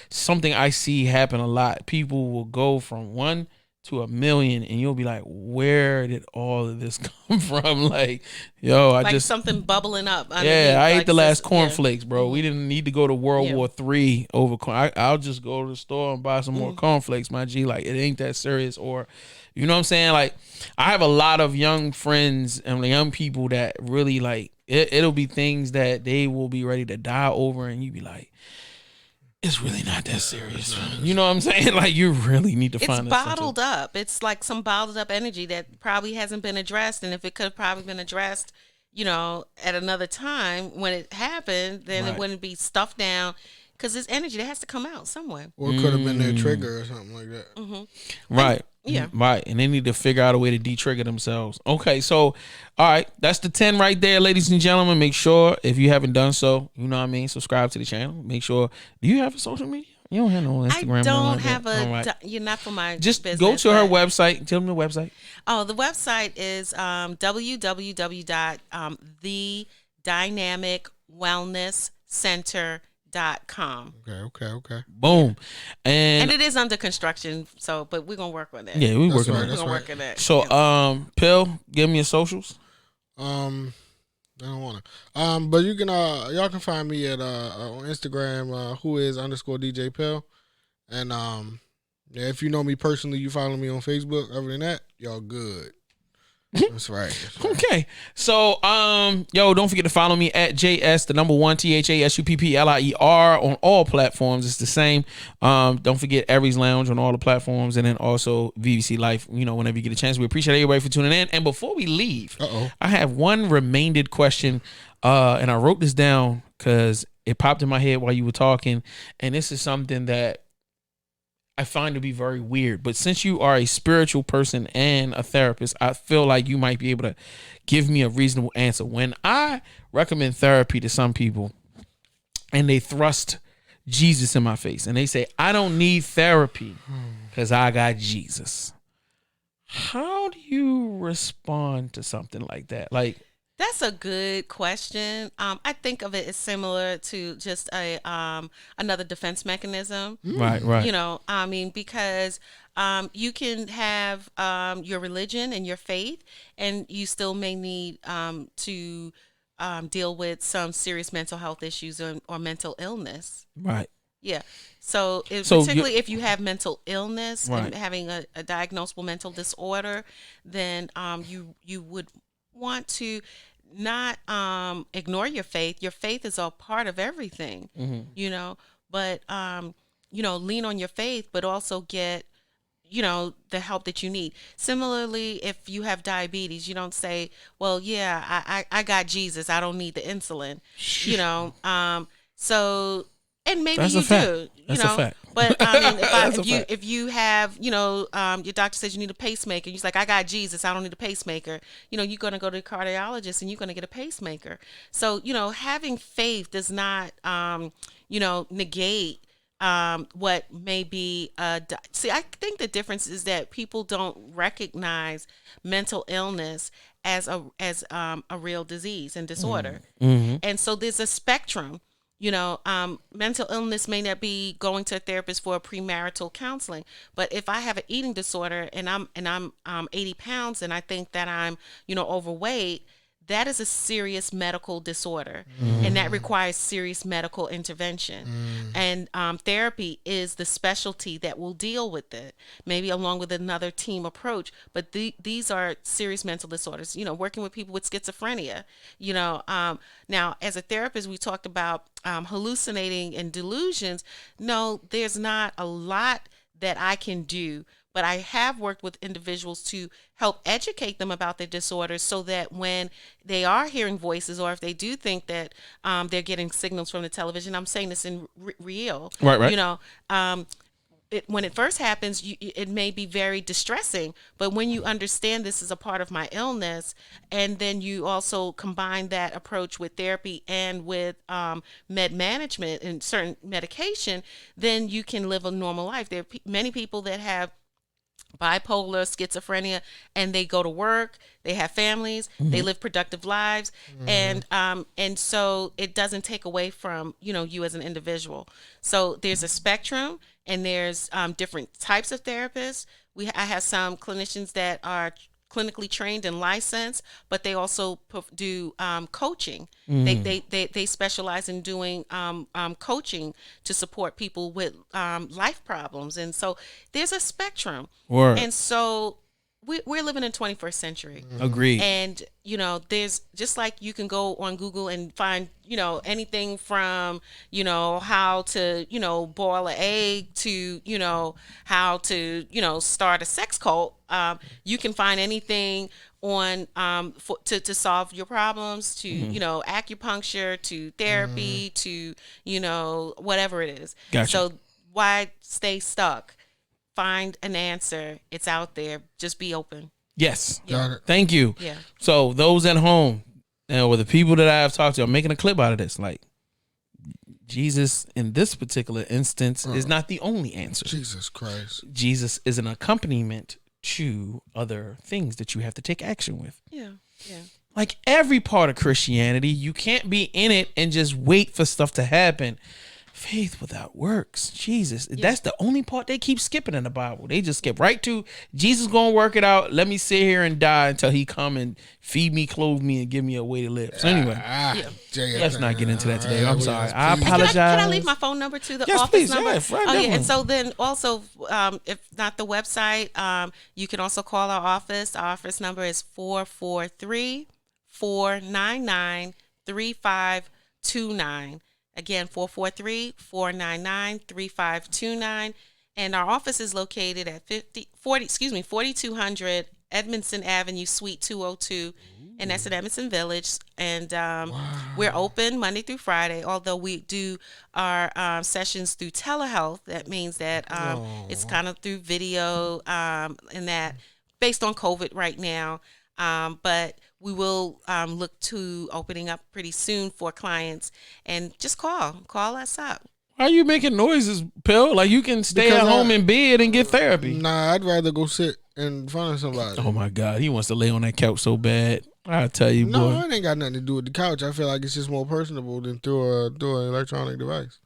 something I see happen a lot. People will go from 1 to 1,000,000, and you'll be like, where did all of this come from? Like, yo, I just something bubbling up. I ate the last cornflakes, bro. We didn't need to go to World War III over corn. I'll just go to the store and buy some more cornflakes, my G. Like, it ain't that serious. Or, you know what I'm saying? Like, I have a lot of young friends and young people that really, like, it'll be things that they will be ready to die over, and you be like, it's really not that serious. You know what I'm saying? Like, you really need to find it's bottled up. It's like some bottled up energy that probably hasn't been addressed. And if it could have probably been addressed, at another time when it happened, then it wouldn't be stuffed down. Because there's energy that has to come out somewhere. Or it could have been their trigger or something like that. Mm-hmm. Right. Yeah. Right. And they need to figure out a way to de-trigger themselves. Okay. So, all right. That's the 10 right there, ladies and gentlemen. Make sure, if you haven't done so, you know what I mean, subscribe to the channel. Make sure. Do you have a social media? You don't have no Instagram. I don't like have that. you're not for my just business. Go to her website. Tell them the website. Oh, the website is www.thedynamicwellnesscenter.com. Okay. Boom. And it is under construction, but we're gonna work on that. Yeah, we're working on it. We're gonna work on that. So, Pill, give me your socials. I don't want to. But you can y'all can find me at on Instagram, who is_DJ Pill. And if you know me personally, you follow me on Facebook. Other than that, y'all good. That's right. Okay. So, don't forget to follow me at JS1THASUPPLIER on all platforms. It's the same. Don't forget Aries Lounge on all the platforms, and then also VVC Life, whenever you get a chance. We appreciate everybody for tuning in. And before we leave, I have one remaining question, and I wrote this down because it popped in my head while you were talking, and this is something that I find to be very weird. But since you are a spiritual person and a therapist, I feel like you might be able to give me a reasonable answer. When I recommend therapy to some people and they thrust Jesus in my face and they say, I don't need therapy because I got Jesus. How do you respond to something like that? Like, that's a good question. I think of it as similar to just a another defense mechanism. Right. Because you can have your religion and your faith, and you still may need to deal with some serious mental health issues or mental illness. Right. Yeah. So particularly if you have mental illness and having a diagnosable mental disorder, then you would want to not ignore your faith. Your faith is a part of everything, but lean on your faith, but also get the help that you need. Similarly, if you have diabetes, you don't say, well, yeah, I got Jesus, I don't need the insulin. So, and maybe That's you a fact. do, That's a fact. But if you have, your doctor says you need a pacemaker, you're like, I got Jesus, I don't need a pacemaker. You're gonna go to the cardiologist and you're gonna get a pacemaker. So, having faith does not, negate what may be. See, I think the difference is that people don't recognize mental illness as a real disease and disorder, and so there's a spectrum. Mental illness may not be going to a therapist for a premarital counseling, but if I have an eating disorder and I'm 80 pounds and I think that I'm, overweight, that is a serious medical disorder, and that requires serious medical intervention. And therapy is the specialty that will deal with it, maybe along with another team approach. But these are serious mental disorders. Working with people with schizophrenia. Now, as a therapist, we talked about hallucinating and delusions. No, there's not a lot that I can do. But I have worked with individuals to help educate them about their disorders so that when they are hearing voices, or if they do think that they're getting signals from the television, I'm saying this in real. Right. When it first happens, it may be very distressing. But when you understand this is a part of my illness, and then you also combine that approach with therapy and with med management and certain medication, then you can live a normal life. There are many people that have bipolar, schizophrenia, and they go to work, they have families, they live productive lives, and so it doesn't take away from you as an individual. So there's a spectrum, and there's different types of therapists. I have some clinicians that are clinically trained and licensed, but they also do coaching. They specialize in doing coaching to support people with life problems, and so there's a spectrum. Word. And so we're living in 21st century. Agreed. And, you know, there's just like you can go on Google and find, you know, anything from, you know, how to, you know, boil an egg to, you know, how to, you know, start a sex cult. You can find anything on to solve your problems, to, you know, acupuncture, to therapy, to, you know, whatever it is. Gotcha. So why stay stuck? Find an answer. It's out there. Just be open. Yes. Got it. Thank you. Yeah. So those at home, or the people that I have talked to, I'm making a clip out of this. Like, Jesus in this particular instance is not the only answer. Jesus Christ. Jesus is an accompaniment to other things that you have to take action with. Yeah. Yeah. Like every part of Christianity, you can't be in it and just wait for stuff to happen. Faith without works. Jesus. Yeah. That's the only part they keep skipping in the Bible. They just skip right to Jesus gonna work it out. Let me sit here and die until he come and feed me, clothe me, and give me a way to live. So anyway, let's not get into that today. I'm sorry. I apologize. Can I leave my phone number to the office please, number? Yeah, and so then also, if not the website, you can also call our office. Our office number is 443-499-3529. Again, 443-499-3529. And our office is located at 4200 Edmondson Avenue, Suite 202. And that's in Edmondson Village. And we're open Monday through Friday, although we do our sessions through telehealth. That means that it's kind of through video and that based on COVID right now. But we will look to opening up pretty soon for clients, and just call us up. Why are you making noises, Pill? Like you can stay at home in bed and get therapy. Nah, I'd rather go sit in front of somebody. Oh my God, he wants to lay on that couch so bad. I'll tell you, boy. No, it ain't got nothing to do with the couch. I feel like it's just more personable than through an electronic device.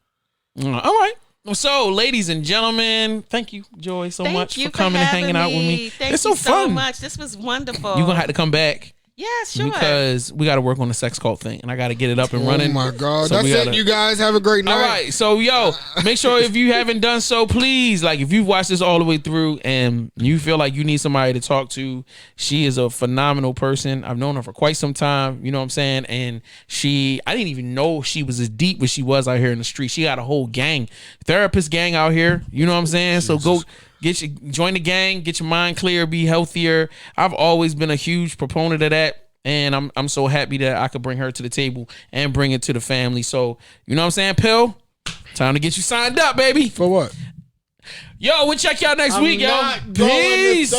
All right. So, ladies and gentlemen, thank you, Joy, so much for coming and hanging out with me. It's so fun. Much. This was wonderful. You're going to have to come back. Yeah, sure. Because we got to work on the sex cult thing, and I got to get it up and running. Oh, my God. So that's it, you guys. Have a great night. All right. So, make sure if you haven't done so, please, like, if you've watched this all the way through and you feel like you need somebody to talk to, she is a phenomenal person. I've known her for quite some time. You know what I'm saying? And I didn't even know she was as deep as she was out here in the street. She got a whole gang, therapist gang out here. You know what I'm saying? Jesus. So, go. Join the gang, get your mind clear, be healthier. I've always been a huge proponent of that, and I'm so happy that I could bring her to the table and bring it to the family. So, you know what I'm saying, Pill? Time to get you signed up, baby. For what? Yo, we'll check y'all next week, yo. Peace.